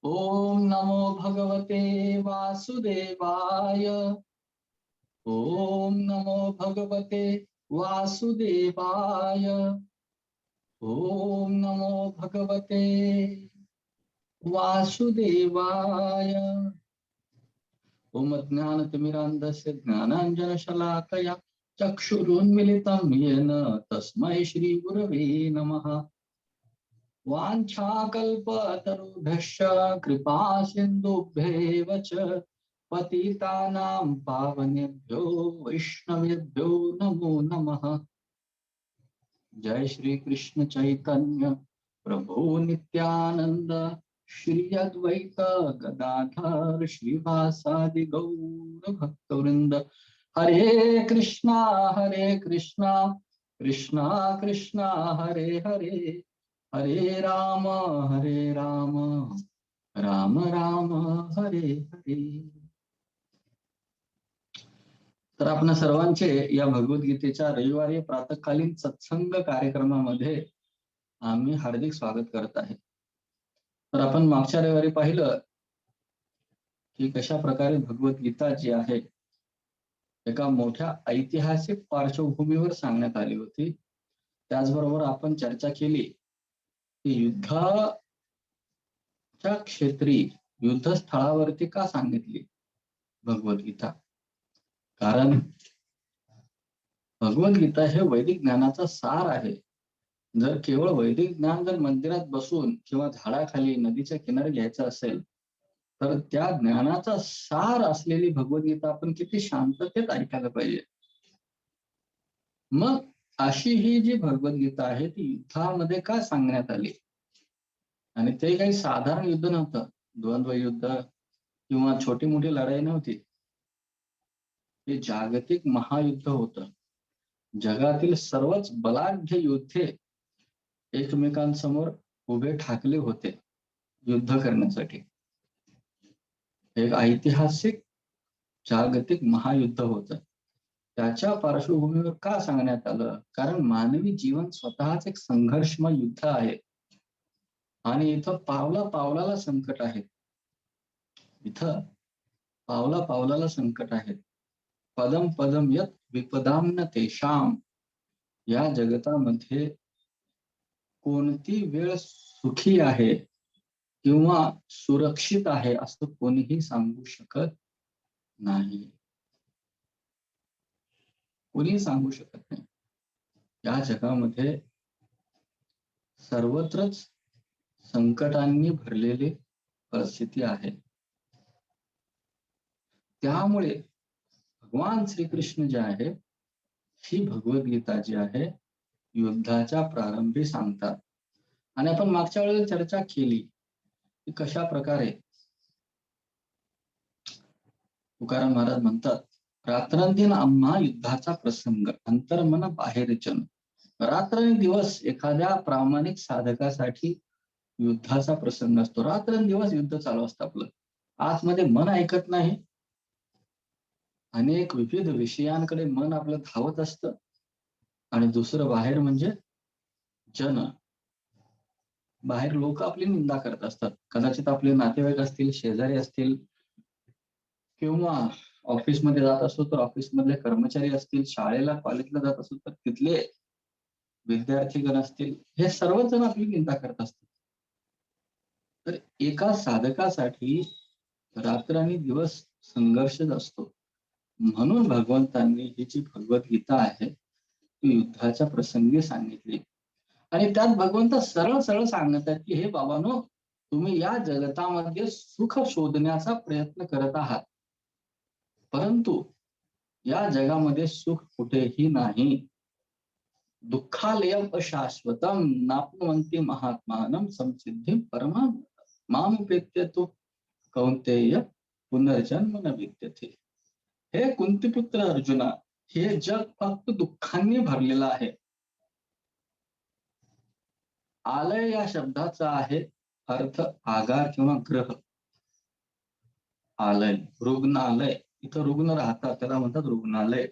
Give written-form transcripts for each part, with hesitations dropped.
ओम नमो भगवते वासुदेवाय। ओम नमो भगवते वासुदेवाय। ओम नमो भगवते वासुदेवाय। ओम ज्ञानतिमिरान्धस्य ज्ञानाञ्जनशलाकया चक्षुरुन्मिलितं येन तस्मै श्रीगुरवे नमः। वाञ्छाकल्पतरुभ्यश्च कृपा सिन्धुभ्येव च पतितानां पावनेभ्यो वैष्णवेभ्यो नमो नमः। जय श्री कृष्ण चैतन्य प्रभु नित्यानंद श्री अद्वैत गदाधर श्रीवासादि गौर भक्तवृंद। हरे कृष्णा कृष्णा कृष्णा हरे हरे, हरे राम राम राम हरे हरे। तर आपण सर्वांचे या भगवद्गीतेच्या रविवारी प्रातःकालीन सत्संग कार्यक्रमामध्ये आम्ही हार्दिक स्वागत करत आहे. तर आपण मागच्या रविवारी पाहिलं की कशा प्रकारे भगवद्गीता जी आहे एका मोठ्या ऐतिहासिक पार्श्वभूमीवर सांगण्यात आली होती. त्याचबरोबर आपण चर्चा केली की युद्धाच्या क्षेत्री युद्धस्थळावरती का सांगितली भगवद्गीता. कारण भगवद्गीता हे वैदिक ज्ञानाचा सार आहे. जर केवळ वैदिक ज्ञान जर मंदिरात बसून किंवा झाडाखाली नदीच्या किनारी घ्यायचं असेल तर त्या ज्ञानाचा सार असलेली भगवद्गीता आपण किती शांततेत ऐकायला पाहिजे. मग अशी ही जी भगवद्गीता आहे ती युद्धामध्ये का सांगण्यात आली. आणि ते काही साधारण युद्ध नव्हतं, द्वंद्व युद्ध किंवा छोटी मोठी लढाई नव्हती. हे जागतिक महायुद्ध होतं. जगातील सर्वच बलाढ्य योद्धे एकमेकांसमोर उभे ठाकले होते युद्ध करण्यासाठी. एक ऐतिहासिक जागतिक महायुद्ध होतं. त्याच्या पार्श्वभूमीवर का सांगण्यात आलं. कारण मानवी जीवन स्वतःच एक संघर्षमय युद्ध आहे आणि इथं पावला पावलाला संकट आहेत. इथं पावला पावलाला संकट आहेत. पदम पदम यत विपदाम न तेषाम. या जगतामध्ये कोणती वेळ सुखी आहे किंवा सुरक्षित आहे असं कोणीही सांगू शकत नाही. कोणी सांगू शकत नाही. या जगामध्ये सर्वत्रच संकटांनी भरलेली परिस्थिती आहे. त्यामुळे भगवान श्रीकृष्ण जे आहे ही भगवद्गीता जी आहे युद्धाच्या प्रारंभी सांगतात. आणि आपण मागच्या वेळेला चर्चा केली की कशा प्रकारे तुकाराम महाराज म्हणतात, रात्रंदिन आम्हा युद्धाचा प्रसंग अंतर्मन बाहेरचन. रात्रंदिवस एखाद्या प्रामाणिक साधकासाठी युद्धाचा प्रसंग असतो. रात्रंदिवस युद्ध चालू असतं आपलं. आतमध्ये मन ऐकत नाही. अनेक विविध विषयांकडे मन आपलं धावत असतं. आणि दुसरं बाहेर म्हणजे जन. बाहेर लोक आपली निंदा करत असतात. कदाचित आपले नातेवाईक असतील, शेजारी असतील किंवा ऑफिसमध्ये जात असतो तर ऑफिसमधले कर्मचारी असतील, शाळेला कॉलेजला जात असतो तर तिथले विद्यार्थीगण असतील, हे सर्वजण आपली निंदा करत असतात. तर एका साधकासाठी रात्र आणि दिवस संघर्षच असतो. म्हणून भगवंतांनी ही जी भगवद्गीता आहे ती युद्धाच्या प्रसंगी सांगितली. आणि त्यात भगवंत सरळ सरळ सांगत आहेत की हे बाबांनो, तुम्ही या जगतामध्ये सुख शोधण्याचा प्रयत्न करत आहात, परंतु या जगामध्ये सुख कुठेही नाही. दुःखालयम अशाश्वतम नाप्नुवन्ति महात्मानं संसिद्धिं परमां मामुपेत्य तु कौन्तेय पुनर्जन्म न विद्यते. हे कुंतीपुत्र अर्जुना, हे जग फक्त दुःखांनी भरलेलं आहे. आलय या शब्दाचा आहे अर्थ आगार किंवा ग्रह. आलय, रुग्णालय, इथं रुग्ण राहतात त्याला म्हणतात रुग्णालय.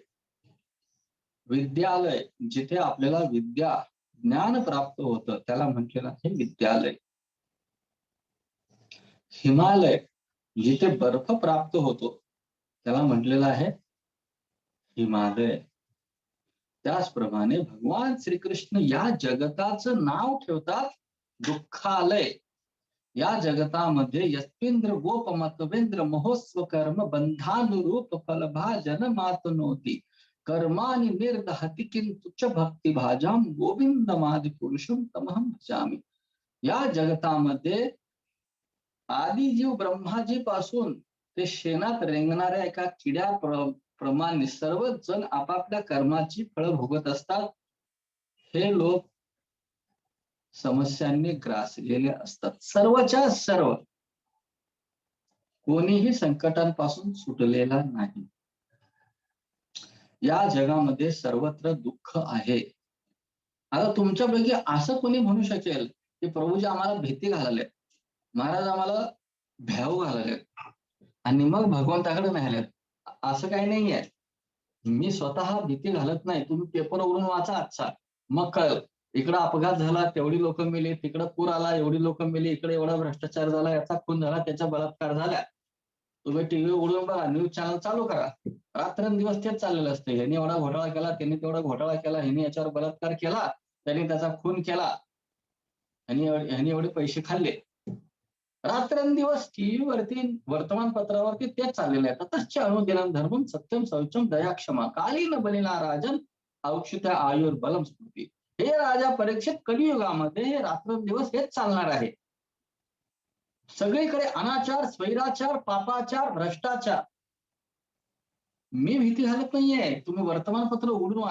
विद्यालय, जिथे आपल्याला विद्या ज्ञान प्राप्त होतं त्याला म्हटलेलं आहे विद्यालय. हिमालय जिथे बर्फ प्राप्त होतो त्याला म्हटलेलं आहे हिमालय. त्याचप्रमाणे भगवान श्रीकृष्ण या जगताचं नाव ठेवतात दुःखालय. या जगतामध्ये यस्वेंद्र गोप मतवेंद्र महोत्सव कर्म बंधानुरूप फलभाजन मातनोती कर्मानि निर्दहति किंतु च भक्ती भाजाम गोविंदमादि पुरुषम तमहम भजामि. या जगतामध्ये आदिजीव ब्रह्माजी पासून ते शेणात रेंगणाऱ्या एका किड्या प्रमाणे सर्वच जण आपापल्या कर्माची फळं भोगत असतात. हे लोक समस्यांनी ग्रासलेले असतात, सर्वच्या सर्व. कोणीही संकटांपासून सुटलेला नाही. या जगामध्ये सर्वत्र दुःख आहे. आता तुमच्यापैकी असं कोणी म्हणू शकेल की प्रभूजी आम्हाला भीती घालाले, महाराज आम्हाला भ्याव घालाले आणि मग भगवंताकडे नाही आले, असं काही नाही आहे. मी स्वतः भीती घालत नाही. तुम्ही पेपर उघडून वाचा आजचा, मग कळेल. इकडं अपघात झाला तेवढी लोक मेली, तिकडं पूर आला एवढी लोक मेली, इकडे एवढा भ्रष्टाचार झाला, याचा खून झाला, त्याचा बलात्कार झाला. तुम्ही टीव्ही उघडून बघा, न्यूज चॅनल चालू करा, रात्रंदिवस तेच चाललेलं असतं. ह्यांनी एवढा घोटाळा केला, त्यांनी तेवढा घोटाळा केला, ह्यांनी याच्यावर बलात्कार केला, त्यांनी त्याचा खून केला, ह्यांनी एवढे पैसे खाल्ले. रात्रंदिवस टीव्ही वरती वर्तमानपत्रावरती तेच चाललेलं आहे. ततश्च अनुदिनं धर्मम सत्यम शौचम दया क्षमा कालीन बलिना राजन औक्षित्या आयुर्बलम स्मृती. हे राजा परीक्षित, कलियुगामध्ये हे रात्रंदिवस हेच चालणार आहे. सगळीकडे अनाचार, स्वैराचार, पापाचार, भ्रष्टाचार. मी भीती घालत नाहीये. तुम्ही वर्तमानपत्र उघडून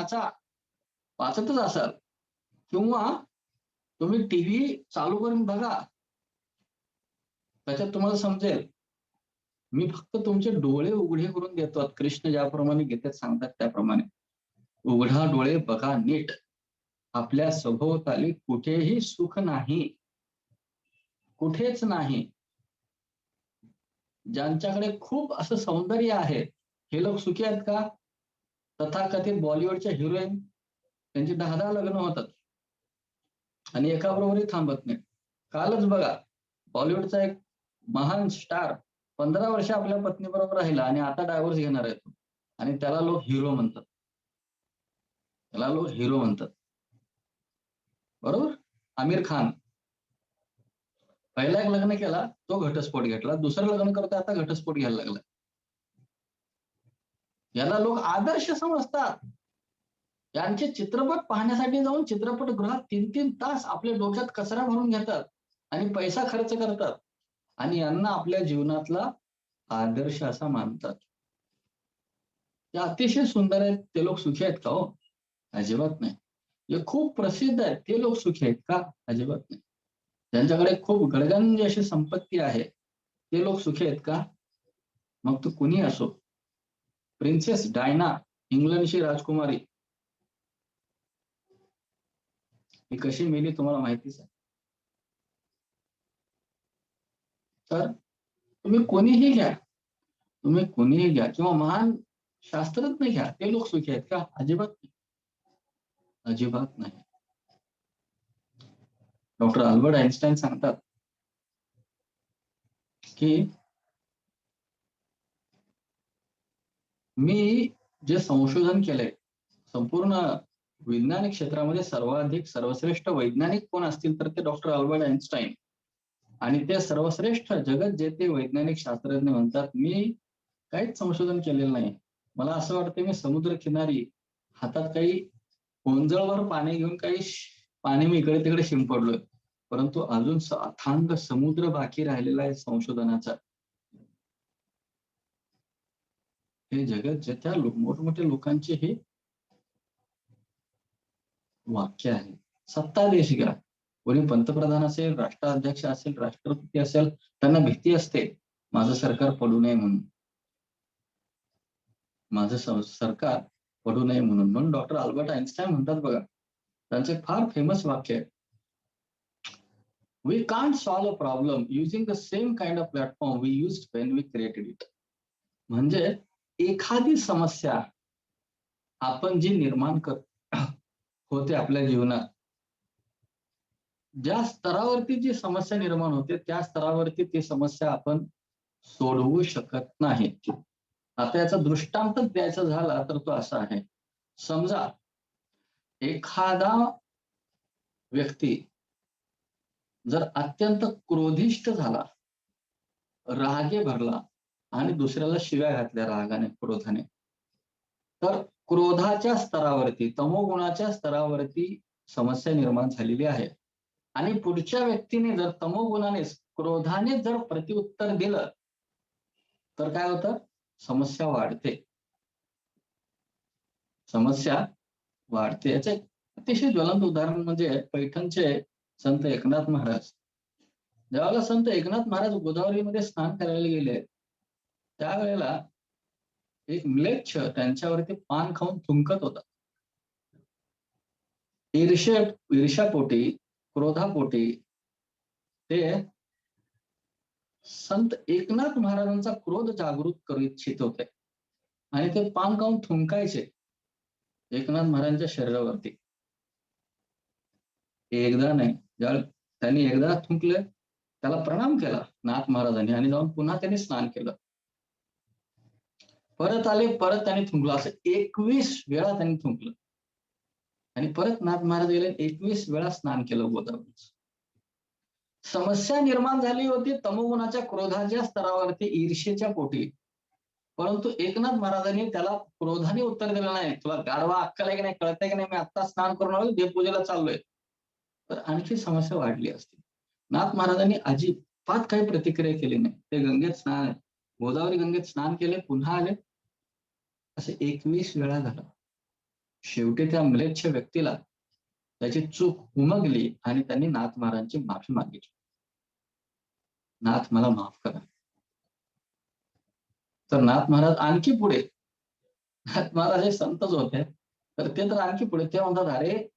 वाचतच असाल, किंवा तुम्ही टीव्ही चालू करून बघा, त्याच्यात तुम्हाला समजेल. मी फक्त तुमचे डोळे उघडे करून देतो. कृष्ण ज्याप्रमाणे गीतेत सांगतात त्याप्रमाणे, उघडा डोळे बघा नीट. आपल्या सभोवताली कुठेही सुख नाही, कुठेच नाही. ज्यांच्याकडे खूप असं सौंदर्य आहे, हे लोक सुखी आहेत का? तथाकथित बॉलिवूडच्या हिरोईन, त्यांची 10-10 लग्न होतात आणि एकाबरोबरही थांबत नाही. कालच बघा, बॉलिवूडचा एक महान स्टार 15 वर्ष आपल्या पत्नीबरोबर राहिला आणि आता डायव्होर्स घेणार आहे तो, आणि त्याला लोक हिरो म्हणतात. बरोबर. आमिर खान पहिला एक लग्न केला, तो घटस्फोट घेतला. दुसरं लग्न करतो, आता घटस्फोट घ्यायला लागला. याला लोक आदर्श समजतात. यांचे चित्रपट पाहण्यासाठी जाऊन चित्रपटगृहात 3-3 तास आपल्या डोक्यात कचरा भरून घेतात आणि पैसा खर्च करतात, आणि यांना आपल्या जीवनातला आदर्श असा मानतात. ते अतिशय सुंदर आहेत, ते लोक सुखी आहेत का? हो, अजिबात नाही. जे खूप प्रसिद्ध आहेत ते लोक सुखी आहेत का? अजिबात नाही. ज्यांच्याकडे खूप गडगंज अशी संपत्ती आहे ते लोक सुखी आहेत का? मग तो कुणी असो. प्रिन्सेस डायना, इंग्लंडची राजकुमारी, ही कशी मेली तुम्हाला माहितीच आहे. तर तुम्ही कोणीही घ्या किंवा महान शास्त्रज्ञ घ्या, ते लोक सुखी आहेत का? अजिबात नाही. डॉक्टर अल्बर्ट आइन्स्टाईन सांगतात की मी जे संशोधन केलंय, संपूर्ण वैज्ञानिक क्षेत्रामध्ये सर्वाधिक सर्वश्रेष्ठ वैज्ञानिक कोण असतील तर ते डॉक्टर अल्बर्ट आइन्स्टाईन. आणि ते सर्वश्रेष्ठ जगत जे ते वैज्ञानिक शास्त्रज्ञ म्हणतात, मी काहीच संशोधन केलेलं नाही. मला असं वाटतं मी समुद्र किनारी हातात काही ओंजळवर पाणी घेऊन पाणी मी इकडे तिकडे शिंपडलोय, परंतु अजून अथांग समुद्र बाकी राहिलेला आहे संशोधनाचा. हे जगत जे त्या मोठमोठ्या लोकांचे हे वाक्य आहे. सत्ता देश घ्या, कोणी पंतप्रधान असेल, राष्ट्राध्यक्ष असेल, राष्ट्रपती असेल, त्यांना भीती असते माझं सरकार पडू नये म्हणून, सरकार पडू नये म्हणून डॉक्टर अल्बर्ट आइन्स्टाईन म्हणतात बघा, त्यांचे फार फेमस वाक्य आहे, we can't solve a problem using the same kind of platform we used when we created it. म्हणजे एखादी समस्या आपण जी निर्माण होते आपल्या जीवनात, ज्या स्तरावरती जी समस्या निर्माण होते त्या स्तरावरती ती समस्या आपण सोडवू शकत नाही. आता याचा दृष्टांत द्यायचा झाला तर तो असा आहे. समजा एखादा व्यक्ती जर अत्यंत क्रोधिष्ठ झाला, रागे भरला आणि दुसऱ्याला शिव्या घातल्या रागाने, क्रोधाने, तर क्रोधाच्या स्तरावरती, तमोगुणाच्या स्तरावरती समस्या निर्माण झालेली आहे. आणि पुढच्या व्यक्तीने जर तमोगुणानेच, क्रोधाने जर प्रत्युत्तर दिलं, तर काय होतं? समस्या वाढते. समस्या वाढते. याचं एक अतिशय ज्वलंत उदाहरण म्हणजे पैठणचे संत एकनाथ महाराज. ज्यावेळेला संत एकनाथ महाराज गोदावरीमध्ये स्नान करायला गेले, त्यावेळेला एक म्लेच्छ त्यांच्यावरती पान खाऊन थुंकत होता. ईर्ष्यापोटी, क्रोधापोटी ते संत एकनाथ महाराजांचा क्रोध जागृत करू इच्छित होते आणि ते पान खाऊन थुंकायचे एकनाथ महाराजांच्या शरीरावरती. एकदा नाही, ज्यावेळेला त्यांनी एकदा थुंकले, त्याला प्रणाम केला नाथ महाराजांनी आणि जाऊन पुन्हा त्यांनी स्नान केलं. परत आले, परत त्यांनी थुंकलं. असं 21 वेळा त्यांनी थुंकलं. आणि परत नाथ महाराज गेले, 21 वेळा स्नान केलं गोदावरीचं. समस्या निर्माण झाली होती तमोगुणाच्या, क्रोधाच्या स्तरावरती, ईर्ष्येच्या पोटी. परंतु एकनाथ महाराजांनी त्याला क्रोधाने उत्तर दिलं नाही. तुला गाढवा अक्कल आहे की नाही, कळतंय की नाही, मी आता स्नान करून आलो, देवपूजेला चाललोय. तर आणखी समस्या वाढली असती. नाथ महाराजांनी अजिबात काही प्रतिक्रिया केली नाही. ते गोदावरी गंगेत स्नान केले, पुन्हा आले. असे 21 वेळा झालं. शेवटी त्या म्लेच्छ व्यक्तीला त्याची चूक उमगली आणि त्यांनी नाथ महाराजांची माफी मागितली. नाथ मला माफ करा. तर नाथ महाराज आणखी पुढे, नाथ महाराज हे संतच होते, तर ते तर आणखी पुढे ते म्हणतात, अरे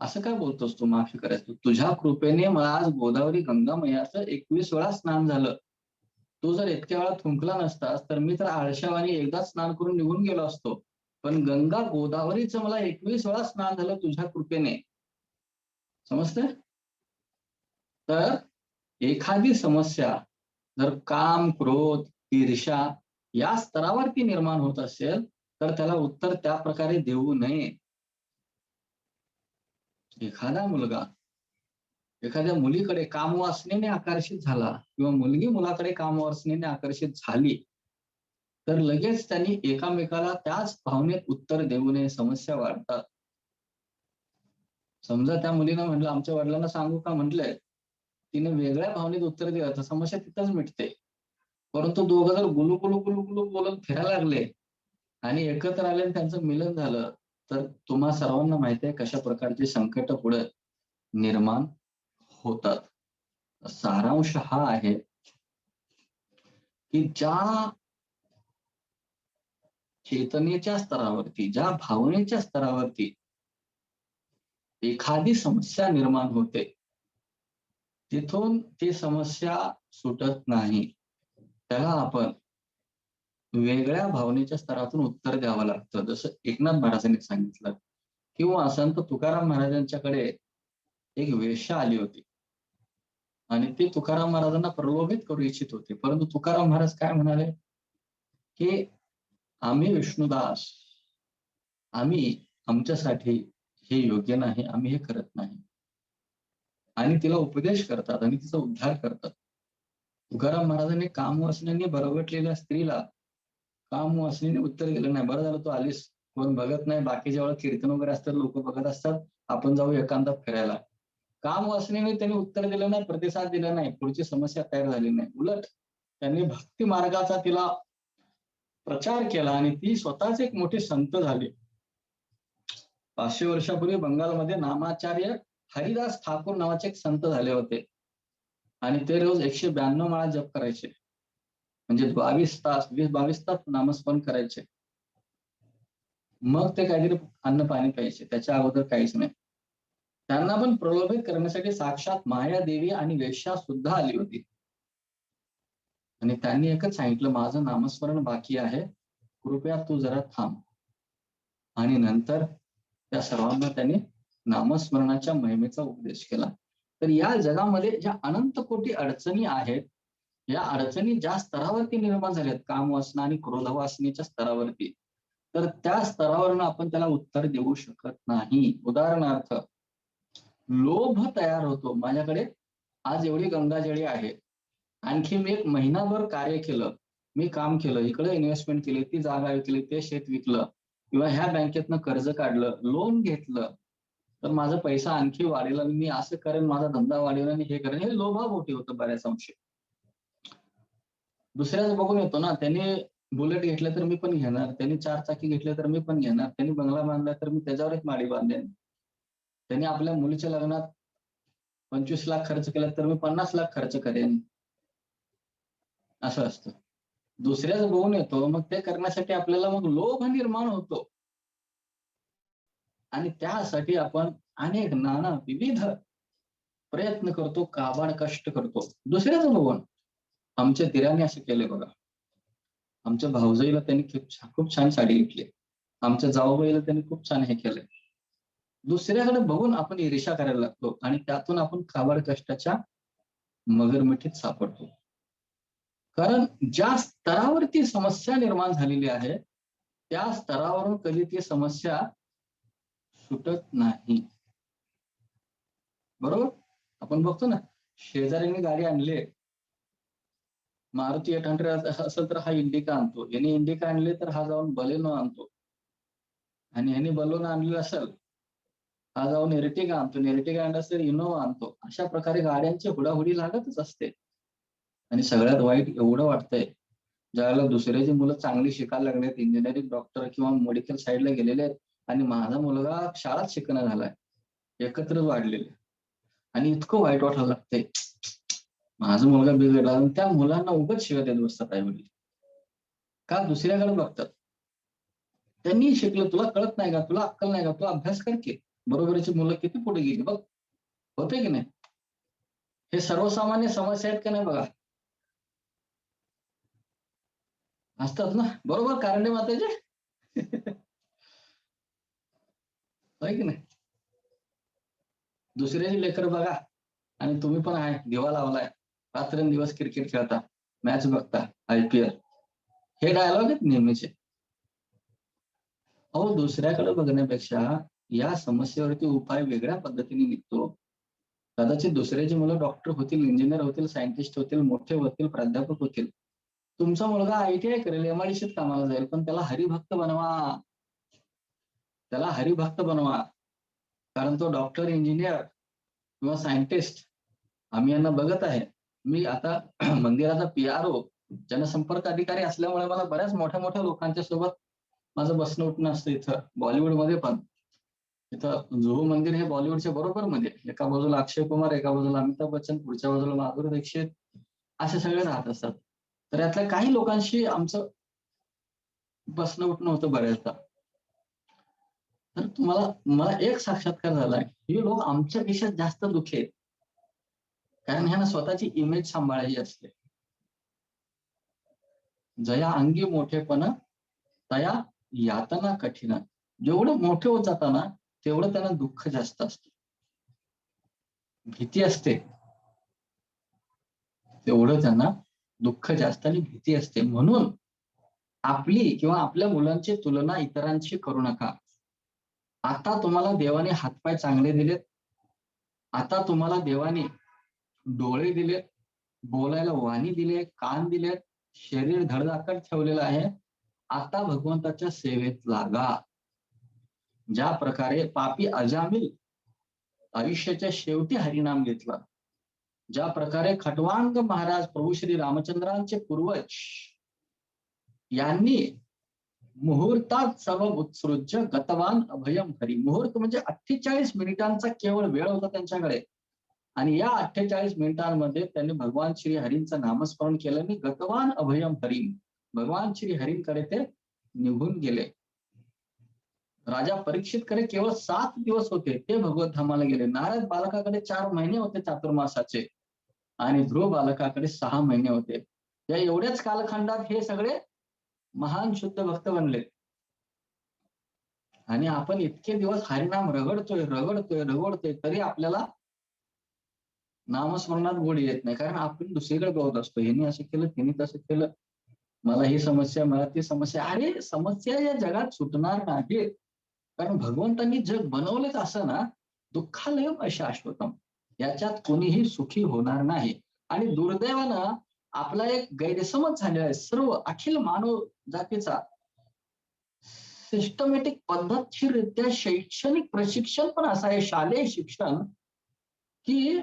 असं काय बोलतोस तू, माफी करायचं? तुझ्या कृपेने मला आज गोदावरी गंगा मैयाचं 21 वेळा स्नान झालं. तू जर इतक्या वेळा थुंकला नसतास तर मी तर आळशावानी एकदाच स्नान करून निघून गेलो असतो. पण गंगा गोदावरीचं मला 21 वेळा स्नान झालं तुझ्या कृपेने. समजतंय? तर एखादी समस्या जर काम, क्रोध, ईर्ष्या या स्तरावरती निर्माण होत असेल, तर त्याला उत्तर त्या प्रकारे देऊ नये. एखादा मुलगा एखाद्या मुलीकडे कामवासनेने आकर्षित झाला किंवा मुलगी मुलाकडे कामवासनेने आकर्षित झाली, तर लगेच त्यांनी एकामेकाला त्याच भावनेत उत्तर देऊ नये. समस्या वाढतात. समजा त्या मुलीनं म्हटलं, आमच्या वडिलांना सांगू का म्हटलंय, तिने वेगळ्या भावनेत उत्तर दिलं, तर समस्या तिथंच मिटते. परंतु दोघं जर गुलू गुलू गुलू गुलू बोलत फिरायला लागले आणि एकत्र आले आणि त्यांचं मिलन झालं, तर तुम्हा सर्वांना माहिती आहे कशा प्रकारची संकट पुढे निर्माण होतात. सारांश हा आहे की ज्या चेतनेच्या स्तरावरती, ज्या भावनेच्या स्तरावरती एखादी समस्या निर्माण होते, तिथून ती समस्या सुटत नाही. त्याला आपण वेगळ्या भावनेच्या स्तरातून उत्तर द्यावं लागतं. जसं एकनाथ महाराजांनी सांगितलं. किंवा संत तुकाराम महाराजांच्याकडे एक वेश्या आली होती आणि ती तुकाराम महाराजांना प्रलोभित करू इच्छित होती. परंतु तुकाराम महाराज काय म्हणाले, की आम्ही विष्णुदास, आम्ही आमच्यासाठी हे योग्य नाही, आम्ही हे करत नाही. आणि तिला उपदेश करतात आणि तिचा उद्धार करतात. तुकाराम महाराजांनी कामवासनेने बरगटलेल्या स्त्रीला कामवासनेने उत्तर दिलं नाही. बरं झालं तू आलीस, कोण बघत नाही, बाकीच्या वेळेला कीर्तन वगैरे असतात, लोक बघत असतात, आपण जाऊ एकांतात फिरायला. कामवासनेने त्यांनी उत्तर दिलं नाही, प्रतिसाद दिला नाही, पुढची समस्या तयार झाली नाही. उलट त्यांनी भक्ती मार्गाचा तिला प्रचार केला आणि ती स्वतःच एक मोठी संत झाली. 500 वर्षापूर्वी बंगालमध्ये नामाचार्य हरिदास ठाकूर नावाचे एक संत झाले होते आणि ते रोज 192 माळा जप करायचे. म्हणजे 22 तास नामस्मरण करायचे. मग ते काहीतरी अन्न पाणी प्यायचे, त्याच्या अगोदर काहीच नाही. त्यांना पण प्रलोभित करण्यासाठी साक्षात मायादेवी आणि वेश्या सुद्धा आली होती आणि त्यांनी एकच सांगितलं, माझं नामस्मरण बाकी आहे, कृपया तू जरा थांब. आणि नंतर त्या सर्वांना त्यांनी नामस्मरणाच्या महिमेचा उपदेश केला. तर या जगामध्ये ज्या अनंत कोटी अडचणी आहेत, या अडचणी ज्या स्तरावरती निर्माण झाल्यात, कामवासना आणि क्रोधवासनेच्या स्तरावरती, तर त्या स्तरावरून आपण त्याला उत्तर देऊ शकत नाही. उदाहरणार्थ, लोभ तयार होतो. माझ्याकडे आज एवढी गंगाजळी आहे. आणखी मी एक महिनाभर कार्य केलं. मी काम केलं, इकडे इन्व्हेस्टमेंट केली, ती जागा विकली, ते शेत विकलं किंवा ह्या बँकेतनं कर्ज काढलं, लोन घेतलं, तर माझा पैसा आणखी वाढेल आणि मी असं करेन, माझा धंदा वाढेल आणि हे करेन. हे लोभापोटी होतं बऱ्याच अंशी. दुसऱ्याचं बघून येतो ना, त्याने बुलेट घेतलं तर मी पण घेणार, त्याने 4 चाकी घेतलं तर मी पण घेणार, त्याने बंगला बांधला तर मी त्याच्यावर एक माडी बांधेन. त्याने आपल्या मुलीच्या लग्नात 25 लाख खर्च केला तर मी 50 लाख खर्च करेन. असं असतं. दुसऱ्याचं बघून येतो, मग ते करण्यासाठी आपल्याला मग लोभ निर्माण होतो. आणि त्यासाठी आपण अनेक नाना विविध प्रयत्न करतो, काबाड कष्ट करतो. दुसऱ्याचं बघून. आमच्या दिराने असं केलंय बघा. आमच्या भावजाईला त्यांनी खूप छान साडी घेतली. आमच्या जावबाईला त्यांनी खूप छान हे केलंय. दुसऱ्याकडे बघून आपण ईर्ष्या करायला लागतो आणि त्यातून आपण काबाड कष्टाच्या मगरमिठीत सापडतो. कारण ज्या स्तरावरती समस्या निर्माण झालेली आहे, त्या स्तरावरून कधी ती समस्या सुटत नाही. बरोबर? आपण बघतो ना, शेजाऱ्याने गाडी आणली, मारुती 800 असेल तर हा इंडिका आणतो. याने इंडिका आणली तर हा जाऊन बलेनो आणतो. आणि ह्याने बलेनो आणली असेल, हा जाऊन एर्टिगा आणतो. एर्टिगा आणला असेल इनोवा आणतो. अशा प्रकारे गाड्यांची हुडाहुडी लागतच असते. आणि सगळ्यात वाईट एवढं वाटतंय, ज्यावेळेला दुसऱ्याची मुलं चांगली शिकायला लागलेत, इंजिनिअरिंग, डॉक्टर किंवा मेडिकल साईडला गेलेले आहेत आणि माझा मुलगा शाळाच शिकणं झालाय. एकत्रच वाढलेले. आणि इतकं वाईट वाटायला लागतंय. माझा मुलगा बिघडला आणि त्या मुलांना उगाच शिव्या देत बसतात आई-वडील. का दुसऱ्याकडे बघतात. त्यांनी शिकलं, तुला कळत नाही का? तुला अक्कल नाही का? तू अभ्यास कर की. बरोबरीची मुलं किती पुढे गेली बघ. होतंय की नाही? हे सर्वसामान्य समस्या आहेत का नाही बघा. असतात ना. बरोबर कारंडे माताचे? होय की नाही? दुसऱ्याची लेकरं बघा आणि तुम्ही पण आहे, दिवा लावलाय. रात्रंदिवस क्रिकेट खेळता, मॅच बघता, IPL. हे डायलॉग आहेत नेहमीचे. अहो, दुसऱ्याकडे बघण्यापेक्षा या समस्येवरती उपाय वेगळ्या पद्धतीने निघतो. कदाचित दुसऱ्याची मुलं डॉक्टर होतील, इंजिनियर होतील, सायंटिस्ट होतील, मोठे होतील, प्राध्यापक होतील. तुमचा मुलगा ITI करेल, MIDCत कामाला जाईल, पण त्याला हरिभक्त बनवा. त्याला हरिभक्त बनवा. कारण तो डॉक्टर, इंजिनियर किंवा सायंटिस्ट आम्ही यांना बघत आहे. मी आता मंदिराचा PRO, जनसंपर्क अधिकारी असल्यामुळे मला बऱ्याच मोठ्या-मोठ्या लोकांच्या सोबत माझं बसणं-उठणं असतं इथं बॉलिवूडमध्ये पण. इथं जुहू मंदिर हे बॉलिवूडच्या बरोबर मध्ये. एका बाजूला अक्षय कुमार, एका बाजूला अमिताभ बच्चन, पुढच्या बाजूला माधुरी दीक्षित असे सगळे राहत असतात. तर यातल्या काही लोकांशी आमचं बसणं-उठणं होतं बऱ्याचदा. तर मला एक साक्षात्कार झालाय, हे लोक आमच्यापेक्षा जास्त दुःखी आहेत. कारण ह्यांना स्वतःची इमेज सांभाळायची असते. जया अंगी मोठेपण तया यातना कठीण. जेवढं मोठे होत जाताना तेवढं त्यांना दुःख जास्त असतं. भीती असते तेवढं त्यांना दुःख जास्त आणि भीती असते. म्हणून आपली किंवा आपल्या मुलांची तुलना इतरांशी करू नका. आता तुम्हाला देवाने हातपाय चांगले दिलेत. आता तुम्हाला देवाने डोळे दिलेत, बोलायला वाणी दिली, कान दिलेत, शरीर धडधाकट ठेवलेलं आहे. आता भगवंताच्या सेवेत लागा. ज्या प्रकारे पापी अजामिल आयुष्याच्या शेवटी हरिनाम घेतला, ज्या प्रकारे खटवांग महाराज प्रभू श्री रामचंद्रांचे पूर्वज यांनी मुहूर्तात सर्व उत्सृज्य गतवान अभयम हरी. मुहूर्त म्हणजे 48 मिनिटांचा केवळ वेळ होता त्यांच्याकडे आणि या 48 मिनिटांमध्ये त्यांनी भगवान श्री हरींचं नामस्मरण केलं आणि गतवान अभयम हरी, भगवान श्री हरींकडे ते निघून गेले. राजा परीक्षितकडे केवळ 7 दिवस होते, ते भगवत धामाला गेले. नारद बालकाकडे 4 महिने होते चातुर्मासाचे आणि ध्रुव बालकाकडे 6 महिने होते. या एवढ्याच कालखंडात हे सगळे महान शुद्ध भक्त बनले. आणि आपण इतके दिवस हरिनाम रगडतोय तरी आपल्याला नामस्मरणात गोडी येत नाही, कारण आपण दुसरीकडे बघत असतो, ह्यांनी असं केलं, त्यांनी तसं केलं, मला ही समस्या, मला ती समस्या. अरे समस्या या जगात सुटणार नाहीत. कारण भगवंतांनी जग बनवलंच असं ना, दुःखालयम अशाश्वतम. याच्यात कोणीही सुखी होणार नाही. आणि दुर्दैवानं आपला एक गैरसमज झालेला आहे सर्व अखिल मानव जातीचा. सिस्टमॅटिक पद्धतशीररित्या शैक्षणिक प्रशिक्षण पण असं आहे, शालेय शिक्षण, की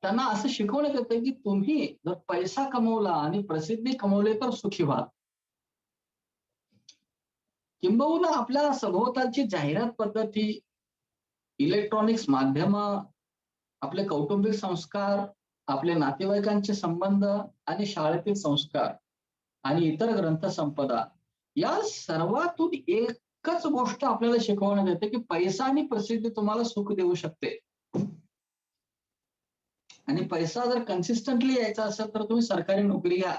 त्यांना असं शिकवण्यात येतं, की तुम्ही जर पैसा कमवला आणि प्रसिद्धी कमवली तर सुखी व्हा. किंबहुना आपल्या सभोवतालची जाहिरात पद्धती, इलेक्ट्रॉनिक्स माध्यमं, आपले कौटुंबिक संस्कार, आपले नातेवाईकांचे संबंध आणि शाळेतील संस्कार आणि इतर ग्रंथसंपदा, या सर्वातून एकच गोष्ट आपल्याला शिकवण्यात येते, की पैसा आणि प्रसिद्धी तुम्हाला सुख देऊ शकते. आणि पैसा जर कन्सिस्टंटली यायचा असेल तर तुम्ही सरकारी नोकरी घ्या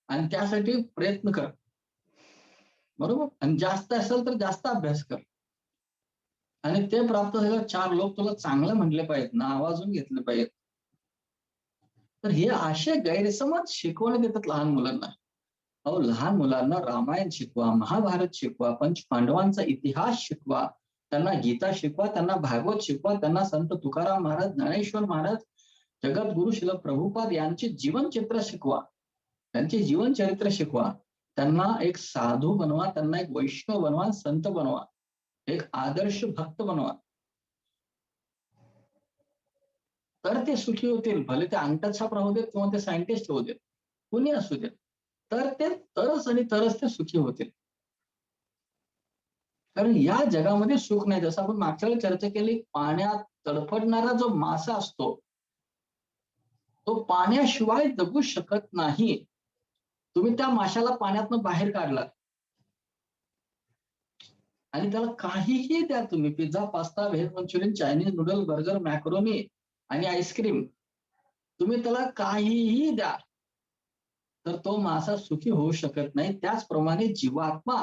आणि त्यासाठी प्रयत्न करा. बरोबर? आणि जास्त असेल तर जास्त अभ्यास कर. आणि ते प्राप्त झाल्यावर 4 लोक तुला चांगलं म्हटले पाहिजेत, नावाजून घेतले पाहिजेत. तर हे असे गैरसमज शिकवण्यात येतात लहान मुलांना. अहो, लहान मुलांना रामायण शिकवा, महाभारत शिकवा, पंचपांडवांचा इतिहास शिकवा, त्यांना गीता शिकवा, त्यांना भागवत शिकवा, त्यांना संत तुकाराम महाराज, ज्ञानेश्वर महाराज, जगद्गुरु श्रील प्रभुपाद यांचे जीवनचित्र शिकवा, त्यांचे जीवनचरित्र शिकवा. त्यांना एक साधू बनवा, त्यांना एक वैष्णव बनवा, संत बनवा, एक आदर्श भक्त बनवा. तर ते सुखी होतील. भले ते अंगठा छाप राहू देत किंवा ते सायंटिस्ट होऊ देत, कुणी असू देत. तर ते तरच आणि तरच ते सुखी होतील. कारण या जगामध्ये सुख नाही. जसं आपण मागच्या वेळी चर्चा केली, पाण्यात तडफडणारा जो मासा असतो, तो पाण्याशिवाय जगू शकत नाही. तुम्ही त्या माशाला पाण्यातनं बाहेर काढला आणि त्याला काहीही द्या तुम्ही, pizza, pasta, veg Manchurian, Chinese noodle, burger, macaroni आणि आईस्क्रीम, तुम्ही त्याला काहीही द्या, तर तो मासा सुखी होऊ शकत नाही. त्याचप्रमाणे जीवात्मा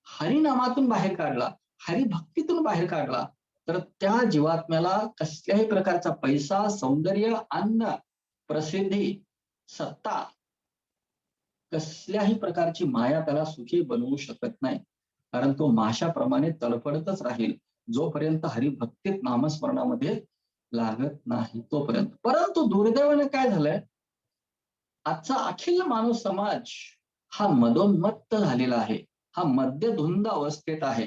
हरिनामातून बाहेर काढला, हरिभक्तीतून बाहेर काढला, तर त्या जीवात्म्याला कसल्याही प्रकारचा पैसा, सौंदर्य, अन्न, प्रसिद्धी, सत्ता, कसल्याही प्रकारची माया त्याला सुखी बनवू शकत नाही. कारण तो माशाप्रमाणे तडफडतच राहील, जोपर्यंत हरिभक्तीत नामस्मरणामध्ये लागत नाही तोपर्यंत. परंतु दुर्दैवाने काय झालंय, आजचा अखिल मानव समाज हा मदोन्मत्त झालेला आहे. हा मद्यधुंद अवस्थेत आहे.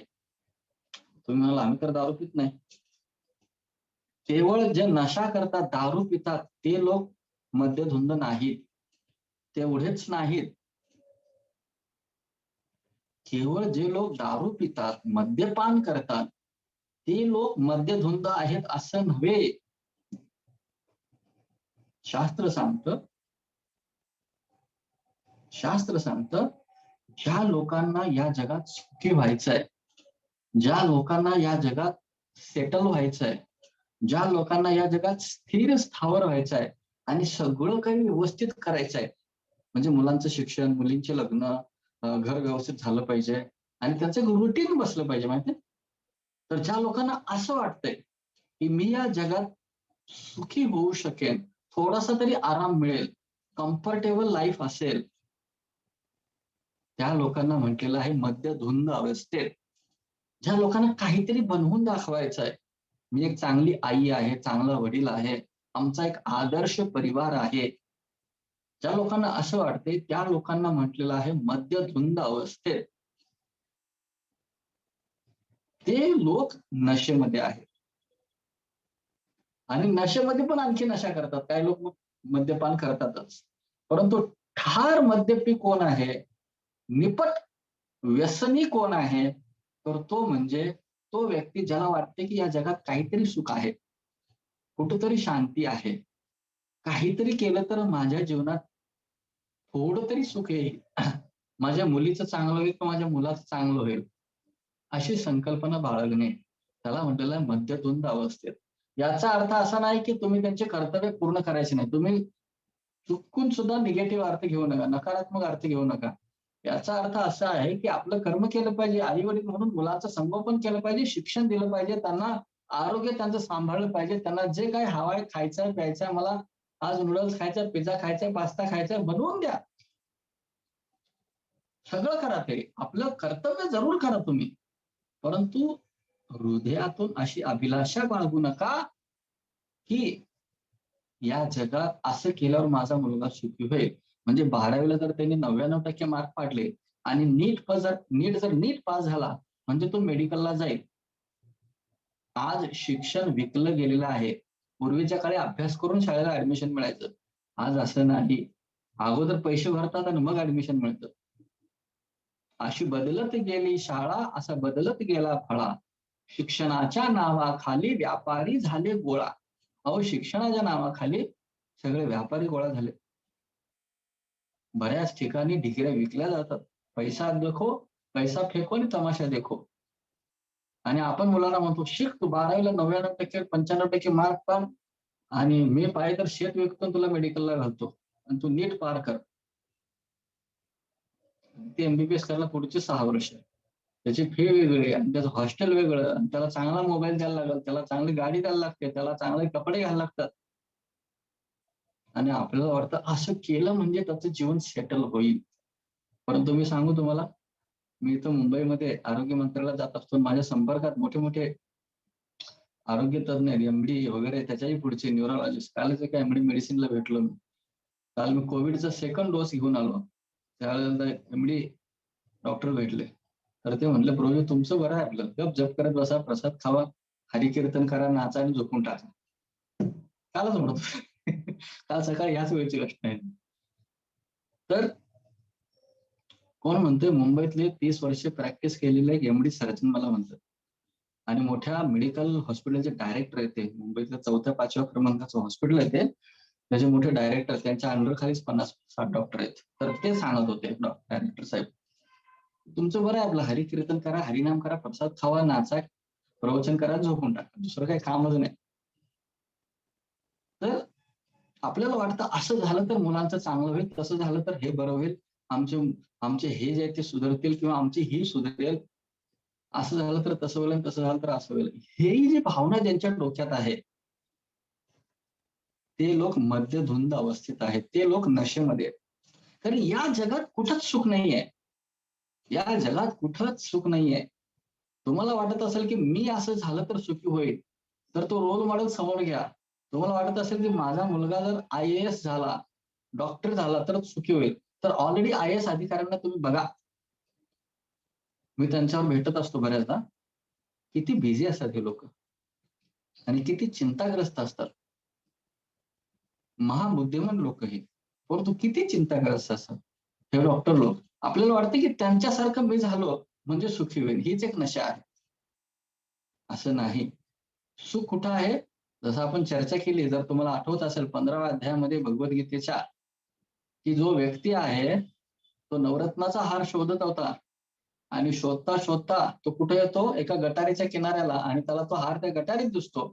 तुम्ही म्हणाल आम्ही तर दारू पित नाही. केवळ जे नशा करतात, दारू पितात, ते लोक मद्यधुंद नाहीत. तेवढेच नाहीत. केवळ जे लोक दारू पितात, मद्यपान करतात, ते लोक मद्यधुंद आहेत असं नव्हे. शास्त्र सांगतं, शास्त्र सांगतं, ज्या लोकांना या जगात सुखी व्हायचंय, ज्या लोकांना या जगात सेटल व्हायचंय, ज्या लोकांना या जगात स्थिर स्थावर व्हायचंय आणि सगळं काही व्यवस्थित करायचंय, म्हणजे मुलांचं शिक्षण, मुलींचे लग्न, घर व्यवस्थित झालं पाहिजे आणि त्यांचं रुटीन बसलं पाहिजे, माहितीये. तर ज्या लोकांना असं वाटतंय की मी या जगात सुखी होऊ शकेन, थोडासा तरी आराम मिळेल, कम्फर्टेबल लाईफ असेल, त्या लोकांना म्हटलेलं आहे मद्यधुंद अवस्थेत. ज्या लोकांना काहीतरी बनवून दाखवायचं आहे, मी एक चांगली आई आहे, चांगला वडील आहे, आमचा एक आदर्श परिवार आहे, ज्या लोकांना असं वाटतंय त्या लोकांना म्हटलेलं आहे मद्यधुंद अवस्थेत. ते लोक नशेमध्ये आहेत. आणि नशेमध्ये पण आणखी नशा करतात. काही लोक मद्यपान करतातच. परंतु ठार मद्यपी कोण आहे? निपट व्यसनी कोण आहे? तर तो म्हणजे तो व्यक्ती ज्याला वाटते की या जगात काहीतरी सुख आहे, कुठेतरी शांती आहे. काहीतरी केलं तर माझ्या जीवनात थोडं तरी सुख येईल. माझ्या मुलीचं चांगलं होईल किंवा माझ्या मुलाचं चांगलं होईल. अशी संकल्पना बाळगणे, त्याला म्हटलेलं आहे मध्यधुंद अवस्थेत. याचा अर्थ असा नाही की तुम्ही त्यांचे कर्तव्य पूर्ण करायचे नाही. तुम्ही चुकून सुद्धा निगेटिव्ह अर्थ घेऊ नका, नकारात्मक अर्थ घेऊ नका. याचा अर्थ असा आहे की आपलं कर्म केलं पाहिजे, आई-वडील म्हणून मुलाचं संगोपन केलं पाहिजे, शिक्षण दिलं पाहिजे, त्यांना आरोग्य त्यांचं सांभाळलं पाहिजे. त्यांना जे काही हवं आहे, खायचं प्यायचं, मला आज नूडल्स खायचा, पिझ्झा खायचा, पास्ता खायचा, बनवून द्या. सगळं करा ते. आपलं कर्तव्य जरूर करा तुम्ही. परंतु हृदयातून अशी अभिलाषा बाळगू नका, की या जगात असं केल्यावर माझा मुलगा सुखी होईल. म्हणजे 12वीला जर त्यांनी 99% मार्क पाडले आणि नीट पास झाला, म्हणजे तो मेडिकलला जाईल. आज शिक्षण विकलं गेलेलं आहे. पूर्वीच्या काळी अभ्यास करून शाळेला ॲडमिशन मिळायचं. आज असं नाही. अगोदर पैसे भरतात आणि मग ॲडमिशन मिळतं. अशी बदलत गेली शाळा, असा बदलत गेला फळा. शिक्षणाच्या नावाखाली व्यापारी झाले गोळा. अहो, शिक्षणाच्या नावाखाली सगळे व्यापारी गोळा झाले. बऱ्याच ठिकाणी डिग्र्या विकल्या जातात. पैसा देखो, पैसा फेको आणि तमाशा देखो. आणि आपण मुलांना म्हणतो, "शिक तू 12वीला 99% 95% मार्क पाड आणि मी पाहिजे तर शेत विकतो तुला मेडिकलला घालतो आणि तू नीट पार कर." ते एम-बी-बी-एस करायला पुढचे 6 वर्ष. त्याची फी वेगळी आणि त्याचं हॉस्टेल वेगळं आणि त्याला चांगला मोबाईल द्यायला लागेल, त्याला चांगली गाडी द्यायला लागते, त्याला चांगले कपडे घ्यायला लागतात. आणि आपल्याला वाटतं असं केलं म्हणजे त्याचं जीवन सेटल होईल. परंतु मी सांगू तुम्हाला, मी इथं मुंबईमध्ये आरोग्य मंत्र्यालयात जात असतो. माझ्या संपर्कात मोठे-मोठे आरोग्य तज्ञ आहेत, एम-डी वगैरे त्याच्याही पुढचे न्यूरोलॉजिस्ट. कालच एका एम-डी मेडिसिनला भेटलो मी. काल मी कोविडचा सेकंड डोस घेऊन आलो. त्यावेळेला एम-डी डॉक्टर भेटले. तर ते म्हटले, "प्रभू तुमचं बरं आहे आपलं. गप जप करत बसा, प्रसाद खावा, हरिकीर्तन करा, नाचा आणि झोपून टाका." कालच म्हणतो. काल सकाळी ह्याच वेळची गोष्ट आहे. तर कोण म्हणतोय मुंबईतले 30 वर्ष प्रॅक्टिस केलेले एक एम-डी सर्जन मला म्हणतात. आणि मोठ्या मेडिकल हॉस्पिटलचे डायरेक्टर आहेत ते. मुंबईतल्या 4थ्या-5व्या क्रमांकाचं हॉस्पिटल आहे ते. त्याचे मोठे डायरेक्टर त्यांच्या अंडर खालीच 50-60 डॉक्टर आहेत. तर ते सांगत होते डायरेक्टर साहेब, "तुमचं बरं आहे आपलं हरिकीर्तन करा, हरिनाम करा, प्रसाद खावा, नाचा, प्रवचन करा, झोपून टाका. दुसरं काही कामच नाही." तर आपल्याला वाटतं असं झालं तर मुलांचं चांगलं होईल, तसं झालं तर हे बरं होईल. आमचे आमचे हे जे आहेत ते सुधरतील किंवा आमची ही सुधरेल. असं झालं तर तसं होईल आणि तसं झालं तर असं होईल. ही जी भावना ज्यांच्या डोक्यात आहे, ते लोक मद्यधुंद अवस्थेत आहेत. ते लोक नशेमध्ये आहेत. कारण या जगात कुठंच सुख नाहीये. या जगात कुठंच सुख नाहीये. तुम्हाला वाटत असेल की मी असं झालं तर सुखी होईल, तर तो रोल मॉडेल समोर घ्या. तुम्हाला वाटत असेल की माझा मुलगा जर आय-ए-एस झाला, डॉक्टर झाला तर सुखी होईल. तर ऑलरेडी आय-ए-एस अधिकाऱ्यांना तुम्ही बघा. मी त्यांच्यावर भेटत असतो बऱ्याचदा. किती बिझी असतात हे लोकं आणि किती चिंताग्रस्त असतात. महाबुद्धिमान लोक हे. परंतु किती चिंताग्रस्त असतात. हे डॉक्टर लोक. आपल्याला वाटतं की त्यांच्यासारखं मी झालो म्हणजे सुखी होईल. हीच एक नशा आहे. असं नाही. सुख कुठं आहे? जसं आपण चर्चा केली, जर तुम्हाला आठवत असेल 15व्या अध्यायामध्ये भगवद्गीतेच्या, की जो व्यक्ती आहे, तो नवरत्नाचा हार शोधत होता आणि शोधता-शोधता तो कुठे येतो? एका गटारीच्या किनाऱ्याला आणि त्याला तो हार त्या गटारीत दिसतो.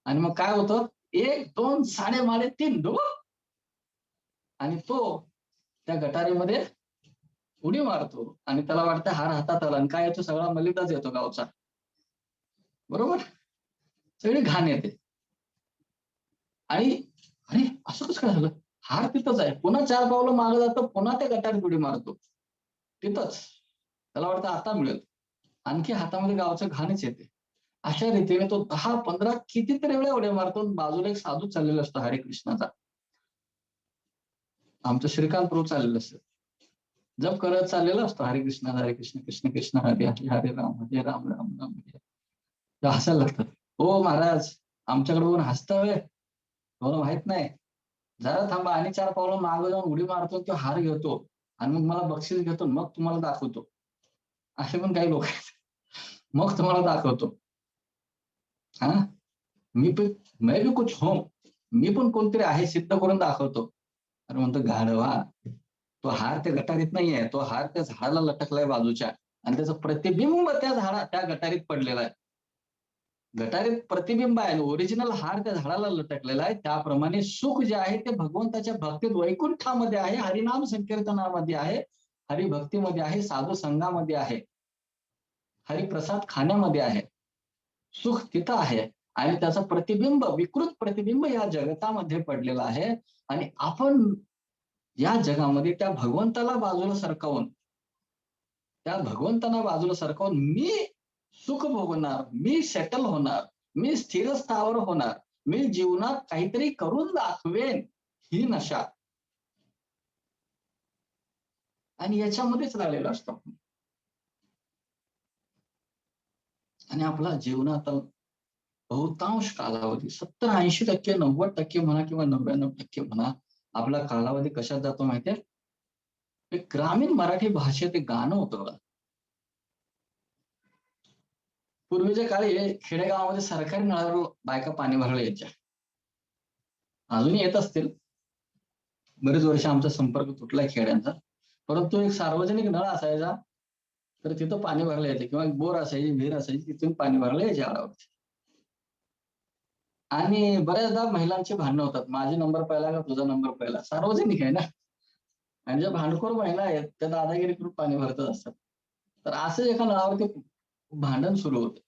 आणि मग काय होतं? 1, 2, साडेमाडे 3 आणि तो त्या गटारीमध्ये उडी मारतो आणि त्याला वाटतं हार हातात आला आणि काय येतो? सगळा मलिदाच येतो गावचा. बरोबर? सगळी घाण येते. आणि अरे, असं कसं काय झालं? हार तिथंच आहे. पुन्हा 4 पावलं मागे जातो, पुन्हा त्या गटारीत उडी मारतो. तिथंच. त्याला वाटतं आता मिळेल. आणखी हातामध्ये गावचं घाणच येते. अशा रीतीने तो 10-15 कितीतरी वेळा उड्या मारतो. बाजूला एक साधू चाललेला असतो हरे कृष्णाचा. आमचं श्रीकांत प्रभू चाललेलं असतं. जप करत चाललेला असतो हरे कृष्ण, कृष्ण कृष्ण हरे हरे, हरे राम, राम राम हरे. ते हसायला लागतात. "हो महाराज, आमच्याकडे बघून हसता व्हय? तुम्हाला माहित नाही. जरा थांबा आणि 4 पावलं मागे जाऊन उडी मारतो, तो हार घेतो आणि मग मला बक्षीस घेतो, मग तुम्हाला दाखवतो." असे पण काही लोक आहेत. मग तुम्हाला दाखवतो. हां, मी पण मैं भी कुछ हूँ. मी पण कोणतरी आहे, सिद्ध करून दाखवतो. अरे म्हणतो गाढवा, तो हार त्या गटारीत नाहीये. तो हार त्या झाडाला लटकलाय बाजूच्या आणि त्याचं प्रतिबिंब त्या गटारीत पडलेलं आहे. गटारीत प्रतिबिंब आहे आणि ओरिजिनल हार त्या झाडाला लटकलेला आहे. त्याप्रमाणे सुख जे आहे ते भगवंताच्या भक्तीत वैकुंठामध्ये आहे, हरिनाम संकीर्तनामध्ये आहे, हरिभक्तीमध्ये आहे, साधू संघामध्ये आहे, हरिप्रसाद खाण्यामध्ये आहे. सुख तिथं आहे आणि त्याचा प्रतिबिंब, विकृत प्रतिबिंब या जगतामध्ये पडलेला आहे. आणि आपण या जगामध्ये त्या भगवंताला बाजूला सरकवून, मी सुख भोगणार, मी सेटल होणार, मी स्थिर स्थावर होणार, मी जीवनात काहीतरी करून दाखवेन, ही नशा. आणि याच्यामध्येच लागलेला असतो आपण. आणि आपला जीवनात बहुतांश कालावधी 70-80% 90% म्हणा किंवा 99% म्हणा, आपला कालावधी कशात जातो माहितीये? एक ग्रामीण मराठी भाषेत एक गाणं होतं बघा. पूर्वीच्या काळी खेडेगावामध्ये सरकारी नळावर बायका पाणी भरायला यायच्या. अजूनही येत असतील. बरेच वर्ष आमचा संपर्क तुटलाय खेड्यांचा. परंतु एक सार्वजनिक नळ असायचा, तर तिथं पाणी भरायला यायचे किंवा बोर असायची, विहीर असायची, तिथून पाणी भरायला यायचे आडावरती. आणि बऱ्याचदा महिलांची भांडणं होतात. माझी नंबर पहिला का तुझा नंबर पहिला? सार्वजनिक आहे ना. आणि ज्या भांडखोर महिला आहेत त्या दादागिरी करून पाणी भरतच असतात. तर असं एका नळावरती भांडण सुरू होतं.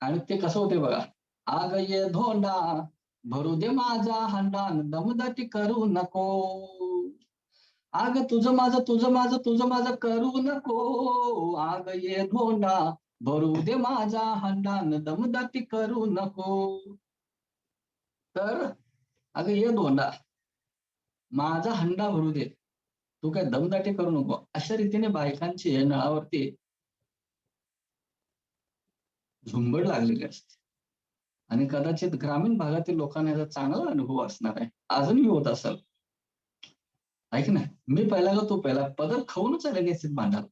आणि ते कसं होते बघा. आग ये धोंडा भरू दे माझा हांडा, दमदाटी करू नको. आग तुझं माझं करू नको. आग ये धोंडा भरू दे माझा हांडा, दमदाटी करू नको. तर अगं ये धोंडा, माझा हंडा भरू दे, तू काय दमदाटी करू नको. अशा रीतीने बायकांची या नळावरती झुंबड लागलेली असते. आणि कदाचित ग्रामीण भागातील लोकांना याचा चांगला अनुभव असणार आहे, अजूनही होत असेल. ऐक ना, मी पहिला का तू पहिला, पदर खाऊनच आलेले असतील भांडार.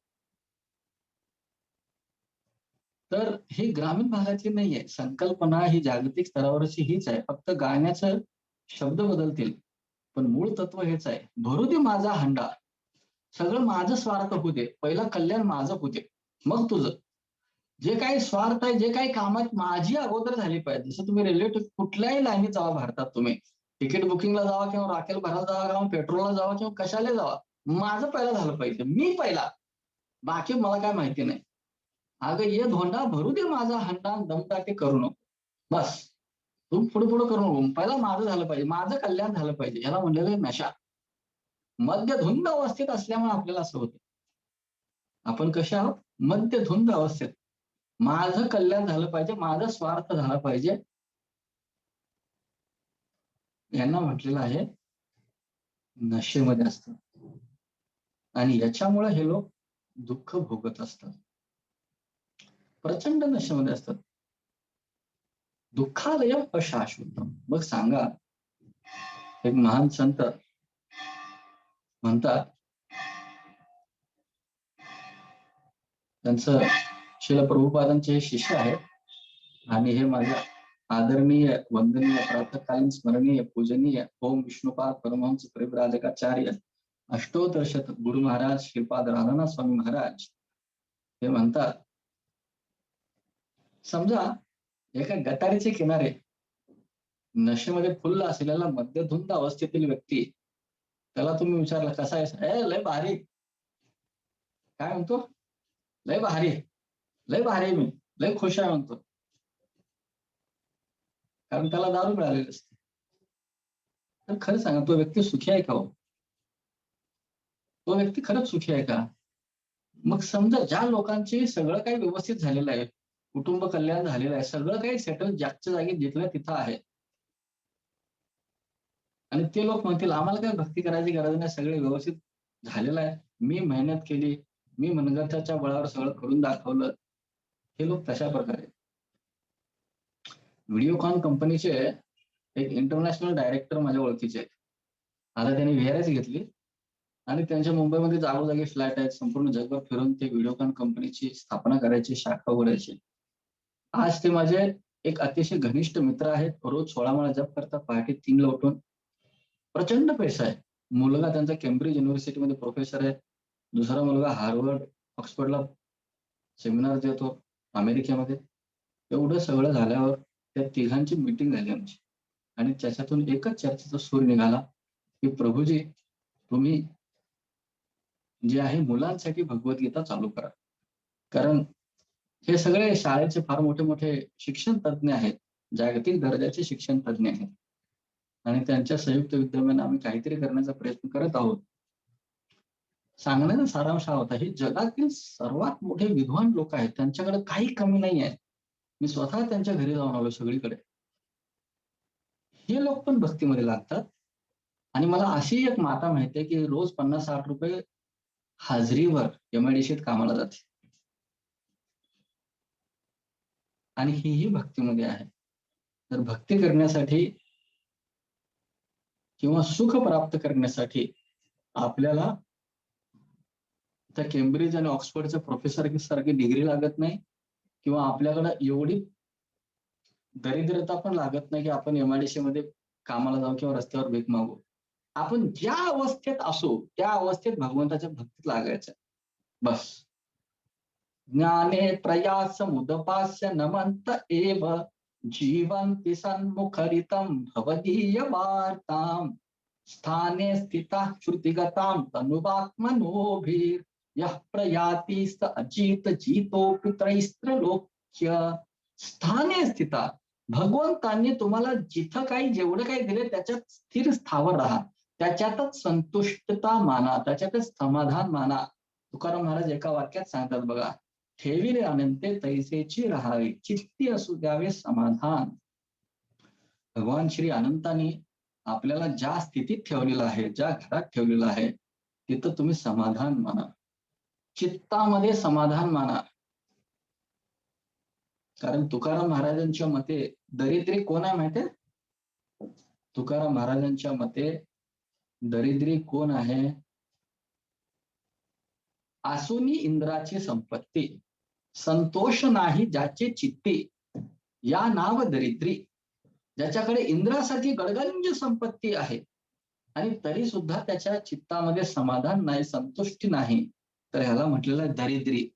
तर ही ग्रामीण भागातली नाहीये संकल्पना, ही जागतिक स्तरावरची हीच आहे. फक्त गाण्याचं शब्द बदलतील, पण मूळ तत्व हेच आहे. भरू दे माझा हंडा, सगळं माझं स्वार्थ होऊ दे, पहिलं कल्याण माझं होऊ दे, मग तुझं. जे काही स्वार्थ आहे, जे काही काम आहेत, माझी अगोदर झाली पाहिजे. जसं तुम्ही रेल्वे कुठल्याही लाईनीत जावा भारतात, तुम्ही तिकीट बुकिंगला जावा किंवा राखेल भरायला जावा किंवा पेट्रोलला जावा किंवा कशाला जावा, माझं पहिलं झालं पाहिजे, मी पहिला, बाकी मला काय माहिती नाही. अगं ये धोंडा भरू दे माझा हंडा, दमदाटी करू नको. बस, तू पुढे पुढे करू नको, पहिला माझं झालं पाहिजे, माझं कल्याण झालं पाहिजे. याला म्हणलेलं आहे नशा. मध्यधुंद अवस्थेत असल्यामुळे आपल्याला असं होतं. आपण कसे आहोत? मध्यधुंद अवस्थेत. माझं कल्याण झालं पाहिजे, माझा स्वार्थ झाला पाहिजे. यांना म्हटलेलं आहे नशेमध्ये असतात. आणि याच्यामुळे हे लोक दुःख भोगत असतात. प्रचंड नशेमध्ये असतात. दुःखालयम अशाश्वतम. मग सांगा, एक महान संत म्हणतात, त्यांचं श्रील प्रभुपादांचे हे शिष्य आहेत आणि हे माझ्या आदरणीय, वंदनीय, प्रातःकालीन स्मरणीय, पूजनीय ओम विष्णुपाद परमहंस परिव्राजकाचार्य अष्टोत्तर शतक गुरु महाराज श्रीपाद राधानाथ स्वामी महाराज हे म्हणतात, समजा एका गटारीचे किनारे नशेमध्ये फुल्ल असलेला मध्यधुंद अवस्थेतील व्यक्ती, त्याला तुम्ही विचारला कसा आहे, लय भारी. काय म्हणतो? लय भारी, लय भारी, मी लय खुश आहे म्हणतो. कारण त्याला दारू मिळालेली असते. तर खरं सांगा, तो व्यक्ती सुखी आहे का हो? तो व्यक्ती खरंच सुखी आहे का? मग समजा ज्या लोकांचे सगळं काही व्यवस्थित झालेलं आहे, कुटुंब कल्याण झालेलं आहे, सगळं काही सेटल जागच्या जागी जिथलं तिथं आहे, आणि ते लोक म्हणतील आम्हाला काय भक्ती करायची गरज नाही, सगळे व्यवस्थित झालेलं आहे, मी मेहनत केली, मी मनगटाच्या बळावर सगळं करून दाखवलं. हे लोक तशा प्रकारे. व्हिडिओकॉन कंपनीचे एक इंटरनॅशनल डायरेक्टर माझ्या ओळखीचे आहेत. आता त्यांनी व्हीआरएस घेतली आणि त्यांच्या मुंबईमध्ये जागोजागी फ्लॅट आहेत. संपूर्ण जगभर फिरून ते व्हिडिओकॉन कंपनीची स्थापना करायची, शाखा उघडायची. आज ते माझे एक अतिशय घनिष्ठ मित्र आहेत. रोज 16 माळा जप करतात, पहाटे 3ला उठून. प्रचंड पैसा आहे. मुलगा त्यांचा केम्ब्रिज युनिव्हर्सिटीमध्ये प्रोफेसर आहे. दुसरा मुलगा हार्वर्ड, ऑक्सफर्डला सेमिनार देतो अमेरिकेमध्ये. एवढं सगळं झाल्यावर त्या तिघांची मीटिंग झाली आमची, आणि त्याच्यातून एकच चर्चेचा सूर निघाला की प्रभूजी, तुम्ही जे आहे मुलांसाठी भगवद्गीता चालू करा. कारण हे सगळे शाळेचे फार मोठे मोठे शिक्षण तज्ज्ञ आहेत, जागतिक दर्जाचे शिक्षण तज्ज्ञ आहेत. आणि त्यांच्या संयुक्त विद्यमाने आम्ही काहीतरी करण्याचा प्रयत्न करत आहोत. सांगण्याचा सारांश हा होता, हे जगातील सर्वात मोठे विद्वान लोक आहेत, त्यांच्याकडे काही कमी नाही आहे. मी स्वतः त्यांच्या घरी जाऊन आलो सगळीकडे. हे लोक पण भक्तीमध्ये लागतात. आणि मला अशी एक माता माहिती आहे, की रोज ₹50-60 हाजरीवर एम-आय-डी-सीत कामाला जाते. आणि हीही भक्तीमध्ये आहे. तर भक्ती करण्यासाठी किंवा सुख प्राप्त करण्यासाठी आपल्याला त्या केम्ब्रिज आणि ऑक्सफर्डच्या प्रोफेसर सारखी डिग्री लागत नाही किंवा आपल्याकडे एवढी दरिद्रता पण लागत नाही, की आपण एम-आय-डी-सी मध्ये कामाला जाऊ किंवा रस्त्यावर भीक मागू. आपण ज्या अवस्थेत असू, त्या अवस्थेत भगवंताच्या भक्तीत लागायचं. बस. ज्ञाने प्रयासमुदपास्य नमन्त एव जीवन्ति सन्मुखरितं भवदीय वार्ताम् स्थाने स्थितः श्रुतिगतां तनुवात्मनोभिर्यः प्रयाति स अजित जितोऽपि त्रैस्त्रलोक्य. स्थाने स्थिता, भगवंतांनी तुम्हाला जिथं काही जेवढं काही दिले त्याच्यात स्थिर स्थावर राहा, त्याच्यातच संतुष्टता माना, त्याच्यातच समाधान माना. तुकाराम महाराज एका वाक्यात सांगतात बघा, ठेविले अनंते तैसेची राहावे, चित्ती असू द्यावे समाधान. भगवान श्री अनंतानी आपल्याला ज्या स्थितीत ठेवलेलं आहे, ज्या घरात ठेवलेलं आहे, तिथं तुम्ही समाधान माना, चित्तामध्ये समाधान माना. कारण तुकाराम महाराजांच्या मते दरिद्री कोण आहे माहितीये? तुकाराम महाराजांच्या मते दरिद्री कोण आहे? आसुनी इंद्राची संपत्ती, संतोष नाही ज्याचे चित्ती, या नाव दरिद्री. ज्याच्याकडे इंद्रासाठी गडगंज संपत्ती आहे आणि तरी सुद्धा त्याच्या चित्तामध्ये समाधान नाही, संतुष्टी नाही, तर ह्याला म्हटलेलं आहे दरिद्री.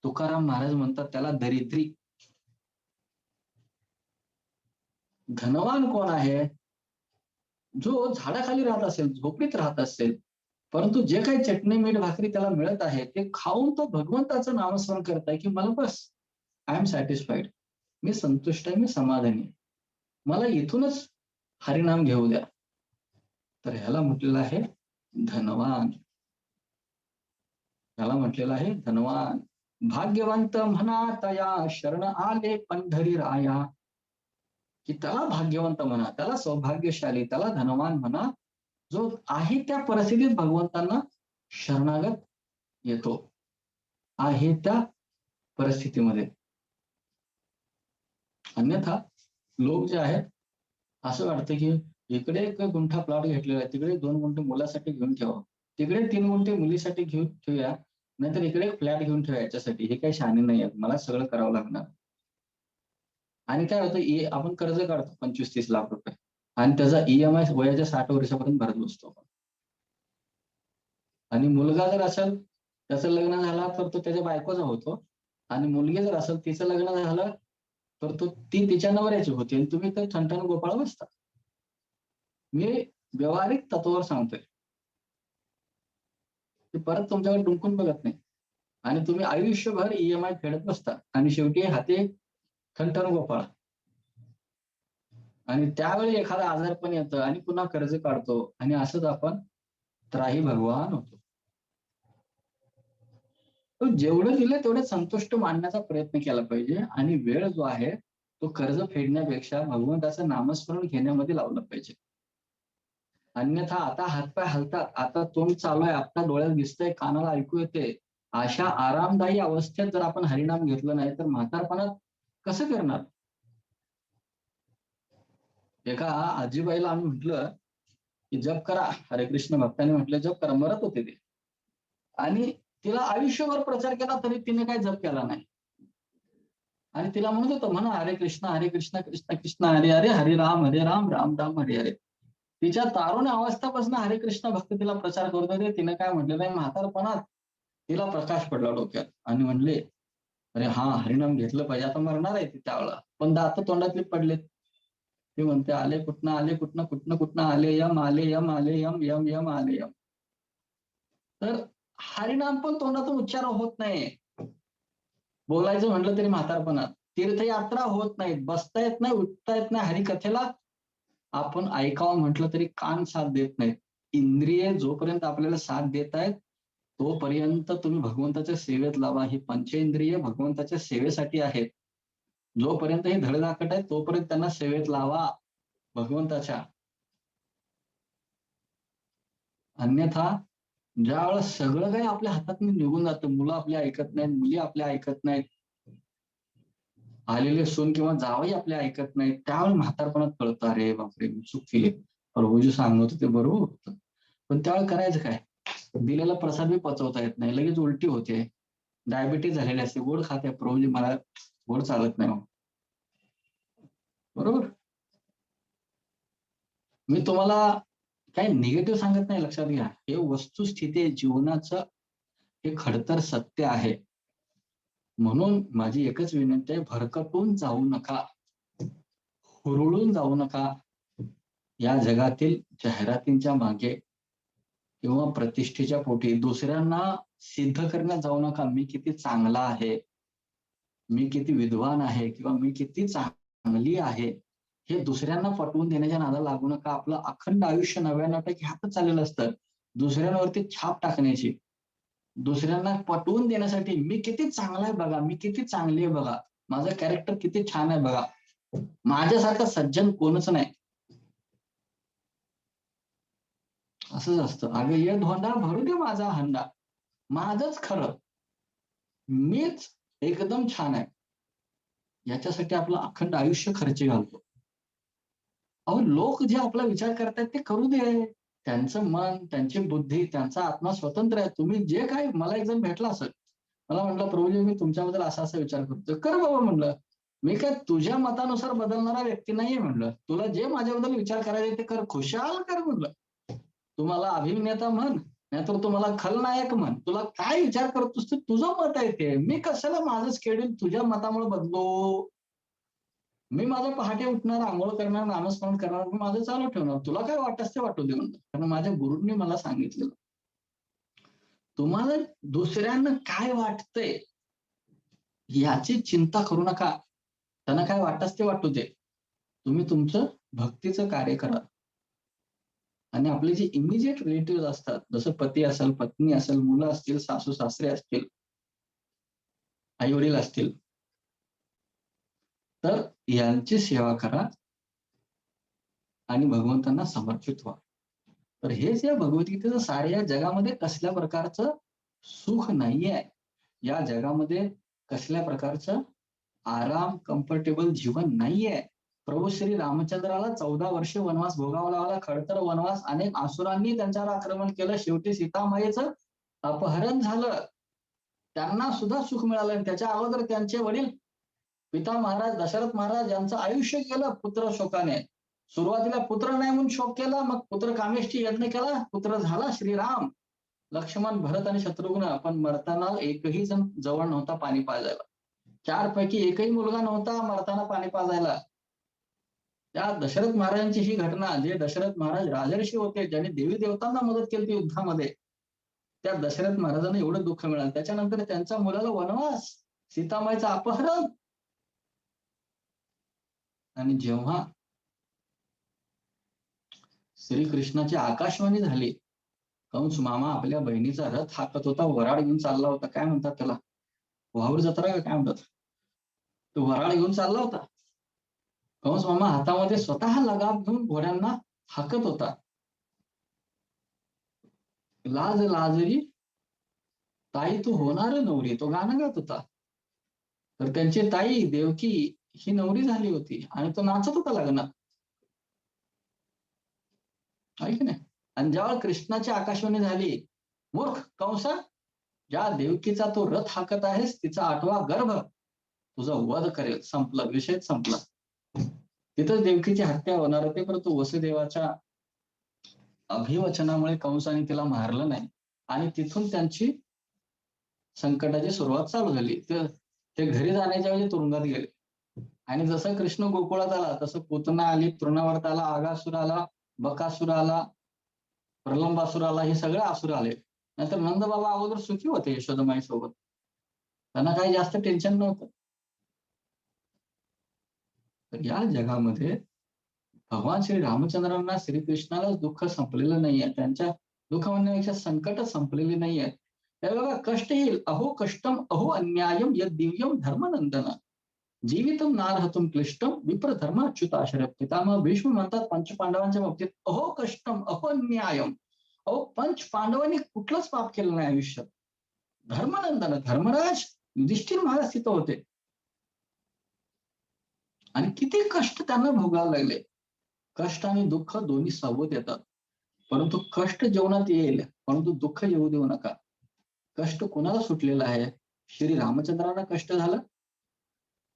तुकाराम महाराज म्हणतात त्याला दरिद्री. धनवान कोण आहे? जो झाडाखाली राहत असेल, झोपडीत राहत असेल, परंतु जे काही चटणी मीठ भाकरी त्याला मिळत आहे ते खाऊन तो भगवंताचं नामस्मरण करत आहे, की मला बस, आय एम सॅटिस्फाईड, मी संतुष्ट आहे, मी समाधानी, मला इथूनच हरिनाम घेऊ द्या. तर ह्याला म्हटलेलं आहे धनवान. ह्याला म्हटलेलं आहे धनवान. भाग्यवंत म्हणा तया शरण आले पंढरी राया. की त्याला भाग्यवंत म्हणा, त्याला सौभाग्यशाली, त्याला धनवान म्हणा, जो आहे त्या परिस्थितीत भगवंतांना शरणागत येतो, आहे त्या परिस्थितीमध्ये. अन्यथा लोक जे आहेत, असं वाटतं की इकडे 1 गुंठा प्लॉट घेतलेला आहे, तिकडे 2 गुंठे मुलासाठी घेऊन ठेवा, तिकडे 3 गुंठे मुलीसाठी घेऊन ठेवूया, नाहीतर इकडे फ्लॅट घेऊन ठेवा याच्यासाठी. हे काही शहाणे नाही आहेत, मला सगळं करावं लागणार. आणि काय होतं, आपण कर्ज काढतो 25-30 लाख रुपये आणि त्याचा EMI वयाच्या 60 वर्षापर्यंत भरत बसतो. आणि मुलगा जर असेल, त्याचं लग्न झालं तर तो त्याच्या बायकोचा होतो आणि मुलगी जर असेल, तिचं लग्न झालं तर ती तिच्या नवऱ्याची होती आणि तुम्ही तर ठणठण गोपाळ बसता. मी व्यावहारिक तत्वावर सांगतोय. ते परत तुमच्याकडे डुंकून बघत नाही आणि तुम्ही आयुष्यभर EMI फेडत बसता आणि शेवटी हाती ठणठण गोपाळ. आणि त्यावेळी एखादा आजार पण येतं आणि पुन्हा कर्ज काढतो आणि असंच आपण त्राही भगवान होतो. तो जेवढं दिलं तेवढं संतुष्ट मानण्याचा प्रयत्न केला पाहिजे आणि वेळ जो आहे तो कर्ज फेडण्यापेक्षा भगवंताचं नामस्मरण घेण्यामध्ये लावलं पाहिजे. अन्यथा आता हातपाय हलतात, आता तोंड चालू आहे, आता डोळ्यात दिसतंय, कानाला ऐकू येते, अशा आरामदायी अवस्थेत जर आपण हरिनाम घेतलं नाही तर म्हातारपणात कसं करणार? एका आजीबाईला आम्ही म्हटलं की जप करा, हरे कृष्ण भक्तांनी म्हटलं जप करा, मरत होते ते आणि तिला आयुष्यभर प्रचार केला तरी तिने काय जप केला नाही. आणि तिला म्हणत होतो म्हणा हरे कृष्ण कृष्ण कृष्ण हरे हरे, हरे राम राम राम हरे हरे. तिच्या तारुण्य अवस्थापासून हरे कृष्ण भक्त तिला प्रचार करत होते. तिने काय म्हटलं नाही, म्हातारपणात तिला प्रकाश पडला डोक्यात आणि म्हणले अरे हा, हरिनाम घेतलं पाहिजे. आता मरणार आहे ती त्यावेळेला, पण दात तोंडातले पडलेत. ते म्हणते आले कुठनं कुठनं आले यम आले यम आले यम यम यम आले यम. तर हरिनाम पण तोंडातून उच्चार होत नाही. बोलायचं म्हटलं तरी म्हातारपणात. तीर्थयात्रा होत नाहीत, बसता येत नाही, उठता येत नाही. हरिकथेला आपण ऐकावं म्हटलं तरी कान साथ देत नाहीत. इंद्रिय जोपर्यंत आपल्याला साथ देत आहेत, तोपर्यंत तुम्ही भगवंताच्या सेवेत लावा. ही पंचेंद्रिय भगवंताच्या सेवेसाठी आहेत. जोपर्यंत हे धडधाकट आहे तोपर्यंत त्यांना सेवेत लावा भगवंताच्या. अन्यथा ज्यावेळेस सगळं काही आपल्या हातातून निघून जातं, मुलं आपली ऐकत नाहीत, मुली आपल्या ऐकत नाहीत, आलेले सून किंवा जावई आपल्या ऐकत नाहीत, त्यावेळेस म्हातारपणात कळतं, अरे बापरे मी चूक केली. प्रभूजी सांगत होते बरोबर होतं. पण त्यावेळेस करायचं काय? दिलेला प्रसाद बी पचवता येत नाही, लगेच उलटी होते, डायबिटीज झालेली असते, गोड खाते, प्रभूजी मला गोड चालत नाही. बरोबर. मी तुम्हाला काही निगेटिव्ह सांगत नाही, लक्षात घ्या. हे वस्तुस्थिती आहे जीवनाचं, हे खडतर सत्य आहे. म्हणून माझी एकच विनंती आहे, भरकटून जाऊ नका, हुरळून जाऊ नका या जगातील जाहिरातींच्या मागे किंवा प्रतिष्ठेच्या पोटी. दुसऱ्यांना सिद्ध करण्यात जाऊ नका, मी किती चांगला आहे, मी किती विद्वान आहे किंवा मी किती चांगली आहे, हे दुसऱ्यांना पटवून देण्याच्या नादाला लागू नका. आपलं अखंड आयुष्य 99% ह्यातच चाललेलं असतं, दुसऱ्यांवरती छाप टाकण्याची, दुसऱ्यांना पटवून देण्यासाठी. मी किती चांगला आहे बघा, मी किती चांगली आहे बघा, माझं कॅरेक्टर किती छान आहे बघा, माझ्यासारखं सज्जन कोणच नाही. असंच असतं. अगं ये धोंडा भरू दे माझा हंडा, माझंच खरं, मीच एकदम छान आहे, याच्यासाठी आपलं अखंड आयुष्य खर्ची घालतो. अहो लोक जे आपला विचार करतायत ते करू दे. त्यांचं मन, त्यांची बुद्धी, त्यांचा आत्मा स्वतंत्र आहे. तुम्ही जे काय, मला एक जण भेटला असेल, मला म्हटलं प्रभूजी मी तुमच्याबद्दल असा असा विचार करतोय. कर बाबा म्हणलं, मी काय तुझ्या मतानुसार बदलणारा व्यक्ती नाहीये म्हणलं. तुला जे माझ्याबद्दल विचार करायचे ते कर, खुशाल कर म्हणलं. तुम्हाला अभिनेता म्हण, नाहीतर तुम्हाला खलनायक म्हण, तुला काय विचार करतोस ते तुझं मत आहे ते. मी कशाला माझं शेड्यूल तुझ्या मतामुळे बदलू. मी माझं पहाटे उठणार, अंघोळ करणार, नामस्मरण करणार, मी माझं चालू ठेवणार. तुला काय वाटतंस ते वाटू दे म्हणलं. कारण माझ्या गुरूंनी मला सांगितलेलं, तुम्हाला दुसऱ्यांना काय वाटतंय याची चिंता करू नका. त्यांना काय वाटतंस ते वाटू दे. तुम्ही तुमचं भक्तीचं कार्य करा. आणि आपले जे इमिजिएट रिलेटिव्ह असतात, जसं पती असेल, पत्नी असेल, मुलं असतील, सासू सासरे असतील, आई वडील असतील, तर यांची सेवा करा आणि भगवंतांना समर्पित व्हा. तर हेच या भगवद्गीतेचं सारे. या जगामध्ये कसल्या प्रकारचं सुख नाहीये, या जगामध्ये कसल्या प्रकारचं आराम, कम्फर्टेबल जीवन नाहीये. प्रभू श्री रामचंद्राला 14 वर्ष वनवास भोगावा लागला, खडतर वनवास. अनेक असुरांनी त्यांच्यावर आक्रमण केलं, शेवटी सीतामाईचं अपहरण झालं, त्यांना सुद्धा सुख मिळालं. त्याच्या अगोदर त्यांचे वडील पिता महाराज दशरथ महाराज यांचं आयुष्य गेलं पुत्र शोकाने. सुरुवातीला पुत्र नाही म्हणून शोक केला, मग पुत्र कामेष्ठी यज्ञ केला, पुत्र झाला श्रीराम. लक्ष्मण, भरत आणि शत्रुघ्न. पण मरताना एकही जण जवळ नव्हता पाणी पाजायला. 4 पैकी एकही मुलगा नव्हता मरताना पाणी पाजायला. त्या दशरथ महाराजांची ही घटना, जे दशरथ महाराज राजर्षी होते, ज्यांनी देवी देवतांना मदत केली युद्धामध्ये, त्या दशरथ महाराजांना एवढं दुःख मिळालं. त्याच्यानंतर त्यांच्या मुलाला वनवास, सीतामाईचं अपहरण. आणि जेव्हा श्रीकृष्णाची आकाशवाणी झाली, कंस मामा आपल्या बहिणीचा रथ हाकत होता, वराड घेऊन चालला होता. काय म्हणतात त्याला, वावर जत्रा काय म्हणतात, तो वराड घेऊन चालला होता. कंस मामा हातामध्ये स्वतः लगाम घेऊन घोड्यांना हाकत होता. लाज लाजरी ताई तू होणार नवरी, तो गाणं गात होता. तर त्यांची ताई देवकी ही नवरी झाली होती आणि तो नाचत होता लग्नात, आहे की नाही. आणि जेव्हा कृष्णाची आकाशवाणी झाली, मूर्ख कंसा, ज्या देवकीचा तो रथ हाकत आहेस तिचा 8वा गर्भ तुझा वध करेल. संपला, विषयच संपला. तिथंच देवकीची हत्या होणार होती, परंतु वसुदेवाच्या अभिवचनामुळे कंसाने तिला मारलं नाही आणि तिथून त्यांची संकटाची सुरुवात चालू झाली. ते घरी जाण्याच्या वेळी तुरुंगात गेले. आणि जसं कृष्ण गोकुळात आला तसं पूतना आली, तृणावर्त आला, आगासूर आला, बकासूर आला, प्रलंबासूर आला, हे सगळे असुर आले. नाहीतर नंद बाबा अगोदर सुखी होते यशोदामाई सोबत. त्यांना काही जास्त टेन्शन नव्हतं. तर या जगामध्ये भगवान श्री रामचंद्रांना, श्रीकृष्णालाच दुःख संपलेलं नाहीये. त्यांच्या दुःख म्हणण्यापेक्षा संकट संपलेली नाहीये. त्याला बघा कष्ट येईल. अहो कष्टम अहो अन्यायम यद दिव्यम धर्मनंदन जीवितम नारहतुम क्लिष्टम विप्र धर्म अच्युताशर. पितामह भीष्म म्हणतात पंचपांडवांच्या बाबतीत, अहो कष्टम अहो अन्यायम. अहो पंच पांडवांनी कुठलंच पाप केलं नाही आयुष्यात. धर्मनंदन, धर्मराज युधिष्ठिर महाराज तिथं होते आणि किती कष्ट त्यांना भोगावे लागले. कष्ट आणि दुःख दोन्ही सोबत येतात. परंतु कष्ट जीवनात येईल, परंतु दुःख येऊ देऊ नका. कष्ट कोणाला सुटलेला आहे? श्री रामचंद्रांना कष्ट झालं,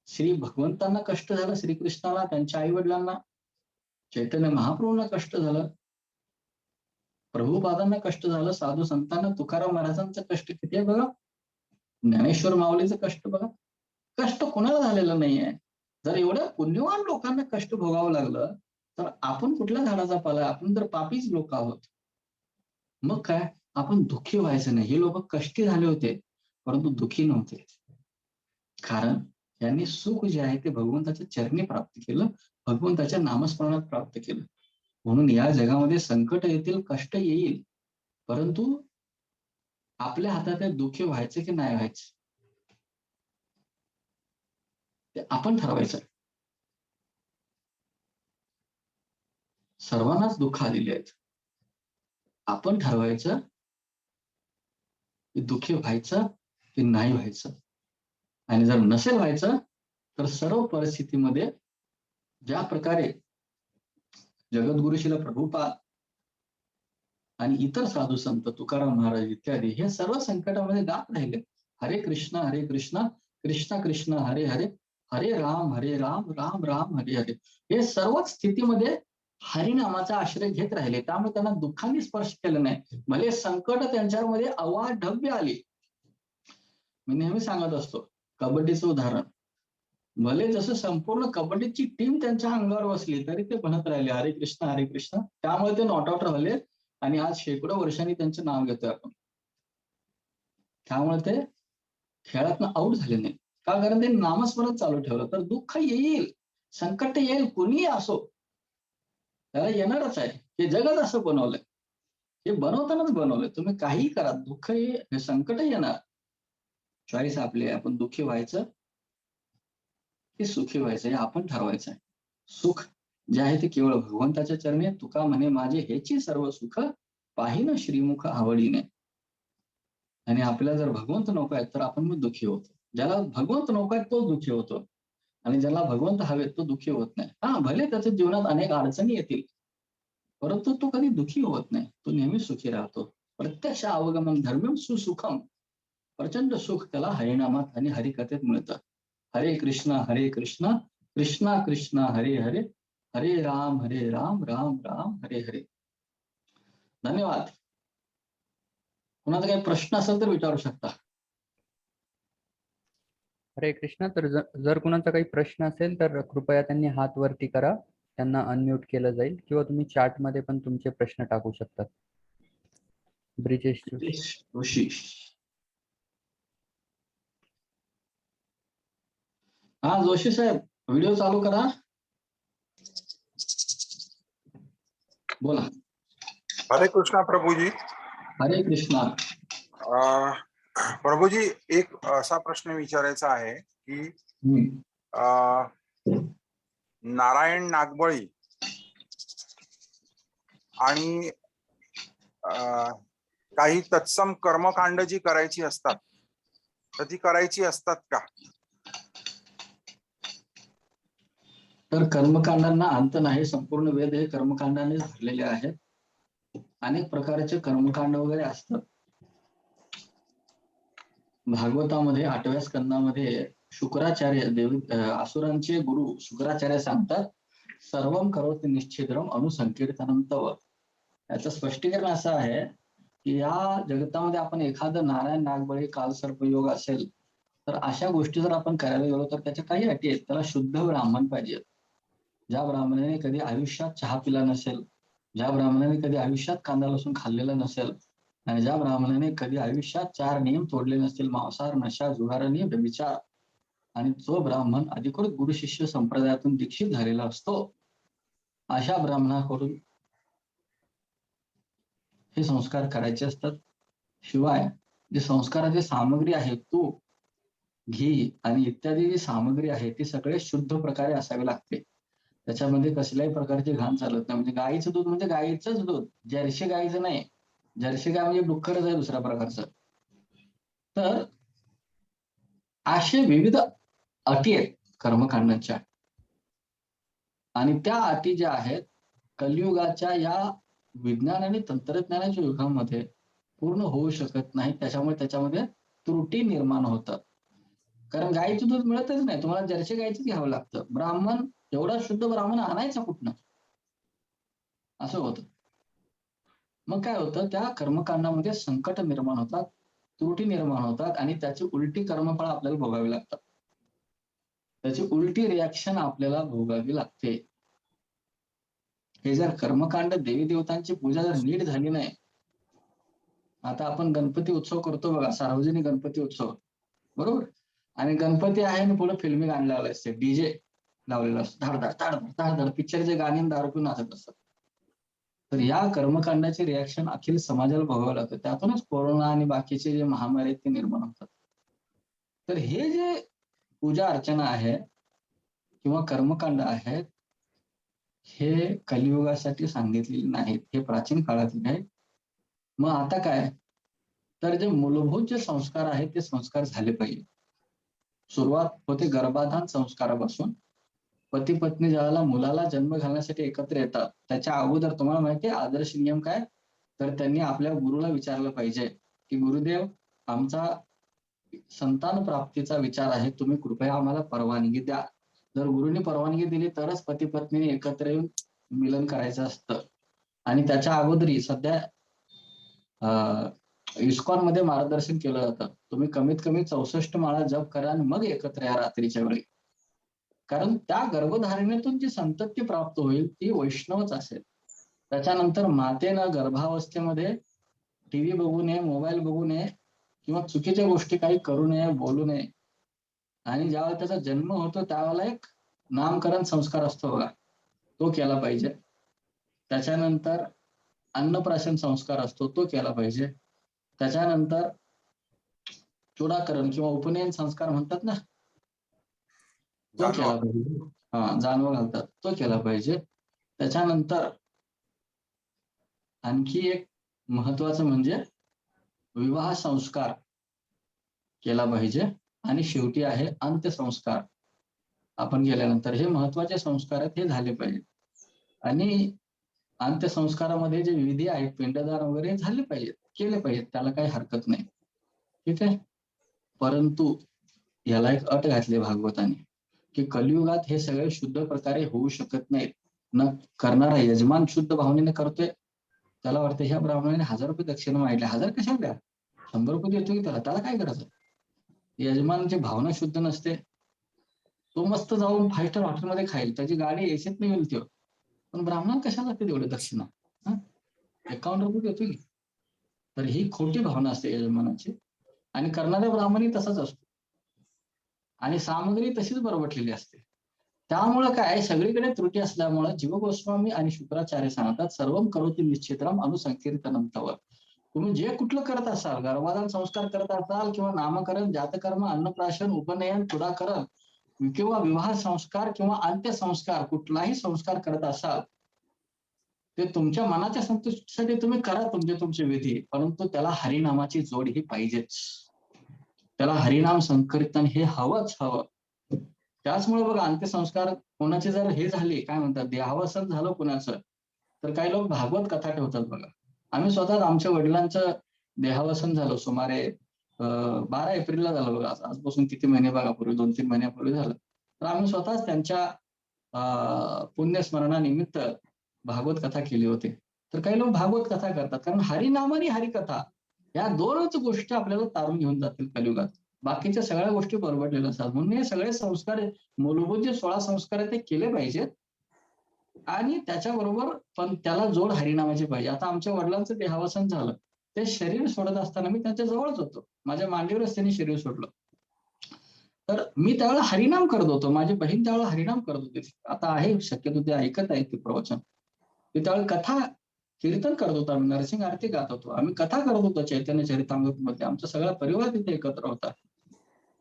श्री भगवंतांना कष्ट झालं, श्रीकृष्णाला, त्यांच्या आई वडिलांना, चैतन्य महाप्रभूंना कष्ट झालं, प्रभुपादांना कष्ट झालं, साधू संतांना, तुकाराम महाराजांचं कष्ट किती आहे बघा, ज्ञानेश्वर माऊलीचं कष्ट बघा. कष्ट कोणाला झालेलं नाहीये. जर एवढ्या पुण्यवान लोकांना कष्ट भोगावं लागलं तर आपण कुठल्या झाडाचा पाला? आपण तर पापीच लोक आहोत. मग काय, आपण दुःखी व्हायचं नाही. हे लोक कष्टी झाले होते परंतु दुःखी नव्हते, कारण त्यांनी सुख जे आहे ते भगवंताच्या चरणी प्राप्त केलं, भगवंताच्या नामस्मरणात प्राप्त केलं. म्हणून या जगामध्ये संकट येतील, कष्ट येईल, परंतु आपल्या हातात आहे दुःखी व्हायचं की नाही व्हायचं ते आपण ठरवायचं. सर्वांनाच दुःख आलेली आहेत. आपण ठरवायचं की दुःखी व्हायचं की नाही व्हायचं. आणि जर नसेल व्हायचं तर सर्व परिस्थितीमध्ये ज्या प्रकारे जगद्गुरु श्रील प्रभुपाद आणि इतर साधू संत तुकाराम महाराज इत्यादी हे सर्व संकटामध्ये गात राहिले, हरे कृष्ण कृष्ण कृष्ण हरे हरे, हरे राम राम राम हरे हरे. हे सर्वच स्थितीमध्ये हरिनामाचा आश्रय घेत राहिले. त्यामुळे त्यांना दुःखाने स्पर्श केला नाही. भले संकट त्यांच्यामध्ये अवाढव्य आली. मी नेहमी सांगत असतो कबड्डीचं उदाहरण, भले जसं संपूर्ण कबड्डीची टीम त्यांच्या अंगावर बसली तरी ते म्हणत राहिले हरे कृष्ण. त्यामुळे ते नॉट आउट राहिले आणि आज शेकडो वर्षांनी त्यांचं नाव घेतोय आपण. त्यामुळे ते खेळातनं आऊट झाले नाही. का? कारण ते नामस्मरण चालू ठेवलं. तर दुःख येईल, संकट येईल, कुणीही असो, त्याला येणारच आहे. हे जगच असं बनवलंय. हे बनवतानाच बनवलंय. तुम्ही काहीही करा, दुःख हे संकट येणार. चॉईस आपली आहे. आपण दुःखी व्हायचं की सुखी व्हायचं हे आपण ठरवायचं आहे. सुख जे आहे ते केवळ भगवंताच्या चरणी. तुका म्हणे माझे हेची सर्व सुख, पाहिन श्रीमुख आवडीने. आणि आपल्याला जर भगवंत नको आहे तर आपण मग दुःखी होतो. ज्याला भगवंत नको आहे तो दुःखी होतो आणि ज्याला भगवंत हवेत तो दुःखी होत नाही. हा, भले त्याच्या जीवनात अनेक अडचणी येतील परंतु तो कधी दुःखी होत नाही. तो नेहमी सुखी राहतो. प्रत्यक्ष अवगमन धर्म्यम सुसुखम. प्रचंड सुख त्याला हरिनामात आणि हरिकथेत मिळतं. हरे कृष्ण कृष्ण कृष्ण हरे हरे, हरे राम राम राम हरे हरे. धन्यवाद. कुणाचा काही प्रश्न असेल तर विचारू शकता. हरे कृष्ण. तर जर कुणाचा काही प्रश्न असेल तर कृपया त्यांनी हात वरती करा, त्यांना अनम्यूट केलं जाईल, किंवा तुम्ही चॅट मध्ये पण तुमचे प्रश्न टाकू शकतात. ब्रिजेश जोशी. हा जोशी साहेब, व्हिडिओ चालू करा, बोला. हरे कृष्णा प्रभूजी. हरे कृष्णा. प्रभूजी, एक असा प्रश्न विचारायचा आहे की नारायण नागबळी आणि काही तत्सम कर्मकांड जी करायची असतात तर ती करायची असतात का? तर कर्मकांडांना अंत नाही. संपूर्ण वेद हे कर्मकांडाने भरलेले आहेत. अनेक प्रकारचे कर्मकांड वगैरे असतात. भागवतामध्ये 8व्या स्कंदामध्ये शुक्राचार्य असुरांचे गुरु शुक्राचार्य सांगतात, सर्वम करोति निश्चिद्रम अनुसंकीर्तनम तव. याचं स्पष्टीकरण असं आहे की या जगतामध्ये आपण एखादं नारायण नागबळी कालसर्पयोग असेल तर अशा गोष्टी जर आपण करायला गेलो तर त्याच्या काही अटी आहेत. त्याला शुद्ध ब्राह्मण पाहिजे. ज्या ब्राह्मणाने कधी आयुष्यात चहा पिला नसेल, ज्या ब्राह्मणाने कधी आयुष्यात कांदा लसूण खाल्लेला नसेल, आणि ज्या ब्राह्मणाने कधी आयुष्यात 4 नियम तोडले नसतील, मांसाहार, नशा, जुगारणी, व्यभिचार, आणि जो ब्राह्मण अधिकृत गुरु शिष्य संप्रदायातून दीक्षित झालेला असतो, अशा ब्राह्मणाकडून हे संस्कार करायचे असतात. शिवाय जे संस्काराची सामग्री आहे, तूप, घी आणि इत्यादी जी सामग्री आहे ती सगळे शुद्ध प्रकारे असावी लागते. त्याच्यामध्ये कसल्याही प्रकारची घाण चालत नाही. म्हणजे गाईचं दूध म्हणजे गाईचंच दूध, जर्सी गाईचं नाही. जर्सी गाय म्हणजे डुक्करच आहे दुसऱ्या प्रकारचं. तर असे विविध अटी आहेत कर्मकांडांच्या, आणि त्या अटी ज्या आहेत कलियुगाच्या या विज्ञान आणि तंत्रज्ञानाच्या युगामध्ये पूर्ण होऊ शकत नाही. त्याच्यामध्ये त्रुटी निर्माण होतात. कारण गाईचं दूध मिळतच नाही, तुम्हाला जर्सी गाईचं घ्यावं लागतं. ब्राह्मण एवढा शुद्ध ब्राह्मण आणायचा कुठनं, असं होतं. मग काय होतं, त्या कर्मकांडामध्ये संकट निर्माण होतात, त्रुटी निर्माण होतात, आणि त्याची उलटी कर्मफळ आपल्याला भोगावी लागतात. त्याची उलटी रिॲक्शन आपल्याला भोगावी लागते. हे जर कर्मकांड, देवी देवतांची पूजा जर नीट झाली नाही, आता आपण गणपती उत्सव करतो बघा, सार्वजनिक गणपती उत्सव, बरोबर, आणि गणपती आहे आणि पुढे फिल्मी गाणी लावले असते, डीजे लावलेला असतो, धाड धाड धाड धाड धाड पिक्चरचे गाणी दारू पिऊन नाचत असतात. तर या कर्मकांडाचे रिॲक्शन अखिल समाजाला भोगावं लागतं. त्यातूनच कोरोना आणि बाकीचे जे महामारी आहेत ते निर्माण होतात. तर हे जे पूजा अर्चना आहे किंवा कर्मकांड आहेत, हे कलियुगासाठी सांगितलेले नाहीत, हे प्राचीन काळातले आहेत. मग आता काय, तर जे मूलभूत जे संस्कार आहेत ते संस्कार झाले पाहिजे. सुरुवात होते गर्भाधान संस्कारापासून. पती पत्नी ज्यावेळेला मुलाला जन्म घालण्यासाठी एकत्र येतात, त्याच्या अगोदर तुम्हाला माहिती आहे आदर्श नियम काय, तर त्यांनी आपल्या गुरुला विचारलं पाहिजे की गुरुदेव, आमचा संतान प्राप्तीचा विचार आहे, तुम्ही कृपया आम्हाला परवानगी द्या. जर गुरुनी परवानगी दिली तरच पती पत्नीने एकत्र येऊन मिलन करायचं असतं. आणि त्याच्या अगोदरी सध्या इस्कॉन मध्ये मार्गदर्शन केलं जातं, तुम्ही कमीत कमी 64 माळा जप करा आणि मग एकत्र या रात्रीच्या वेळी. कारण त्या गर्भधारणेतून जी संतती प्राप्त होईल ती वैष्णवच असेल. त्याच्यानंतर मातेनं गर्भावस्थेमध्ये टीव्ही बघू नये, मोबाईल बघू नये, किंवा चुकीच्या गोष्टी काही करू नये, बोलू नये. आणि ज्यावेळेला त्याचा जन्म होतो त्यावेळेला एक नामकरण संस्कार असतो बघा, तो केला पाहिजे. त्याच्यानंतर अन्नप्राशन संस्कार असतो, तो केला पाहिजे. त्याच्यानंतर चुडाकरण किंवा उपनयन संस्कार म्हणतात ना, तो केला पाहिजे. जानवं घालतात, तो केला पाहिजे. त्याच्यानंतर आणखी एक महत्वाचं म्हणजे विवाह संस्कार केला पाहिजे. आणि शेवटी आहे अंत्यसंस्कार. आपण गेल्यानंतर हे महत्वाचे संस्कार आहेत, हे झाले पाहिजे. आणि अंत्यसंस्कारामध्ये जे विधी आहेत, पिंडदान वगैरे झाले पाहिजेत, केले पाहिजेत, त्याला काही हरकत नाही. ठीक आहे. परंतु याला एक अट घातली भागवताने, की कलियुगात हे सगळे शुद्ध प्रकारे होऊ शकत नाहीत. न करणारा यजमान शुद्ध भावनेने करतोय, त्याला वाटतं ह्या ब्राह्मणाने 1000 रुपये दक्षिणा मागितल्या, 1000 कशाला द्या, 100 रुपये देतो की त्याला काय करायचं. यजमानाची भावना शुद्ध नसते. तो मस्त जाऊन 5 स्टार हॉटेलमध्ये खाईल, त्याची गाडी एसीत नाही येईल, पण ब्राह्मण कशाला लागते तेवढे दक्षिणा, 51 रुपये देतो की. तर ही खोटी भावना असते यजमानाची, आणि करणाऱ्या ब्राह्मणी तसाच असतो, आणि सामग्री तशीच बरबटलेली असते. त्यामुळे काय, सगळीकडे त्रुटी असल्यामुळे जीवगोस्वामी आणि शुक्राचार्य सांगतात, सर्वम करोति निश्चितम अनुसंकीर्तनम तव. तुम्ही जे कुठलं करत असाल, गर्भाधान संस्कार करत असाल किंवा नामकरण, जातकर्म, अन्नप्राशन, उपनयन, चुडाकरण किंवा विवाह संस्कार किंवा अंत्यसंस्कार, कुठलाही संस्कार करत असाल, ते तुमच्या मनाच्या संतुष्टीसाठी तुम्ही करा तुमचे विधी, परंतु त्याला हरिनामाची जोड ही पाहिजेच. त्याला हरिनाम संकीर्तन हे हवंच हवं. त्याचमुळे बघा, अंत्यसंस्कार कोणाचे जर हे झाले, काय म्हणतात, देहावसन झालं कोणाचं, तर काही लोक भागवत कथा ठेवतात बघा. आम्ही स्वतः आमच्या वडिलांचं देहावसन झालं सुमारे 12 एप्रिलला झालं बघा, आजपासून किती महिने बघा पूर्वी, 2-3 महिन्यापूर्वी झालं. तर आम्ही स्वतःच त्यांच्या पुण्यस्मरणानिमित्त भागवत कथा केली होती. तर काही लोक भागवत कथा करतात, कारण हरिनाम आणि हरिकथा या दोनच गोष्टी आपल्याला तारून घेऊन जातील कलियुगात. बाकीच्या सगळ्या गोष्टी बरबडलेल्या असतात. म्हणून हे सगळे संस्कार, मूलभूत जे 16 संस्कार आहेत ते केले पाहिजेत, आणि त्याच्याबरोबर पण त्याला जोड हरिनामाची पाहिजे. आता आमच्या वडिलांचं देहावसन झालं, ते शरीर सोडत असताना मी त्यांच्या जवळच होतो. माझ्या मांडीवरच त्यांनी शरीर सोडलं. तर मी त्यावेळेला हरिनाम करत होतो. माझी बहीण त्यावेळेला हरिनाम करत होती. आता आहे शक्यतो ते ऐकत आहेत ते प्रवचन. मी त्यावेळेला कथा कीर्तन करत होतो. आम्ही नरसिंह आरती गात होतो. आम्ही कथा करत होतो चैतन्य चरितामृतमध्ये. आमचा सगळा परिवार तिथे एकत्र होता.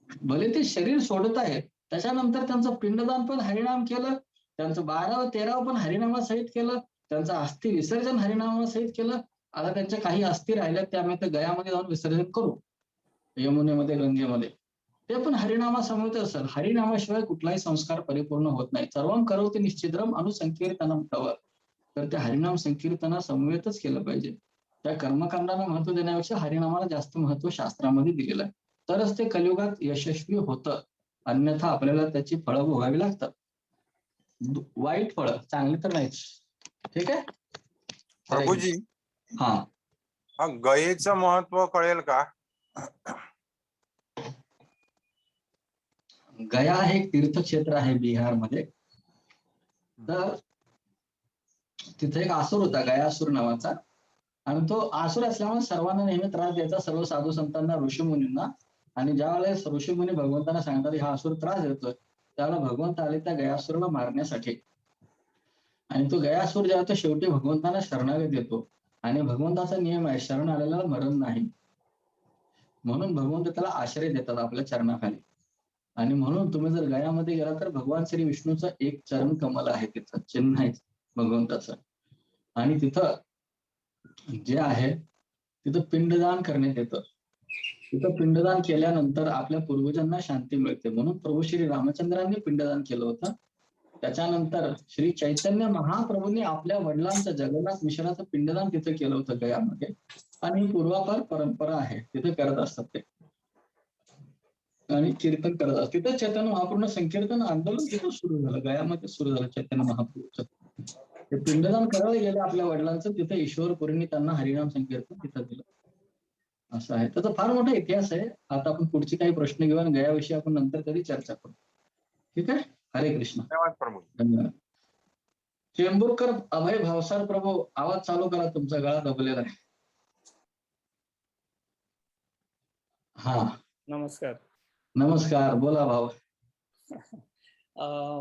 भले ते शरीर सोडत आहेत, त्याच्यानंतर त्यांचं पिंडदान पण हरिनाम केलं, त्यांचं 12व 13व पण हरिनामासहित केलं, त्यांचं अस्थि विसर्जन हरिनामासहित केलं. आता त्यांच्या काही अस्थी राहिल्यात त्या आम्ही गयामध्ये जाऊन विसर्जन करू, यमुनेमध्ये, गंगेमध्ये. ते पण हरिनामासमवेत असेल. हरिनामाशिवाय कुठलाही संस्कार परिपूर्ण होत नाही. सर्वं करोति निश्चिद्रम अनुसंकीर्तनम तव. तर त्या हरिनाम संकीर्तना समवेतच केलं पाहिजे. त्या कर्मकांडाला महत्व देण्यापेक्षा हरिनामाला जास्त महत्व शास्त्रामध्ये दिलेलं आहे. तरच ते कलियुगात यशस्वी होतं. अन्यथा आपल्याला त्याची फळं भोगावी लागतात. वाईट फळं, चांगली तर नाहीच. ठीक आहे. प्रभूजी, हा, गयेचं महत्व कळेल का? गया हे एक तीर्थक्षेत्र आहे बिहारमध्ये. तर तिथे एक आसूर होता, गयासूर नावाचा. आणि तो आसूर असल्यामुळे सर्वांना नेहमी त्रास द्यायचा, सर्व साधू संतांना, ऋषीमुनींना. आणि ज्या वेळेस ऋषीमुनी भगवंतांना सांगतात हा आसूर त्रास देतोय, त्यावेळेला भगवंत आले त्या गयासूरला मारण्यासाठी. आणि तो गयासूर जेव्हा तो शेवटी भगवंतांना शरणागत येतो, आणि भगवंताचा नियम आहे शरण आलेला मरण नाही, म्हणून भगवंत त्याला आश्रय देतात आपल्या चरणाखाली. आणि म्हणून तुम्ही जर गयामध्ये गेला तर भगवान श्री विष्णूचं एक चरण कमल आहे, तिथं चिन्ह आहे भगवंताचं. आणि तिथं जे आहे तिथं पिंडदान करण्यात येतं. तिथं पिंडदान केल्यानंतर आपल्या पूर्वजांना शांती मिळते, म्हणून प्रभू श्री रामचंद्रांनी पिंडदान केलं होतं. त्याच्यानंतर श्री चैतन्य महाप्रभूंनी आपल्या वडिलांचं जगन्नाथ मिश्राचं पिंडदान तिथे केलं होतं गयामध्ये. आणि पूर्वापार परंपरा आहे, तिथे करत असतात ते. आणि कीर्तन करत असतात तिथं. चैतन्य महाप्रभूंना संकीर्तन आंदोलन तिथं सुरू झालं, गयामध्ये सुरू झालं चैतन्य महाप्रभूचं. ते पिंडदान करायला गेले आपल्या वडिलांचं, तिथे ईश्वरपुरींनी त्यांना हरिनाम संकीर्तन तिथं दिलं. असं आहे. त्याचा फार मोठा इतिहास आहे. आता आपण पुढचे काही प्रश्न घेऊन गयाविषयी आपण नंतर कधी चर्चा करू. ठीक आहे. हरे कृष्ण. धन्यवाद प्रभू. धन्यवाद. चेंबूरकर अभय भावसार प्रभू, आवाज चालू करा, तुमचा गळा दबलेला आहे. हा, नमस्कार. नमस्कार, बोला भाऊ.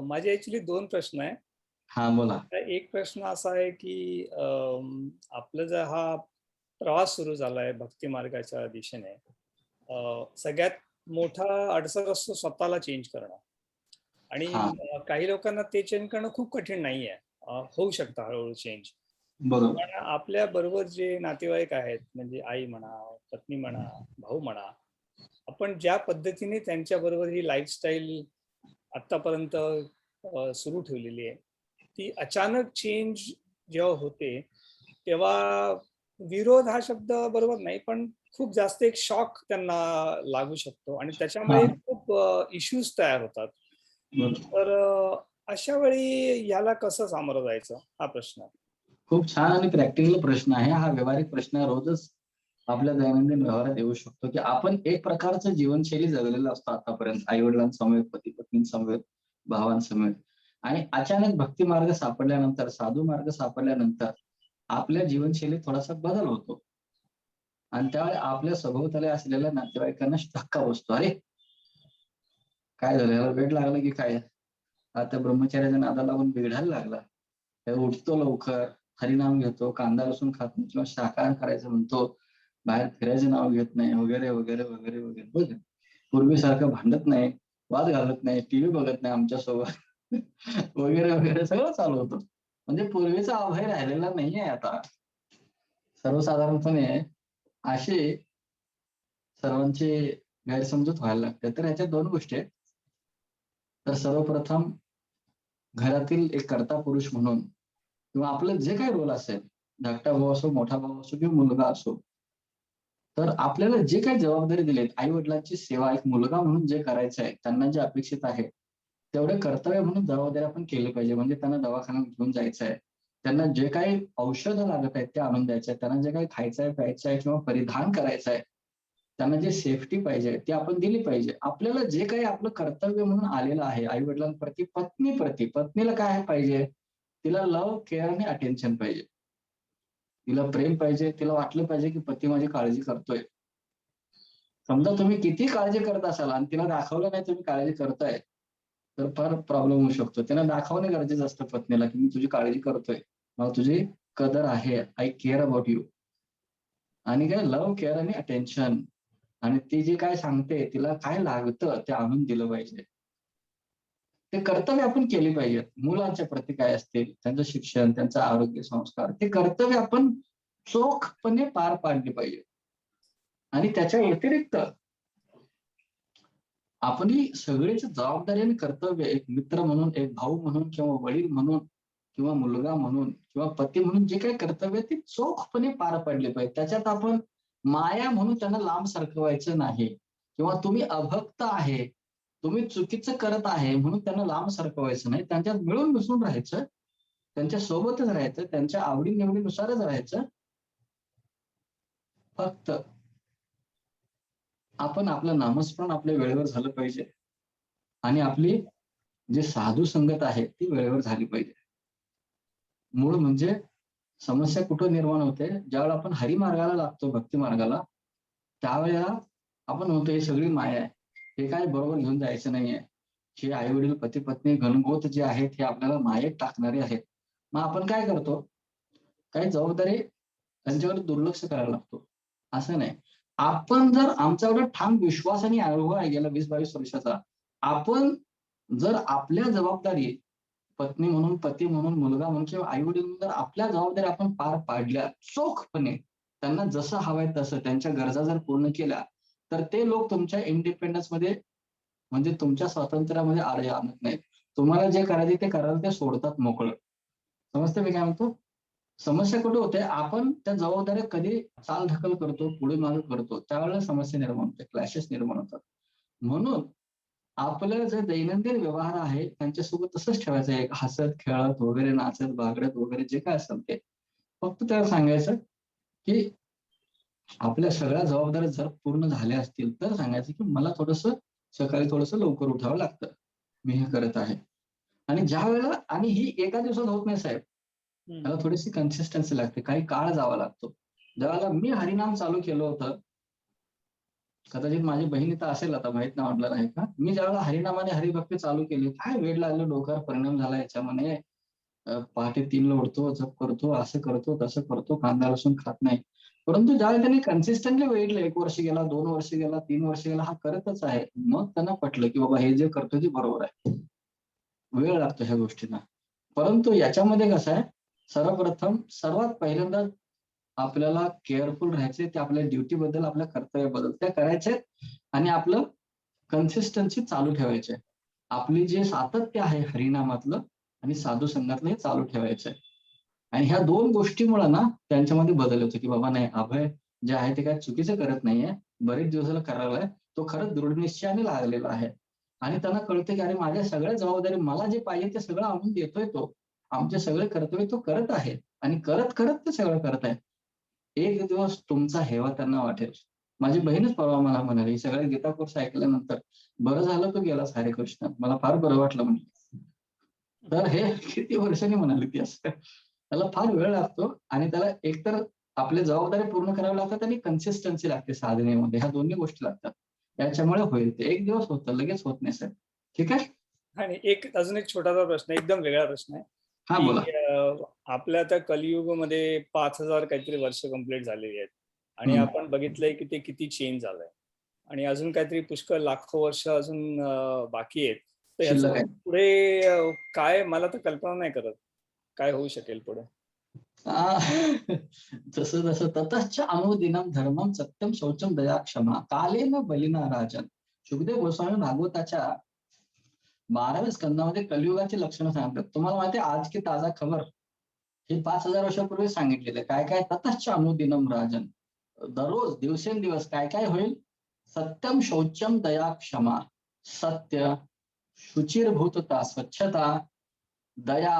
माझे ऍक्च्युली 2 प्रश्न आहे. हा, बोला. एक प्रश्न असा आहे की आपला जर हा प्रवास सुरू झालाय भक्ती मार्गाच्या दिशेने, सगळ्यात मोठा अडसर असतो स्वतःला चेंज करणं. आणि काही लोकांना ते चेंज करणं खूप कठीण नाहीये, होऊ शकतं हळूहळू चेंज. बरोबर. पण आपल्या बरोबर जे नातेवाईक आहेत, म्हणजे आई म्हणा, पत्नी म्हणा, भाऊ म्हणा, आपण ज्या पद्धतीने त्यांच्या बरोबर ही लाईफस्टाईल आतापर्यंत सुरू ठेवलेली आहे, ती अचानक चेंज जेव्हा होते तेव्हा विरोध हा शब्द बरोबर नाही, पण खूप जास्त एक शॉक त्यांना लागू शकतो आणि त्याच्यामुळे खूप इश्यूज तयार होतात. तर अशा वेळी याला कसं सामोरं जायचं, हा प्रश्न. खूप छान आणि प्रॅक्टिकल प्रश्न आहे हा. व्यावहारिक प्रश्न रोजच आपल्या दैनंदिन व्यवहारात येऊ शकतो, की आपण एक प्रकारचं जीवनशैली जगलेलं असतं आतापर्यंत, आई वडिलांसमवेत, पती पत्नींसमवेत, भावांसमवेत. आणि अचानक भक्ती मार्ग सापडल्यानंतर, साधू मार्ग सापडल्यानंतर आपल्या जीवनशैलीत थोडासा बदल होतो. आणि त्यावेळी आपल्या सभोवताली असलेल्या नातेवाईकांना धक्का बसतो. अरे काय झालं, याला वेड लागलं की काय, आता ब्रह्मचार्याच्या नादाला लागून बिघडायला लागला, उठतो लवकर, हरिनाम घेतो, कांदा लसूण खात नाही किंवा शाकाहार करायचं म्हणतो, बाहेर फिरायचं नाव घेत नाही, वगैरे वगैरे वगैरे वगैरे. बघ, पूर्वीसारखं भांडत नाही, वाद घालत नाही, टीव्ही बघत नाही आमच्यासोबत वगैरे वगैरे सगळं चालू होतं. म्हणजे पूर्वीचा अभय राहिलेला नाहीये आता. सर्वसाधारणपणे असे सर्वांचे गैरसमजूत व्हायला लागते. तर ह्याच्यात 2 गोष्टी आहेत. तर सर्वप्रथम घरातील एक कर्ता पुरुष म्हणून, किंवा आपलं जे काही रोल असेल, धाकटा भाऊ असो, मोठा भाऊ असो किंवा मुलगा असो, तर आपल्याला जे काही जबाबदारी दिलीत, आई वडिलांची सेवा एक मुलगा म्हणून जे करायचं आहे, त्यांना जे अपेक्षित आहे तेवढे कर्तव्य म्हणून जबाबदारी आपण केली पाहिजे. म्हणजे त्यांना दवाखान्यात घेऊन जायचं आहे, त्यांना जे काही औषधं लागत आहेत ते आणून द्यायचं आहे, त्यांना जे काही खायचं आहे, प्यायचं आहे किंवा परिधान करायचं आहे, त्यांना जे सेफ्टी पाहिजे ती आपण दिली पाहिजे. आपल्याला जे काही आपलं कर्तव्य म्हणून आलेलं आहे आई वडिलांप्रती, पत्नीला काय पाहिजे, तिला लव, केअर आणि अटेन्शन पाहिजे. तिला प्रेम पाहिजे, तिला वाटलं पाहिजे की पती माझी काळजी करतोय. समजा तुम्ही किती काळजी करत असाल आणि तिला दाखवलं नाही तुम्ही काळजी करताय, तर फार प्रॉब्लेम होऊ शकतो. त्यांना दाखवणे गरजेचं असतं पत्नीला की मी तुझी काळजी करतोय, मला तुझी कदर आहे, आय केअर अबाउट यू. आणि काय लव्ह, केअर आणि अटेन्शन. आणि ती जी काय सांगते तिला काय लागतं ते आणून दिलं पाहिजे. ते कर्तव्य आपण केली पाहिजेत. मुलांच्या प्रती काय असतील, त्यांचं शिक्षण, त्यांचं आरोग्य, संस्कार, ते कर्तव्य आपण चोखपणे पार पाडले पाहिजे. आणि त्याच्या व्यतिरिक्त आपली सगळीच जबाबदारी आणि कर्तव्य एक मित्र म्हणून, एक भाऊ म्हणून किंवा वडील म्हणून किंवा मुलगा म्हणून किंवा पती म्हणून जे काही कर्तव्य आहे ते चोखपणे पार पडले पाहिजे. त्याच्यात आपण माया म्हणून त्यांना लांब सरकवायचं नाही किंवा तुम्ही अभक्त आहे, तुम्ही चुकीचं करत आहे म्हणून त्यांना लांब सरकवायचं नाही. त्यांच्यात मिळून मिसळून राहायचं, त्यांच्या सोबतच राहायचं, त्यांच्या आवडी-निवडीनुसारच राहायचं. फक्त आपण आपलं नामस्मरण आपल्या वेळेवर झालं पाहिजे आणि आपली जी साधू संगत आहे ती वेळेवर झाली पाहिजे. मूळ म्हणजे समस्या कुठं निर्माण होते, ज्यावेळेला आपण हरिमार्गाला लागतो, भक्ती मार्गाला, त्यावेळेला आपण म्हणतो ही सगळी माया आहे, हे काय बरोबर घेऊन जायचं नाहीये. हे आई वडील, पती पत्नी, गणगोत जे आहेत हे आपल्याला मायेत टाकणारे आहेत. मग आपण काय करतो, काही जबाबदारी त्यांच्याकडे दुर्लक्ष करायला लागतो. असं नाही. आपण जर आमच्याकडे ठाम विश्वास आणि अनुभव आहे गेल्या 20-22 वर्षाचा, आपण जर आपल्या जबाबदारी पत्नी म्हणून, पती म्हणून, मुलगा म्हणून किंवा आई वडील म्हणून जर आपल्या जबाबदारी आपण पार पाडल्या चोखपणे, त्यांना जसं हवंय तसं त्यांच्या गरजा जर पूर्ण केल्या, तर ते लोक तुमच्या इंडिपेंडन्स मध्ये म्हणजे तुमच्या स्वातंत्र्यामध्ये आडे आणत नाहीत. तुम्हाला जे करायचे ते करायला ते सोडतात मोकळं. समजतं मी काय म्हणतो? समस्या कुठे होते, आपण त्या जबाबदाऱ्या कधी चालढकल करतो, पुढे मागे करतो, त्यावेळेला समस्या निर्माण होते, क्लॅशेस निर्माण होतात. म्हणून आपलं जे दैनंदिन व्यवहार आहे त्यांच्यासोबत तसंच ठेवायचं आहे. हसत, खेळत वगैरे, नाचत, बागडत वगैरे जे काय असेल ते. फक्त त्याला सांगायचं की आपल्या सगळ्या जबाबदाऱ्या जर पूर्ण झाल्या असतील, तर सांगायचं की मला सकाळी थोडंसं लवकर उठावं लागतं. मी हे करत आहे. आणि ज्यावेळेला आणि ही एका दिवसात होत नाही साहेब. त्याला थोडीशी कन्सिस्टन्सी लागते. काही काळ जावा लागतो. ज्यावेळेला मी हरिनाम चालू केलं होतं, कदाचित माझी बहीण इथं असेल आता माहित नाही म्हटलं नाही का. मी ज्यावेळेला हरिनाम आणि हरिभक्ती चालू केली, काय वेड लागलं, डोक्यावर परिणाम झाला याच्यामध्ये. पहाटे 3ला उठतो, जप करतो, असं करतो, तसं करतो, कांदा लसूण खात नाही. परंतु ज्यावेळेला त्यांनी कन्सिस्टंटली वेळलं, 1 वर्ष गेला, 2 वर्ष गेला, 3 वर्ष गेला, हा करतच आहे. मग त्यांना पटलं की बाबा हे जे करतोय ते बरोबर आहे. वेळ लागतो ह्या गोष्टींना. परंतु याच्यामध्ये कसं आहे, सर्वप्रथम सर्वात पहिल्यांदा आपल्याला केअरफुल राहायचे, ते आपल्या ड्युटी बद्दल, आपल्या कर्तव्याबद्दल त्या करायचे आणि आपलं कन्सिस्टन्सी चालू ठेवायचे. आपली जे सातत्य आहे हरिनामातलं आणि साधू संघातलं हे चालू ठेवायचं आहे. आणि ह्या 2 गोष्टीमुळे ना त्यांच्यामध्ये बदल होतो, की बाबा नाही अभय जे आहे ते काही चुकीचं करत नाहीये. बरेच दिवस झालं करायला तो खरंच दृढनिश्चयाने लागलेला आहे. आणि त्यांना कळतं की अरे माझ्या सगळ्या जबाबदारी मला जे पाहिजे ते सगळं आणून देतोय तो. आमचे सगळे कर्तव्य तो करत आहे आणि करत करत ते सगळं करत आहे. एक दिवस तुमचा हेवा त्यांना वाटेल. माझी बहीणच परवा मला म्हणाली, सगळ्या गीता कोर्स ऐकल्यानंतर, "बरं झालं तू गेलास हरे कृष्ण. मला फार बरं वाटलं" म्हणे. तर हे किती वर्षांनी म्हणाली ती असं. त्याला फार वेळ लागतो आणि त्याला एकतर आपल्या जबाबदाऱ्या पूर्ण कराव्या लागतात आणि कन्सिस्टन्सी लागते साधनेमध्ये. ह्या दोन्ही गोष्टी लागतात. त्याच्यामुळे होईल ते. एक दिवस होतं, लगेच होत नाही सर. ठीक आहे? आणि अजून एक छोटासा प्रश्न, एकदम वेगळा प्रश्न आहे हां, बोला. की आपल्या आता कलियुगमध्ये 5,000 काहीतरी वर्ष कंप्लीट झालेली आहेत आणि हं. आपण बघितलंय की ते किती चेंज झालंय आणि अजून काहीतरी पुष्कळ लाखो वर्ष अजून बाकी आहेत. तर शिल्लक ह्याचं आहे. पुढे काय, मला तर कल्पना नाही करत काय होऊ शकेल पुढे. जसं जसं ततश्च अनुदिनं धर्मं सत्यं शौचं दया क्षमा कालेन बलिना राजन. शुकदेव गोस्वामी भागवताच्या 12व्या स्कंदामध्ये कलियुगाची लक्षणं सांगतात. तुम्हाला माहिती आहे आज की ताजा खबर हे 5,000 वर्षापूर्वी सांगितलेलं आहे. काय काय ततश्च अनुदिनं राजन. दररोज दिवसेंदिवस काय काय होईल? सत्यम शौचम दया क्षमा. सत्य, शुचिर्भूतता, स्वच्छता, दया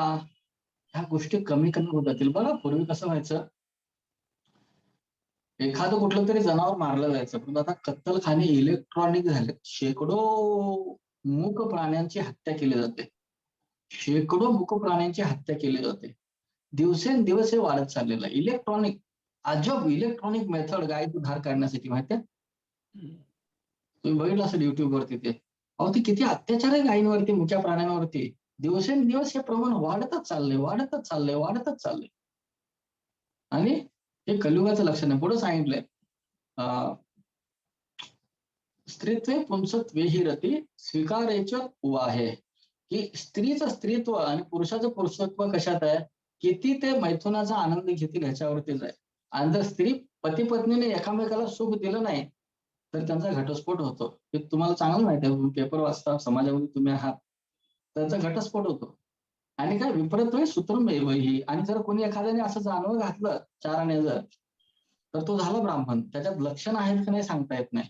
ह्या गोष्टी कमी कमी होत जातील. बघा पूर्वी कसं व्हायचं, एखादं कुठलं तरी जनावर मारलं जायचं, पण आता कत्तलखाने इलेक्ट्रॉनिक झाले. शेकडो मूक प्राण्यांची हत्या केली जाते. शेकडो मूक प्राण्यांची हत्या केली जाते. दिवसेंदिवस हे वाढत चाललेलं आहे. इलेक्ट्रॉनिक अजब इलेक्ट्रॉनिक मेथड गायीचं धार काढण्यासाठी माहितीये, तुम्ही बघितलं असेल युट्यूबवरती ते. अहो ते किती अत्याचार आहे गायींवरती, मुक्या प्राण्यांवरती. दिवसेंदिवस हे प्रमाण वाढतच चाललंय, वाढतच चाललंय, वाढतच चाललंय. आणि हे कलियुगाचं लक्षण आहे. पुढे सांगितलंय स्त्रीत्वे पुंसत्वेहि रती स्वीकारेच उवाहे, की स्त्रीचं स्त्रीत्व आणि पुरुषाचं पुरुषत्व कशात आहे, किती ते मैथुनाचा आनंद घेतील ह्याच्यावरतीच आहे. आणि जर स्त्री पती पत्नीने एकामेकाला सुख दिलं नाही तर त्यांचा घटस्फोट होतो. हे तुम्हाला चांगलं माहिती आहे, तुम्ही पेपर वाचता, समाजामध्ये तुम्ही आहात, त्यांचा घटस्फोट होतो. आणि काय विपरीत सूत्रमेव ही, आणि जर कोणी एखाद्याने असं जानवं घातलं चाराने जर, तर तो झाला ब्राह्मण. त्याच्यात लक्षण आहेत की नाही सांगता येत नाही.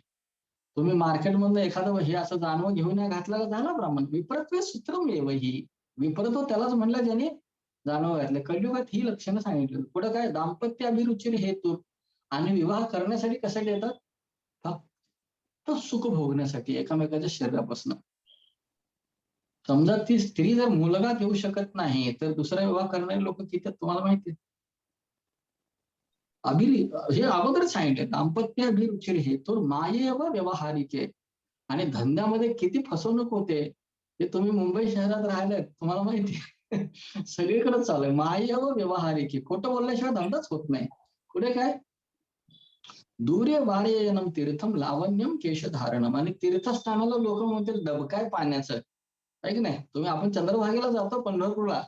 तुम्ही मार्केटमधनं एखादं हे असं जानवं घेऊन या घातलं का झाला ब्राह्मण. विपरीत सूत्रमेव ही, विपरीत त्यालाच म्हणलं ज्याने जानवं घातलं. कलियुगात ही लक्षणं सांगितली. पुढे काय दाम्पत्य अभिरुची हेतू, आणि विवाह करण्यासाठी कशासाठी येतात, फक्त सुख भोगण्यासाठी एकामेकाच्या शरीरापासून. समजा ती स्त्री जर मुलगा देऊ शकत नाही तर दुसरा विवाह करणारे लोक किती आहेत तुम्हाला माहिती आहे. हे अगोदर सांगितले दाम्पत्य अभिरुची हेतू मायेव व्यवहारिके. आणि धंद्यामध्ये किती फसवणूक होते हे तुम्ही मुंबई शहरात राहिलेत तुम्हाला माहिती आहे. सगळीकडे चालू आहे. मायेव व्यवहारिके, खोटं बोलल्याशिवाय धंदाच होत नाही. पुढे काय दूर्य वारेयनम तीर्थम लावण्यम केशधारणम. आणि तीर्थस्थानाला लोक म्हणतील डबकाय पाण्याचं आहे की नाही. आपण चंद्रभागेला जातो पंढरपूरला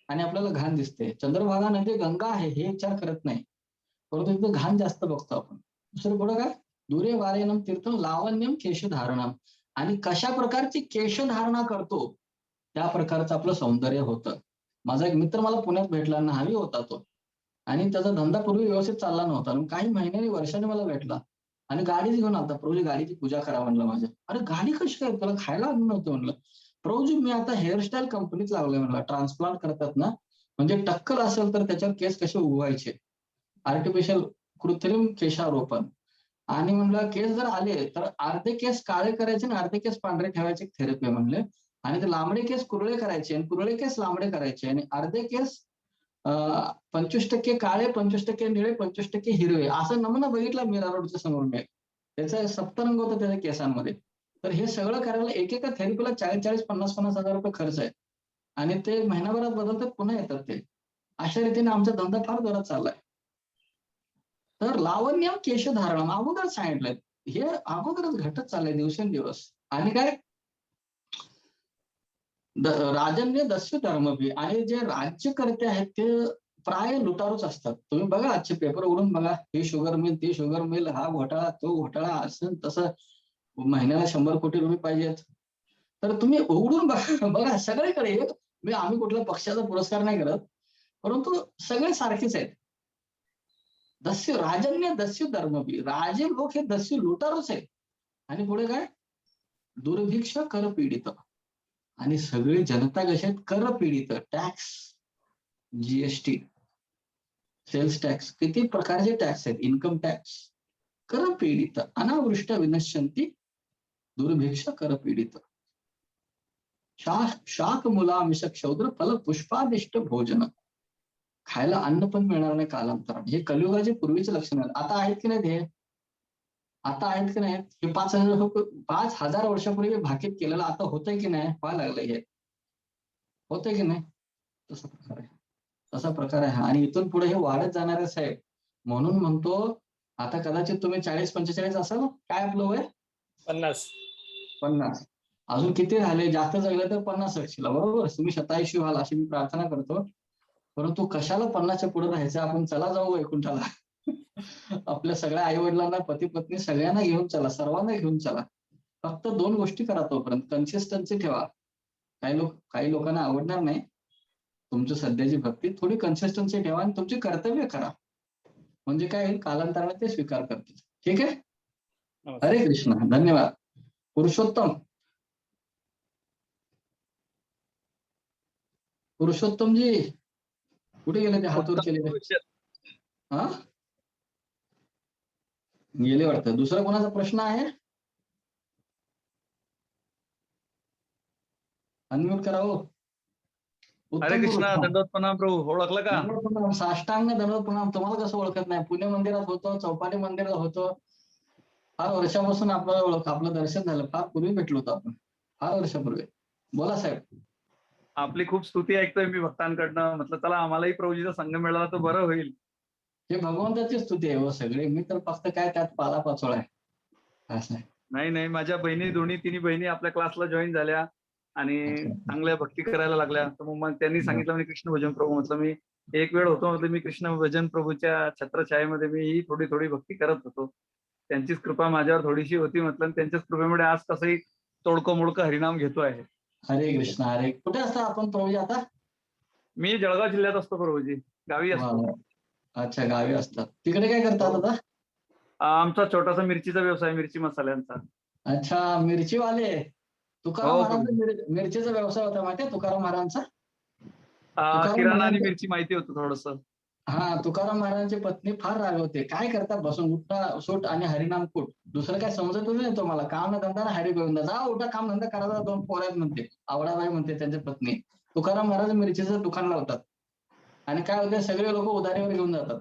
आणि आपल्याला घाण दिसते. चंद्रभागा नदी गंगा आहे हे विचार करत नाही, परंतु तिथं घाण जास्त बघतो आपण. दुसरं पुढं काय दूर्य वारेयनम तीर्थम लावण्यम केशधारणम. आणि कशा प्रकारची केशधारणा करतो त्या प्रकारचं आपलं सौंदर्य होतं. माझा एक मित्र मला पुण्यात भेटला, न्हावी होता तो, आणि त्याचा धंदा पूर्वी व्यवस्थित चालला नव्हता. आणि काही महिन्यांनी वर्षाने मला भेटला आणि गाडीच घेऊन आलता. प्रभूजी गाडीची पूजा करा म्हणलं माझ्या. अरे गाडी कशी काय, तुला खायला आणलं नव्हतं म्हणलं. प्रभूजी मी आता हेअरस्टाईल कंपनीत लागलोय म्हणलं. ट्रान्सप्लांट करतात ना, म्हणजे टक्कल असेल तर त्याच्यावर केस कसे उगवायचे, आर्टिफिशियल कृत्रिम केशारोपण. आणि म्हणलं केस जर आले तर अर्धे केस काळे करायचे आणि अर्धे केस पांढरे ठेवायचे थेरपी म्हणले. आणि ते लांबडे केस कुरळे करायचे आणि कुरळे केस लांबडे करायचे. आणि अर्धे केस 25% काळे, 25% निळे, 25% हिरवे, असा नमुना बघितला मीरा रोडच्या समोर मी. त्याचा सप्तरंग होता त्याच्या केसांमध्ये. तर हे सगळं करायला एकेका थेरपीला 40-40, 50-50 हजार रुपये खर्च आहे. आणि ते महिनाभरात बदलतात, पुन्हा येतात ते. अशा रीतीने आमचा धंदा फार जोरात चाललाय. तर लावण्य केशधारणम अगोदर सांगितलंय, हे अगोदरच घटत चाललंय दिवसेंदिवस. आणि काय राजन्य दस्यु धर्मभी. आणि जे राज्यकर्ते आहेत ते प्राय लुटारूच असतात. तुम्ही बघा आजचे पेपर उघडून बघा, हे शुगर मिल, ते शुगर मिल, हा घोटाळा, तो घोटाळा, असं तसं, महिन्याला 100 कोटी रुपये पाहिजेत. तर तुम्ही उघडून बघा सगळीकडे. आम्ही कुठल्या पक्षाचा पुरस्कार नाही करत, परंतु सगळे सारखेच आहेत. दस्यु राजन्य दस्यु धर्मभी, राजे लोक हे दस्यु लुटारूच आहेत. आणि पुढे काय दुर्भिक्ष कर पीडित. आणि सगळी जनता कशी आहेत, कर पीडित. टॅक्स, जीएसटी, सेल्स टॅक्स, किती प्रकारचे टॅक्स आहेत, इन्कम टॅक्स. कर पीडित अनावृष्ट विनश्यंती दुर्भिक्ष कर पीडित. शाक मुलामिष क्षौद्र फल पुष्पादिष्ट भोजन. खायला अन्न पण मिळणार नाही कालांतराने. हे कलियुगाचे पूर्वीचे लक्षण आहेत. आता आहेत की नाही ते, आता आहेत की नाही हे 5,000 वर्षापूर्वी भाकीत केलेलं आता होतंय की नाही, व्हायला लागलंय हे, होतंय की नाही. तसा प्रकार आहे. आणि इथून पुढे हे वाढत जाणार आहे साहेब. म्हणून म्हणतो आता कदाचित तुम्ही 40-45 असाल, काय आपलं वय 50. अजून किती राहिले, जास्त जगले तर 50 असशील, बरोबर. तुम्ही 87 व्हाल अशी मी प्रार्थना करतो. परंतु कशाला 50च्या पुढे राहायचं, आपण चला जाऊ वैकुंठाला. आपल्या सगळ्या आई वडिलांना, पती पत्नी सगळ्यांना घेऊन चला, सर्वांना घेऊन चला. फक्त 2 गोष्टी करा तोपर्यंत, कन्सिस्टन्सी ठेवा. काही लोकांना आवडणार नाही तुमची सध्याची भक्ती, थोडी कन्सिस्टन्सी ठेवा आणि तुमची कर्तव्य करा. म्हणजे काय होईल, कालांतराने ते स्वीकार करतील. ठीक आहे. हरे कृष्ण. धन्यवाद. पुरुषोत्तमजी कुठे गेले ते, हातवर केले ते, हा गेले वाटतं. दुसरा कोणाचा प्रश्न आहे, अनम्यूट करा हो. उत्तम हरे कृष्णा, पुरुष. दंडवत प्रणाम प्रभू. ओळखलं का? दंडवत प्रणाम, साष्टांग दंडवत प्रणाम. तुम्हाला कसं ओळखत नाही? पुणे मंदिरात होतो, चौपाटी मंदिरात होतो. फार वर्षापासून आपल्याला आपलं दर्शन झालं. फार पूर्वी भेटलो होतो आपण, फार वर्षापूर्वी. बोला साहेब. आपली खूप स्तुती ऐकतोय मी भक्तांकडनं. म्हटलं चला आम्हालाही प्रभूजीचा संघ मिळाला तर बरं होईल. हे भगवंताची स्तुती आहे हो सगळे. मी तर फक्त काय त्यात पालापाचोळा आहे. असं आहे. नाही, माझ्या बहिणी तिन्ही बहिणी आपल्या क्लासला जॉईन झाल्या आणि अच्छा. चांगल्या भक्ती करायला लागल्या. तर मग त्यांनी सांगितलं म्हणे कृष्ण भजन प्रभू. म्हटलं मी एक वेळ होतो, म्हटलं मी कृष्ण भजन प्रभूच्या छत्रछायेमध्ये मी ही थोडी भक्ती करत होतो. त्यांचीच कृपा माझ्यावर थोडीशी होती म्हटलं, आणि त्यांच्याच कृपेमुळे आज कसंही तोडकं मोडकं हरिनाम घेतो आहे. हरे कृष्ण. हरे. कुठे असता आपण प्रभूजी आता? मी जळगाव जिल्ह्यात असतो प्रभूजी, गावी वा असतो. वा. अच्छा, गावी असतात. तिकडे काय करतात आता? आमचा छोटासा मिरचीचा व्यवसाय, मिरची मसाल्यांचा. अच्छा, मिरचीवाले. तुकाराम हो, महाराजांचा मिरचीचा व्यवसाय होता माहितीये तुकाराम महाराजांचा? तुकाराम किराणा आणि महाराज, मिरची माहिती होतं थोडस. हा, तुकाराम महाराजांची पत्नी फार रागवते. काय करतात बसून, उठा सूट आणि हरिनाम कूट. दुसरं काय समजत नाही तुम्हाला? काम न धंदा ना हरी गोविंदा. जा उठा, काम धंदा करायचा. 2 पोरं आहेत म्हणते. आवडाबाई म्हणते त्यांची पत्नी. तुकाराम महाराज मिरचीचं दुकान लावतात. आणि काय होते, सगळे लोक उधारीवर घेऊन जातात.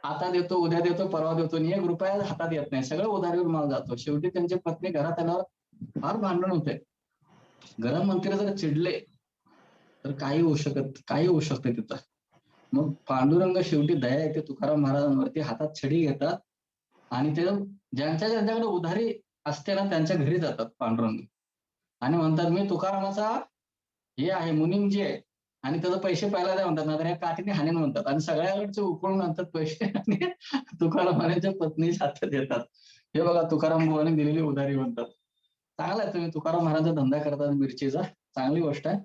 आता देतो, उद्या देतो, परवा देतो, आणि 1 रुपया हातात येत नाही. सगळं उधारीवर माल जातो. शेवटी त्यांची पत्नी घरात आल्यावर फार भांडण होते. गृहमंत्री जर चिडले तर काही होऊ शकतं तिथं. मग पांडुरंग शेवटी दया येते तुकाराम महाराजांवरती, हातात छडी घेतात आणि ते ज्यांच्याकडे उधारी असते ना त्यांच्या घरी जातात पांडुरंग आणि म्हणतात, मी तुकारामाचा हे आहे, मुनिमजी आहे, आणि त्याचे पैसे पहिला द्या म्हणतात, नंतर या काठीने हाणेन म्हणतात, आणि सगळ्याकडचे उकळून आणतात पैसे आणि तुकाराम महाराजांच्या पत्नीच्या हातात येतात. हे बघा तुकाराम बुवाने दिलेली उधारी म्हणतात. चांगला आहे, तुम्ही तुकाराम महाराजांचा धंदा करतात मिरचीचा, चांगली गोष्ट आहे.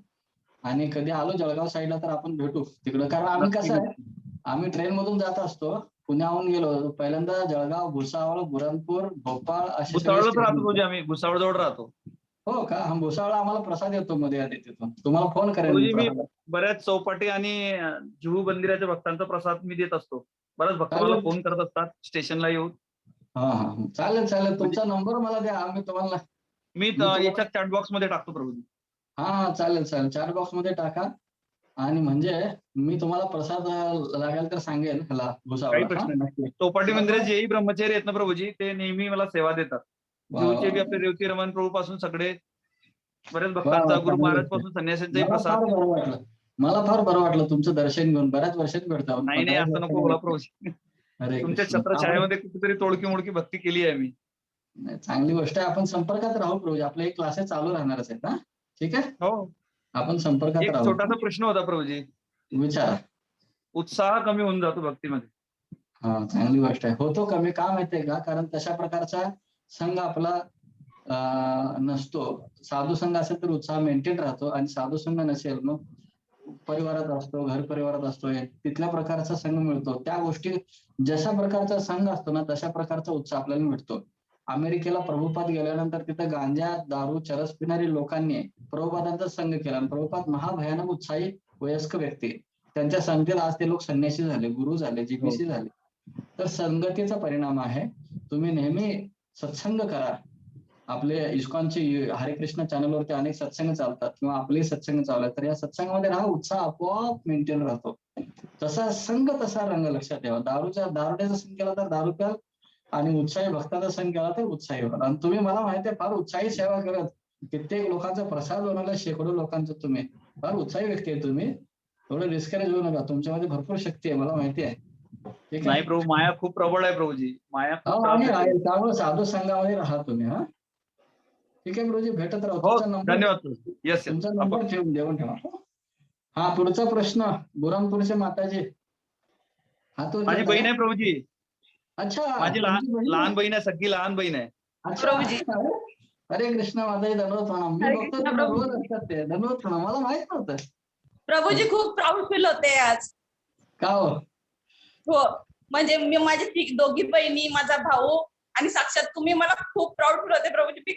आणि कधी आलो जळगाव साईडला तर आपण भेटू तिकडं. कारण आम्ही कसं आहे, आम्ही ट्रेन मधून जात असतो. पुण्याहून गेलो पहिल्यांदा जळगाव, भुसावळ, बुरहानपूर, भोपाळ असे भुसावळच राहतो सगळे. प्रभूजी आम्ही, भुसावळ जवळ राहतो. हो का? हा, भुसावळ आम्हाला प्रसाद येतो मध्ये आधी तिथून. तुम्हाला फोन करेन प्रभूजी मी प्रसाद. बऱ्याच चौपाटी आणि जुहू मंदिराच्या भक्तांचा प्रसाद मी देत असतो. बऱ्याच भक्त मला चालेल. फोन करत असतात स्टेशनला येऊन. हा हा, चालेल. तुमचा नंबर मला द्या, आम्ही तुम्हाला. मी तुम्हाला- याच्यात चॅट बॉक्स मध्ये टाकतो प्रभूजी. हा चालेल. चॅट बॉक्स मध्ये टाका. आणि म्हणजे मी तुम्हाला प्रसाद लागेल तर सांगेन ह्याला काही भुसावळला. प्रश्न नाही. चौपाटी मंदिरात जेही ब्रह्मचारी आहेत ना प्रभूजी, ते नेहमी मला सेवा देतात. जुहूचे बी आपले रेवती रमण प्रभू पासून सगळे बरेच भक्तांचा, गुरु महाराज पासून संन्यासांचाही प्रसाद. मला फार बरं वाटलं तुमचं दर्शन घेऊन. बऱ्याच वर्षांनी भेटतो. नाही असं नको बोला प्रभूजी. अरे तुमच्या कृष्ण. छत्रछायामध्ये कुठेतरी तोडकी मोडकी भक्ती केली आहे मी. नाही, चांगली गोष्ट आहे. आपण संपर्कात राहू प्रभू. आपले एक क्लासेस चालू राहणारच आहेत ना? ठीक आहे, हो. आपण संपर्कात एक राहू. छोटासा प्रश्न होता प्रभूजी. विचारा. उत्साह कमी होऊन जातो भक्तीमध्ये. हा, चांगली गोष्ट आहे. होतो कमी. का माहितीये का? कारण तशा प्रकारचा संघ आपला नसतो. साधू संघ असेल तर उत्साह मेंटेन राहतो, आणि साधू संघ नसेल मग परिवारात असतो, घर परिवारात असतो, तिथल्या प्रकारचा संघ मिळतो. त्या गोष्टी जशा प्रकारचा संघ असतो ना तशा प्रकारचा उत्साह आपल्याला मिळतो. अमेरिकेला प्रभुपाद गेल्यानंतर तिथं गांजा, दारू, चरस पिणारी लोकांनी प्रभुपादांचा संघ केला, आणि प्रभुपाद महाभयानक उत्साही वयस्क व्यक्ती, त्यांच्या संगतीत आज ते लोक संन्यासी झाले, गुरु झाले, जीपीसी झाले. तर संगतीचा परिणाम आहे. तुम्ही नेहमी सत्संग करा. आपले इस्कॉनचे हरे कृष्ण चॅनलवरती अनेक सत्संग चालतात, किंवा आपले सत्संग चालू आहेत, तर या सत्संगामध्ये राहा. उत्साह आपोआप मेंटेन राहतो. तसा संघ तसा रंग. लक्षात ठेवा. दारुड्याचा संघ केला तर दारू प्याल, आणि उत्साही भक्ताचा संघ केला तर उत्साही व्हाल. आणि तुम्ही, मला माहिती आहे, फार उत्साही सेवा करत कित्येक लोकांचा प्रसाद बनवला, शेकडो लोकांचं. तुम्ही फार उत्साही व्यक्ती आहे. तुम्ही थोडं डिस्करेज होऊ नका. तुमच्यामध्ये भरपूर शक्ती आहे, मला माहिती आहे. ठीक नाही आहे. प्रभू, माया खूप प्रबळ आहे प्रभूजी. माया खूप हो, त्रास आणि देते. आहे. त्यामुळे साधू संघामध्ये राहा तुम्ही. हा, ठीक आहे प्रभूजी, भेटत राहू. हो, तुमचा नंबर, धन्यवाद प्रभू. येस तुमचा नंबर देऊन ठेवा. हा, पुढचा प्रश्न बुरानपूरचे माताजी. हा, तो माझी बहीण आहे प्रभूजी. अच्छा, माझी तुमची बहीण लहान आहे? बहीण आहे, सगळी लहान बहीण आहे. अच्छा. हरे कृष्ण माताजी, धन्यवाद प्रणाम. मी बघतो तुम्ही रोज असतात ते. धन्यवाद प्रणाम. मला माहित नव्हतं. प्रभूजी खूप प्राऊड फील होते आज. का हो? हो, म्हणजे मी माझी दोघी बहिणी, माझा भाऊ आणि साक्षात तुम्ही, मला खूप प्राऊड फील होते प्रभूजी. मी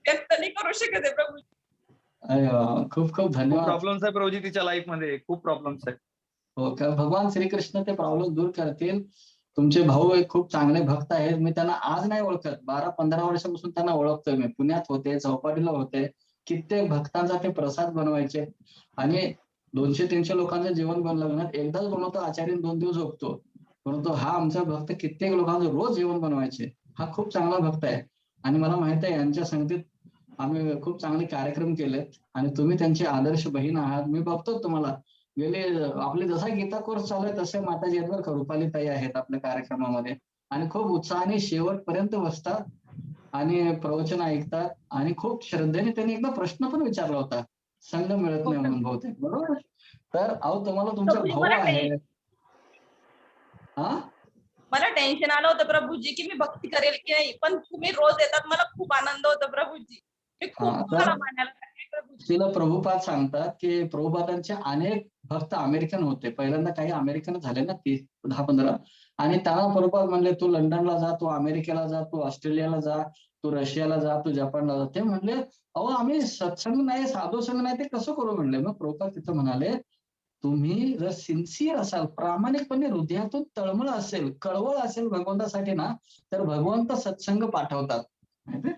व्यक्त नाही करू शकत आहे प्रभूजी. खूप खूप खूप धन्यवाद. प्रॉब्लेम्स आहे प्रभूजी तिच्या लाईफ मध्ये, खूप प्रॉब्लेम्स आहे. हो का? भगवान श्रीकृष्ण ते प्रॉब्लेम दूर करतील. तुमचे भाऊ एक खूप चांगले भक्त आहेत. मी त्यांना आज नाही ओळखत, 12-15 वर्षापासून त्यांना ओळखतोय. मी पुण्यात होते, चौपाटीला होते, कित्येक भक्तांचा ते प्रसाद बनवायचे आणि 200-300 लोकांचं जेवण बनलं ना, एकदाच बनवतो आचार्य 2 दिवस झोपतो. परंतु हा आमचा भक्त कित्येक लोकांचं रोज जेवण बनवायचे. हा खूप चांगला भक्त आहे आणि मला माहित आहे यांच्या संगतीत आम्ही खूप चांगले कार्यक्रम केलेत आणि तुम्ही त्यांचे आदर्श बहीण आहात. मी बघतो तुम्हाला गेले आपले जसा गीता कोर्स चालू आहे तसे माताजी आहेत बरं का, रुपाली ताई आहेत आपल्या कार्यक्रमामध्ये आणि खूप उत्साहाने शेवटपर्यंत बसतात आणि प्रवचन ऐकतात आणि खूप श्रद्धेने त्यांनी एकदा प्रश्न पण विचारला होता, संघ मिळत नाही म्हणून बहुतेक, बरोबर. तर अहो तुम्हाला तुमचा प्रभूजी, भाऊ मला आहे. हा मला टेन्शन आलं होतं प्रभूजी की मी भक्ती करेल की नाही, पण तुम्ही रोज येतात, मला खूप आनंद होतो प्रभूजी. मी खूप हा, तर तुम्हाला मानायला लागले प्रभूजी. श्रील प्रभुपाद सांगतात की प्रभुपादांचे अनेक भक्त अमेरिकन होते. पहिल्यांदा काही अमेरिकन झाले ना 10-15 आणि त्यांना प्रभुपाद म्हणले तू लंडनला जा, तू अमेरिकेला जा, तू ऑस्ट्रेलियाला जा, तू रशियाला जा, तू जपानला जा. ते म्हणले अहो आम्ही सत्संग नाही, साधू संघ नाही, ते कसं करू म्हणले. मग प्रभुपाद तिथं म्हणाले तुम्ही जर सिन्सिअर असाल, प्रामाणिकपणे हृदयातून तळमळ असेल, कळवळ असेल भगवंतासाठी ना, तर भगवंत सत्संग पाठवतात. माहितीये?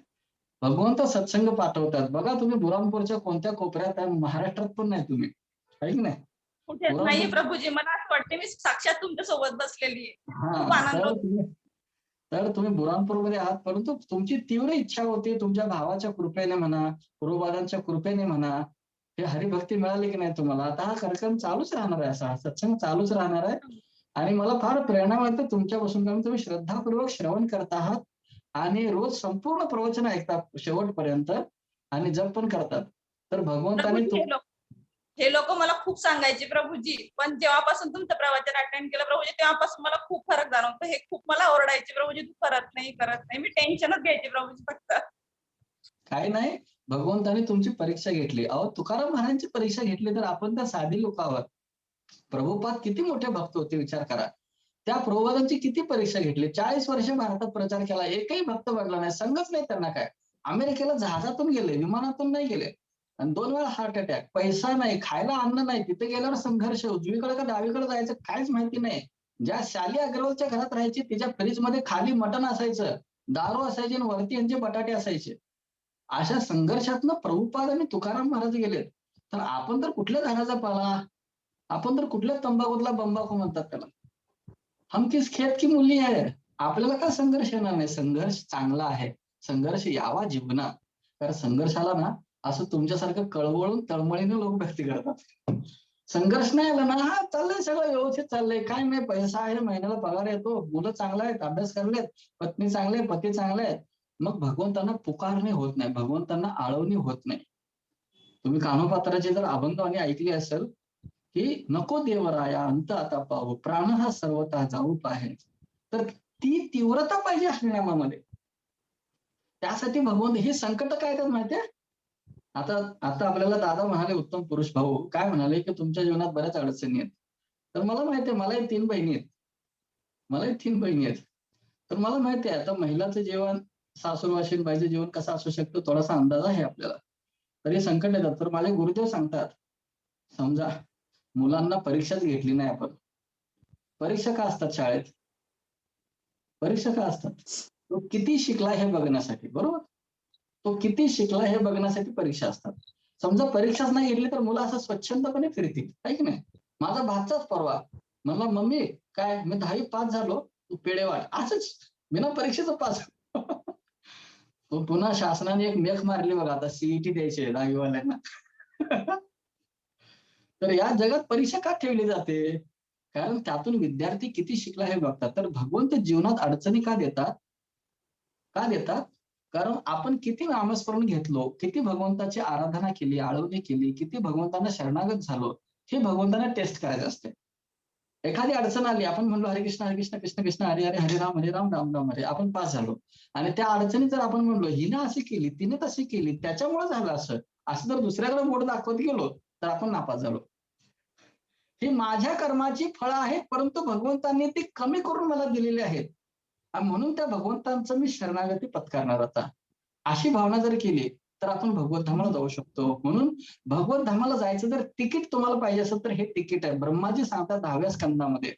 भगवंत सत्संग पाठवतात. बघा तुम्ही बुराणपूरच्या कोणत्या कोपऱ्यात आहे, महाराष्ट्रात पण नाही तुम्ही, आहे की नाही. कुठेच नाहीये प्रभूजी, मला असं वाटते मी साक्षात तुमच्या सोबत बसलेली आहे. खूप आनंद होतो. तर तुम्ही बुराणपूरमध्ये आहात, परंतु तुमची तीव्र इच्छा होती तुमच्या भावाच्या कृपेने म्हणा, गुरुबाबांच्या कृपेने म्हणा, हे हरिभक्ती मिळाली की नाही तुम्हाला. आता हा कार्यक्रम चालूच राहणार आहे, असा सत्संग चालूच राहणार आहे आणि मला फार प्रेरणा मिळते तुमच्यापासून, कारण तुम्ही श्रद्धापूर्वक श्रवण करत आहात आणि रोज संपूर्ण प्रवचन ऐकतात शेवटपर्यंत आणि जप पण करतात. तर भगवंताने प्रभूजी, हे लोक मला खूप सांगायचे प्रभूजी, पण जेव्हापासून तुमचं प्रवचन अटेंड केलं प्रभूजी, तेव्हापासून मला खूप फरक जाणवतो. हे खूप मला ओरडायचे प्रभूजी, तू करत नाही. मी टेन्शनच घ्यायचे प्रभूजी फक्त. काही नाही, भगवंताने तुमची परीक्षा घेतली. अहो तुकाराम महाराजांची परीक्षा घेतली तर आपण त्या साधी लोक आहोत. प्रभुपाद किती मोठे भक्त होते विचार करा. त्या प्रभुपादांची किती परीक्षा घेतली. 40 वर्ष भारतात प्रचार केला, एकही भक्त बनला नाही, संघच नाही त्यांना. काय अमेरिकेला जहाजातून गेले, विमानातून नाही गेले आणि 2 वेळा हार्ट अटॅक, पैसा नाही, खायला अन्न नाही, तिथे गेल्यावर संघर्ष, उजवीकडे का डावीकडे जायचं काहीच माहिती नाही. ज्या शाली अग्रवालच्या घरात राहायची तिच्या फ्रीजमध्ये खाली मटण असायचं, दारू असायची आणि वरती यांचे बटाटे असायचे. अशा संघर्षातनं प्रभुपाद आणि तुकाराम महाराज गेलेत. तर आपण तर कुठल्या झाडाचा पाला, आपण तर कुठल्या तंबाखूतला बंबाखू म्हणतात त्याला. हम किस खेत की मुली आहे. आपल्याला का संघर्ष येणार नाही. संघर्ष चांगला आहे, संघर्ष यावा जीवनात. कारण संघर्षाला ना असं तुमच्यासारखं कळवळून तळमळीने लोक भक्ती करतात. संघर्ष नाही आला ना, हा चाललंय सगळं व्यवस्थित चाललंय, काय नाही, पैसा आहे, महिन्याला पगार येतो, मुलं चांगले आहेत, अभ्यास करलेत, पत्नी चांगले, पती चांगले आहेत, मग भगवंतांना पुकारणे होत नाही, भगवंतांना आळवणी होत नाही. तुम्ही कान्होपात्राची जर अभंगवाणी ऐकली असेल की नको देवराया अंत आता पाहू, प्राण हा सर्वता जाऊ पाहे, तर ती तीव्रता पाहिजे हरिनामामध्ये. त्यासाठी भगवंत हे संकट काय आहेत माहितीये. आता आपल्याला दादा म्हणाले, उत्तम पुरुष भाऊ काय म्हणाले की तुमच्या जीवनात बऱ्याच अडचणी आहेत. तर मला माहितीये, मलाही 3 बहिणी आहेत. तर मला माहिती आहे आता महिलाचं जीवन, सासूरवाशीन बाईचं जीवन कसं असू शकतं थोडासा अंदाज आहे आपल्याला. तरी संकट येतात. तर माझे गुरुदेव सांगतात, समजा मुलांना परीक्षाच घेतली नाही आपण. परीक्षा का असतात शाळेत, परीक्षा का असतात, तो किती शिकला हे बघण्यासाठी, बरोबर. तो किती शिकला हे बघण्यासाठी परीक्षा असतात. समजा परीक्षाच नाही घेतली तर मुलं असं स्वच्छंदपणे फिरतील, आहे की नाही. माझा भाचाच परवा म्हणला, मम्मी काय मी 10वी पास झालो, तू पेढे वाट, असंच बिना परीक्षेचं पास. तो पुन्हा शासनाने एक मेख मारली बघा, आता सीईटी द्यायची आहे 10वीवाल्यांना. तर या जगात परीक्षा का ठेवली जाते, कारण त्यातून विद्यार्थी किती शिकला हे बघतात. तर भगवंत जीवनात अडचणी का देतात, कारण आपण किती नामस्मरण घेतलो, किती भगवंताची आराधना केली, आळवणी केली, किती भगवंतांना शरणागत झालो, हे भगवंतांना टेस्ट करायचं असते. एखादी अडचण आली, आपण म्हणलो हरे कृष्ण कृष्ण कृष्ण हरे हरे, हरे राम राम राम हरे, आपण पास झालो. आणि त्या अडचणी जर आपण म्हणलो हिने अशी केली, तिने तशी केली, त्याच्यामुळे झालं असं जर दुसऱ्याकडे बोट दाखवत गेलो तर आपण नापास झालो. ही माझ्या कर्माची फळं आहेत, परंतु भगवंतांनी ती कमी करून मला दिलेली आहेत आणि म्हणून त्या भगवंतांचं मी शरणागती पत्करणार आता. अशी भावना जर केली तर आपण भगवत धामाला जाऊ शकतो. म्हणून भगवत धामाला जायचं जर तिकीट तुम्हाला पाहिजे असेल तर हे तिकीट आहे. ब्रह्माजी सांगतात 10व्या स्कंदामध्ये,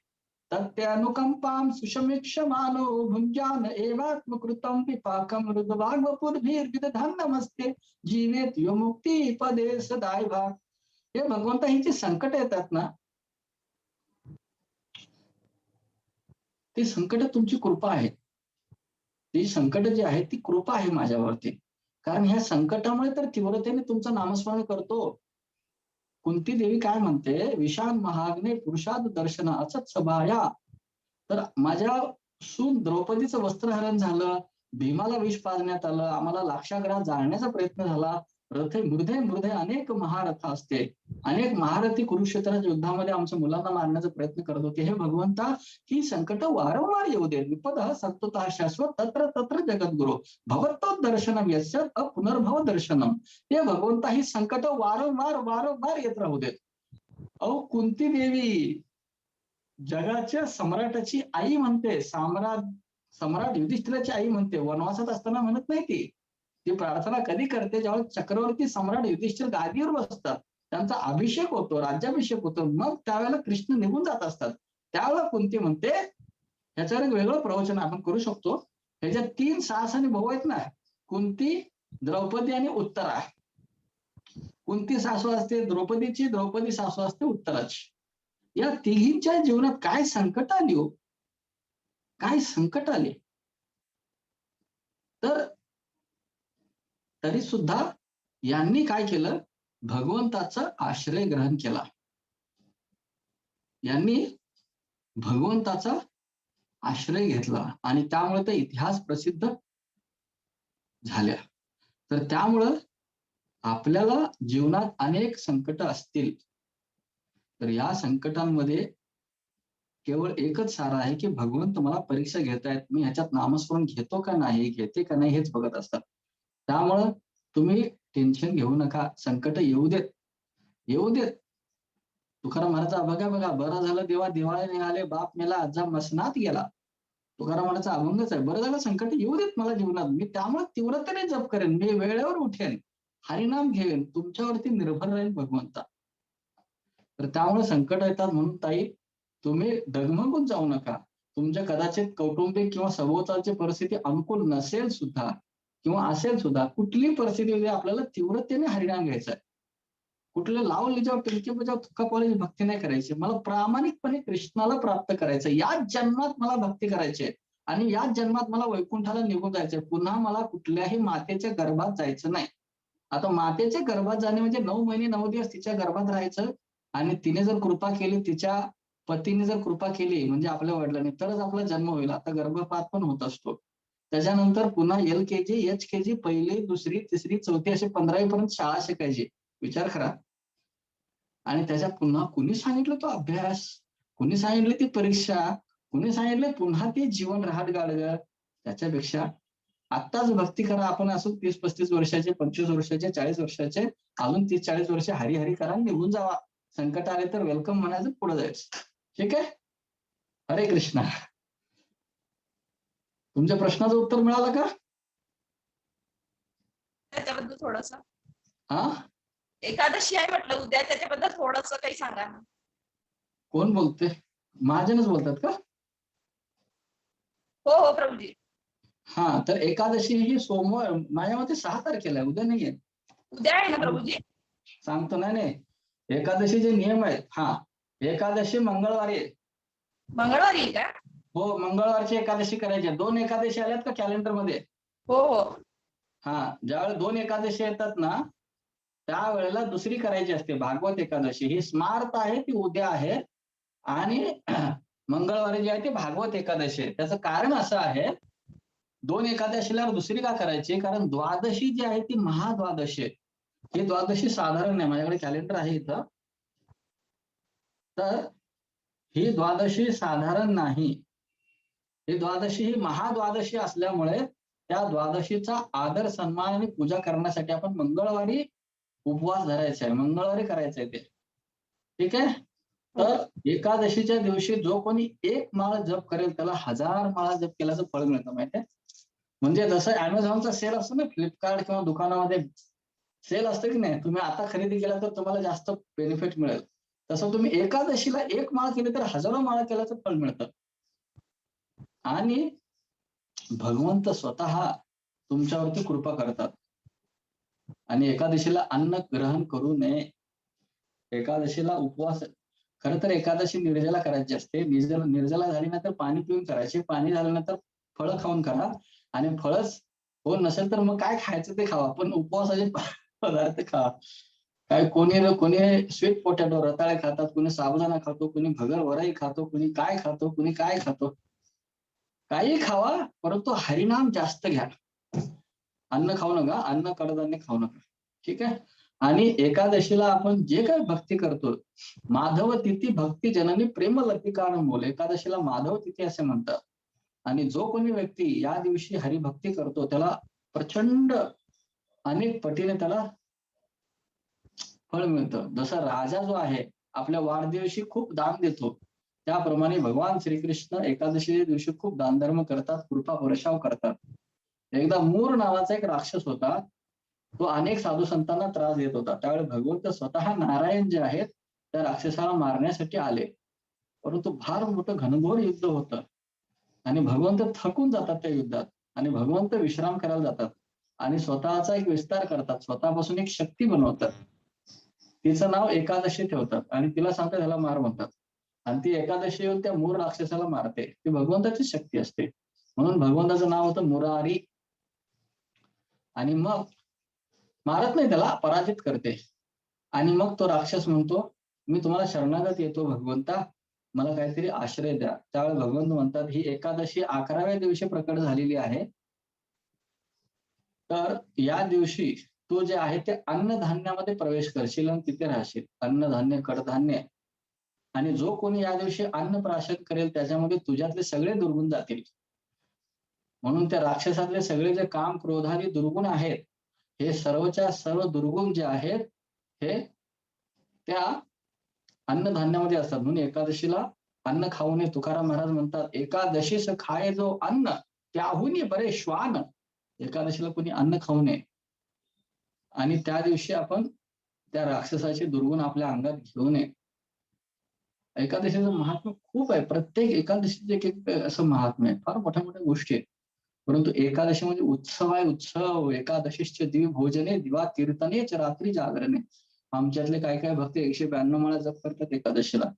तत्यानुकंपां सुषमीक्षमानो भुञ्जान एवात्मकृतं विपाकं मृदुभागवपुर्भिर्विदधान नमस्ते जीवेत यो मुक्ती पदे सदाय भाग. हे भगवंता, ही जी संकट येतात ना, ती संकट तुमची कृपा आहे. ती संकट जी आहे ती कृपा आहे माझ्यावरती. कारण ह्या संकटामुळे तर तीव्रतेने तुमचं नामस्मरण करतो. कुंती देवी काय म्हणते, विशान महाग्ने पुरुषाद दर्शन असत सभाया. तर माझ्या सून द्रौपदीचं वस्त्रहरण झालं, भीमाला विष पाजण्यात आलं, आम्हाला लाक्षागृहात जाळण्याचा प्रयत्न झाला, रथे मृधे अनेक महारथ असते, अनेक महारथी कुरुक्षेत्राच्या युद्धामध्ये आमच्या मुलांना मारण्याचा प्रयत्न करत होते. हे भगवंता, ही संकट वारंवार येऊ दे. विपद संततः शाश्वत तत्र तत्र जगद्गुरु भवतो दर्शनम यस्य पुनर्भव दर्शनम. हे भगवंता, ही संकट वारंवार येत राहू देत. अहो, कुंती देवी जगाच्या सम्राटाची आई म्हणते, सम्राट युधिष्ठिराची आई म्हणते. वनवासात असताना म्हणत नाही ती प्रार्थना कधी करते, जेव्हा चक्रवर्ती सम्राट युधिष्ठिर गादीवर बसतात, त्यांचा अभिषेक होतो, राज्याभिषेक होतो, मग त्यावेळेला कृष्ण निघून जात असतात, त्यावेळेला कुंती म्हणते. ह्याच्यावर एक वेगळं प्रवचन आपण करू शकतो. ह्याच्यात 3 सासनी भाऊ आहेत ना, कुंती, द्रौपदी आणि उत्तरा. कुंती सासू असते द्रौपदीची, द्रौपदी सासू असते उत्तराची. या तिघींच्या जीवनात काय संकट आली हो, काय संकट आले. तर तरी सुद्धा यांनी काय केलं, भगवंताचा आश्रय ग्रहण केला. यांनी भगवंताचा आश्रय घेतला आणि त्यामुळे ते इतिहास प्रसिद्ध झाल्या. तर त्यामुळं आपल्याला जीवनात अनेक संकट असतील, तर या संकटांमध्ये केवळ एकच सार आहे की भगवंत मला परीक्षा घेतायत, मी ह्याच्यात नामस्मरण घेतो का नाही, घेते का नाही, हेच बघत असतात. त्यामुळं तुम्ही टेन्शन घेऊ नका. संकट येऊ देत. तुकाराम महाराजा बघा, बरं झालं देवा दिवाळी निघाले, बाप मेला, आजा मसनात गेला. तुकाराम महाराजा अभंगच आहे. बरं झालं संकट येऊ देत मला जीवनात, मी त्यामुळे तीव्रतेने जप करेन, मी वेळेवर उठेन, हरिनाम घेईन, तुमच्यावरती निर्भर राहील भगवंता. तर त्यामुळे संकट येतात म्हणून ताई तुम्ही डगमगून जाऊ नका. तुमच्या कदाचित कौटुंबिक किंवा सभोवतालची परिस्थिती अनुकूल नसेल सुद्धा किंवा असेल सुद्धा, कुठलीही परिस्थितीमध्ये आपल्याला तीव्रतेने हरिनाम घ्यायचा आहे. कुठलं लाव लिजाव पिलके बजाव तुका कॉलेज भक्ती नाही करायची. मला प्रामाणिकपणे कृष्णाला प्राप्त करायचं. याच जन्मात मला भक्ती करायची आणि याच जन्मात मला वैकुंठाला निघून जायचंय. पुन्हा मला कुठल्याही मातेच्या गर्भात जायचं नाही. आता मातेच्या गर्भात जाणे म्हणजे 9 महिने 9 दिवस तिच्या गर्भात राहायचं आणि तिने जर कृपा केली, तिच्या पतीने जर कृपा केली म्हणजे आपल्या वडिलांनी, तरच आपला जन्म होईल. आता गर्भपात पण होत असतो. त्याच्यानंतर पुन्हा LKG, HKG, 1ली, 2री, 3री, 4थी अशी 15वी पर्यंत शाळा शिकायची. विचार करा. आणि त्याच्या पुन्हा कुणी सांगितलं तो अभ्यास, कुणी सांगितलं ती परीक्षा, कुणी सांगितलं पुन्हा ते जीवन राहत गाडग. त्याच्यापेक्षा आत्ताच भक्ती करा. आपण असो 30-35 वर्षाचे, 25 वर्षाचे, 40 वर्षाचे, अजून 30-40 वर्ष हरी करा, निघून जावा. संकट आले तर वेलकम म्हणायचं, पुढे जायचं. ठीक आहे. हरे कृष्णा. तुमच्या प्रश्नाचं उत्तर मिळालं का? त्याच्याबद्दल थोडस. हा, एकादशी आहे म्हटलं उद्या, त्याच्याबद्दल थोडस काही सांगा ना. कोण बोलते? महाजनच बोलतात का? हो प्रभूजी. हा, तर एकादशी ही सोमवार, माझ्या मते 6 तारखेला आहे, उद्या नाहीये. उद्या आहे ना प्रभूजी? सांगतो. नाही, एकादशीचे नियम आहेत. हा, एकादशी मंगळवारी आहे. मंगळवारी आहे का? हो, मंगळवारची एकादशी करायची. 2 एकादशी आल्यात का कॅलेंडर मध्ये? हो. हा, ज्यावेळेला 2 एकादशी येतात ना, त्यावेळेला दुसरी करायची असते, भागवत एकादशी. ही स्मार्त आहे, ती उद्या आहे. आणि मंगळवारी जी आहे ती भागवत एकादशी आहे. त्याचं कारण असं आहे, 2 एकादशीला दुसरी का करायची, कारण द्वादशी जी आहे ती महाद्वादशी आहे. ही द्वादशी साधारण नाही, माझ्याकडे कॅलेंडर आहे इथं. तर ही द्वादशी साधारण नाही, ही द्वादशी ही महाद्वादशी असल्यामुळे त्या द्वादशीचा आदर सन्मान आणि पूजा करण्यासाठी आपण मंगळवारी उपवास धरायचा आहे, मंगळवारी करायचं आहे ते. ठीक आहे. तर एकादशीच्या दिवशी जो कोणी 1 माळ जप करेल त्याला 1000 माळा जप केल्याचं फळ मिळतं, माहिती आहे. म्हणजे जसं अमेझॉनचा सेल असतो ना, फ्लिपकार्ट किंवा दुकानामध्ये सेल असतं की नाही, तुम्ही आता खरेदी केला तर तुम्हाला जास्त बेनिफिट मिळेल. तसं तुम्ही एकादशीला 1 माळ केली तर हजारो माळा केल्याचं फळ मिळतं. आणि भगवंत स्वतः तुमच्यावरती कृपा करतात. आणि एकादशीला अन्न ग्रहण करू नये. एकादशीला उपवास, खरं तर एकादशी निर्जला करायची असते. निर्जला झाल्यानंतर पाणी पिऊन करायची. पाणी झाल्यानंतर फळं खाऊन करा. आणि फळच हो नसेल तर मग काय खायचं ते खावा, पण उपवासाचे पदार्थ खा. काय कोणी स्वीट पोटॅटो रताळे खातात, कोणी साबुदाणा खातो, कोणी भगर वराई खातो, कोणी काय खातो, कोणी काय खातो. काही खावा, परंतु हरिनाम जास्त घ्या. अन्न खाऊ नका, अन्न कडधान्य खाऊ नका. ठीक आहे. आणि एकादशीला आपण जे काही भक्ती करतो, माधव तिथी भक्ती जननी प्रेम लतिकारण बोल, एकादशीला माधव तिथी असे म्हणतात. आणि जो कोणी व्यक्ती या दिवशी हरिभक्ती करतो त्याला प्रचंड अनेक पटीने त्याला फळ मिळतं. जसा राजा जो आहे आपल्या वाढदिवशी खूप दान देतो, त्याप्रमाणे भगवान श्रीकृष्ण एकादशीच्या दिवशी खूप दानधर्म करतात, कृपा वर्षाव करतात. एकदा मूर नावाचा एक राक्षस होता, तो अनेक साधू संतांना त्रास देत होता. त्यावेळी भगवंत स्वतः नारायण जे आहेत त्या राक्षसाला मारण्यासाठी आले. परंतु फार मोठं घनघोर युद्ध होतं आणि भगवंत थकून जातात त्या युद्धात. आणि भगवंत विश्राम करायला जातात आणि स्वतःचा एक विस्तार करतात, स्वतःपासून एक शक्ती बनवतात. तिचं नाव एकादशी ठेवतात आणि तिला सांगतात ह्याला मार म्हणतात. आणि ती एकादशी येऊन त्या मूर राक्षसाला मारते. ती भगवंताची शक्ती असते. म्हणून भगवंताचं नाव होतं मुरारी. आणि मग मारत नाही, त्याला पराजित करते. आणि मग तो राक्षस म्हणतो, मी तुम्हाला शरणागत येतो भगवंता, मला काहीतरी आश्रय द्या. त्यावेळी भगवंत म्हणतात, ही एकादशी 11व्या दिवशी प्रकट झालेली आहे. तर या दिवशी तू जे आहे ते अन्नधान्यामध्ये प्रवेश करशील आणि तिथे राहशील. अन्नधान्य, कडधान्य. आणि जो कोणी या दिवशी अन्न प्राशन करेल त्याच्यामध्ये तुझ्यातले सगळे दुर्गुण जातील. म्हणून त्या राक्षसातले सगळे जे काम, क्रोधादी दुर्गुण आहेत, हे सर्वच्या सर्व दुर्गुण जे आहेत हे त्या अन्नधान्यामध्ये असतात. म्हणून एकादशीला अन्न खाऊ नये. तुकाराम महाराज म्हणतात, एकादशीस खाये जो अन्न त्याहुनी बरे श्वान. एकादशीला कोणी अन्न खाऊ नये. आणि त्या दिवशी आपण त्या राक्षसाचे दुर्गुण आपल्या अंगात घेऊ नये. एकादशीचं महात्म्य खूप आहे. प्रत्येक एकादशीचे एक एक असं महात्म्य आहे. फार मोठ्या मोठ्या गोष्टी आहेत. परंतु एकादशी म्हणजे उत्सव आहे, उत्सव. एकादशीचे दिव भोजने, दिवा कीर्तने च रात्री जागरणे. आमच्यातले काय काय भक्त 192 माळा जप करतात एकादशीला,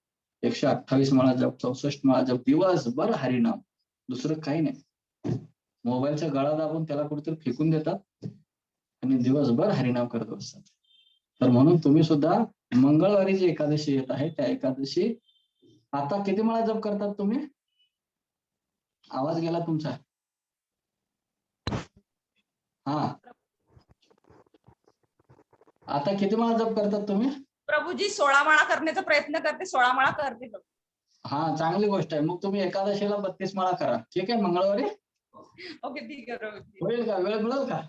128 माळा जप, 64 माळा जप, दिवसभर हरिनाम, दुसरं काही नाही. मोबाईलचा गळा दाबून त्याला कुठेतरी फेकून देतात आणि दिवसभर हरिनाम करत असतात. तर म्हणून तुम्ही सुद्धा मंगळवारी जी एकादशी येत आहे त्या एकादशी आता किती माळा जप करतात तुम्ही? आवाज गेला तुमचा. हा, आता किती माळा जप करतात तुम्ही? प्रभूजी 16 माळा करण्याचा प्रयत्न करते, 16 माळा करते. हा, चांगली गोष्ट आहे. मग तुम्ही एकादशीला 32 माळा करा. ठीक आहे, मंगळवारी ओके, ठीक आहे प्रभूजी. होईल का? वेळ मिळेल का?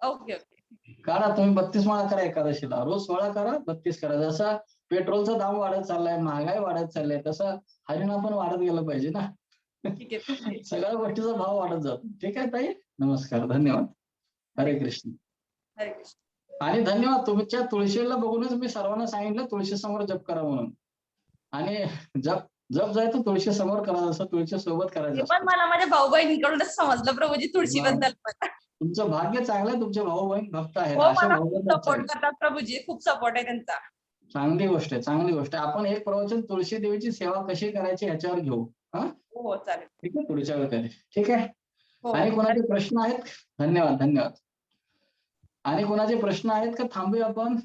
Okay okay. करा तुम्ही 32 माळा करा एकादशीला. रोज 16 करा, 32 करा. जसा पेट्रोलचा दाम वाढत चाललाय, महागाई वाढत चाललाय, तसं हरिनाम पण वाढत गेलं पाहिजे ना. ठीक आहे. सगळ्या गोष्टीचा भाव वाढत जातो. ठीक आहे ताई, नमस्कार, धन्यवाद. हरे कृष्ण. हरे कृष्ण. आणि धन्यवाद. तुमच्या तुळशीला बघूनच मी सर्वांना सांगितलं तुळशी समोर जप करा म्हणून. आणि जप जप जायचं तुळशी समोर करा, जसं तुळशी सोबत हे करायचं पण मला माझ्या भाऊ बहिणीकडूनच समजलं प्रभूजी, तुळशी बद्दल पण. तुमचं भाग्य चांगलं आहे, तुमचे भाऊ बहीण भक्त आहेत. हो, असे मला भाऊ खूप बहीण सपोर्ट करतात प्रभूजी, खूप सपोर्ट आहे त्यांचा. चांगली गोष्ट आहे, चांगली गोष्ट आहे. आपण एक प्रवचन तुळशी देवीची सेवा कशी करायची ह्याच्यावर घेऊ. हा, हो चालेल. ठीक आहे, पुढच्या वेळी कधी. ठीक आहे. हो. आणि कोणाचे प्रश्न आहेत? धन्यवाद, धन्यवाद. आणि कोणाचे प्रश्न आहेत का? थांबूया आपण.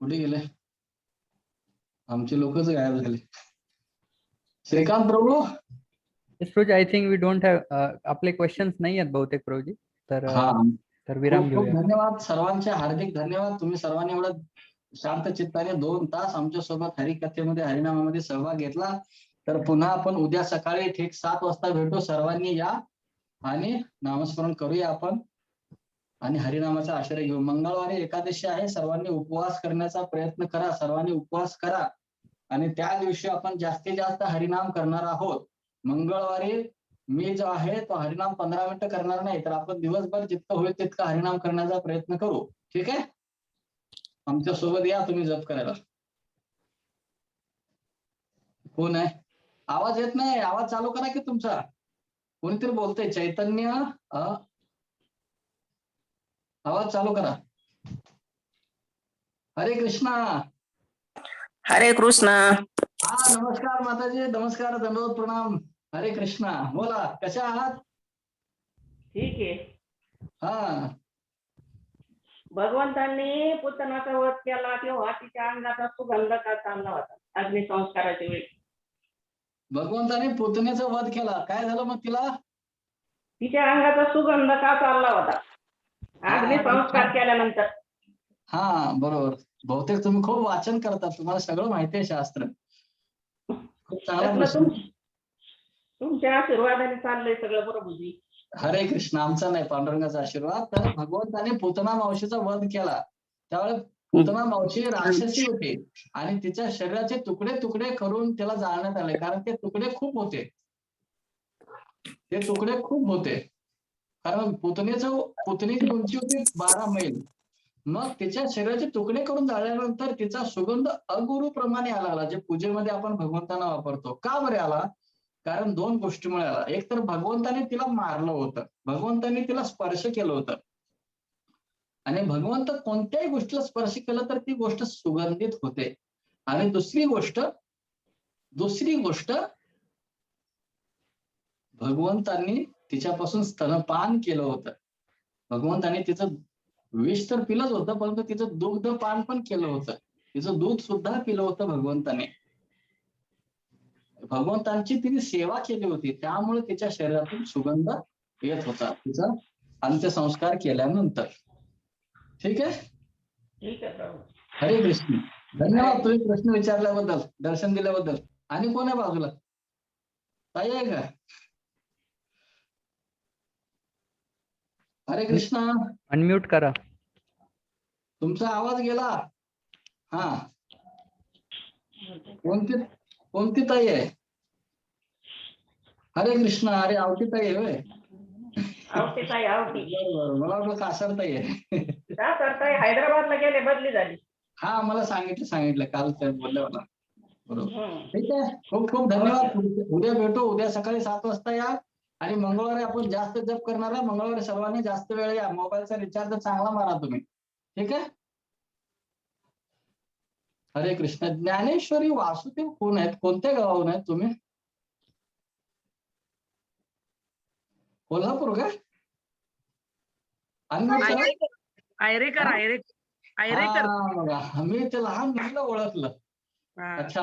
कुठे गेले आमचे लोकच? गायब झाले. Shrikant Prabhu. Prabhuji, I think we don't have, आपले क्वेश्चन्स नाही आहेत बहुतेक प्रभूजी. तर विराम खूप खूप घेऊया. धन्यवाद सर्वांचे, हार्दिक धन्यवाद. तुम्ही सर्वांनी एवढं शांत चित्ताने 2 तास आमच्या सोबत हरिकथेमध्ये, हरिनामामध्ये सहभाग घेतला. तर पुन्हा आपण उद्या सकाळी ठीक 7 वाजता भेटू. सर्वांनी या आणि नामस्मरण करूया आपण आणि हरिनामाचा आश्रय घेऊ. मंगळवारी एकादशी आहे, सर्वांनी उपवास करण्याचा प्रयत्न करा. सर्वांनी उपवास करा आणि त्या दिवशी आपण जास्तीत जास्त हरिनाम करणार आहोत. मंगळवारी मी जो आहे तो हरिनाम 15 मिनिटं करणार नाही, तर आपण दिवसभर जितकं होईल तितकं हरिनाम करण्याचा प्रयत्न करू. ठीक आहे. आमच्या सोबत या तुम्ही जप करायला. कोण आहे? आवाज येत नाही, आवाज चालू करा की तुमचा. कोणीतरी बोलतंय चैतन्य. आवाज चालू करा. हरे कृष्णा. हरे कृष्ण. हा नमस्कार माताजी, नमस्कार, दंडवत प्रणाम. हरे कृष्णा. बोला, कशा आहात? ठीक आहे. हा भगवंतांनी पुतनाचा वध केला तेव्हा तिच्या अंगाचा सुगंध का चालला होता अग्निसंस्काराच्या वेळी. भगवंताने पुतणेचा वध केला, काय झालं मग तिला? तिच्या अंगाचा सुगंध का चालला होता अग्निसंस्कार केल्यानंतर. हा बरोबर. बहुतेक तुम्ही खूप वाचन करता, तुम्हाला सगळं माहिती आहे शास्त्र. खूप चांगला त्यातलं प्रश्न. तुमच्या आशीर्वादाने चाललंय सगळं प्रभूजी. हरे कृष्ण. आमचा नाही, पांडुरंगाचा आशीर्वाद. तर भगवंताने पुतना मावशीचा वध केला. त्यावेळेस पुतना मावशी राक्षसी होती आणि तिच्या शरीराचे तुकडे तुकडे करून त्याला जाळण्यात आले, कारण ते तुकडे खूप होते. ते तुकडे खूप होते कारण पुतणीची उंची होती 12 मैल. मग तिच्या शरीराचे तुकडे करून जाळल्यानंतर तिचा सुगंध अगुरू प्रमाणे आला लागला, जे पूजेमध्ये आपण भगवंतांना वापरतो. का बरे आला? कारण 2 गोष्टीमुळे आला. एक तर भगवंताने तिला मारलं होतं, भगवंताने तिला स्पर्श केलं होतं. आणि भगवंत कोणत्याही गोष्टीला स्पर्श केलं तर ती गोष्ट सुगंधित होते. आणि दुसरी गोष्ट भगवंतांनी तिच्यापासून स्तनपान केलं होतं. भगवंताने तिचं विष तर पिलंच होतं, परंतु तिचं दुग्धपान पण केलं होतं. तिचं दूध सुद्धा पिलं होतं भगवंताने. भगवंतांची तिने सेवा केली होती, त्यामुळे तिच्या शरीरातून सुगंध येत होता तिचा अंत्यसंस्कार केल्यानंतर. ठीक आहे. ठीक आहे प्रभू. हरे कृष्ण. धन्यवाद तुम्ही प्रश्न विचारल्याबद्दल, दर्शन दिल्याबद्दल. आणि कोण आहे बाजूला? ताई आहे का? हरे कृष्णा. अनम्यूट करा. तुमचा आवाज गेला. हा कोणती ताई आहे? हरे कृष्णा. अरे आवती ताई आहे होय. आवटी ताई आवटी. बरोबर, मला वाटलं कासार ताई आहे. का करताय? हैदराबादला गेले, बदली झाली. हा मला सांगितलं काल त्या बोलल्या मला. बरोबर. हम्म. ठीक आहे. खूप खूप धन्यवाद. उद्या भेटू. उद्या सकाळी 7 वाजता या. आणि मंगळवारी आपण जास्त जप करणार आहे. मंगळवारी सर्वांनी जास्त वेळ या. मोबाईलचा रिचार्ज चांगला मारा तुम्ही. ठीक आहे. हरे कृष्ण. ज्ञानेश्वरी वासुदेव कोण आहेत? कोणत्या गावाहून आहेत तुम्ही? कोल्हापूर का? आयरेकर. मी ते लहान मुलीला ओळखलं. अच्छा.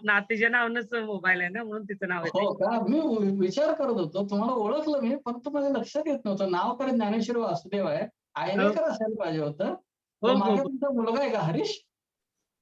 नातीच्या नावानच मोबाईल आहे ना, म्हणून तिचं नाव आहे. हो का? मी विचार करत होतो, तुम्हाला ओळखलं मी, परंतु माझ्या लक्षात येत नव्हतं. नाव कडे ज्ञानेश्वरी वासुदेव आहे. आयरेकर असायला पाहिजे होतं. हो, मागे हो. तुमचा मुलगा आहे का हरीश?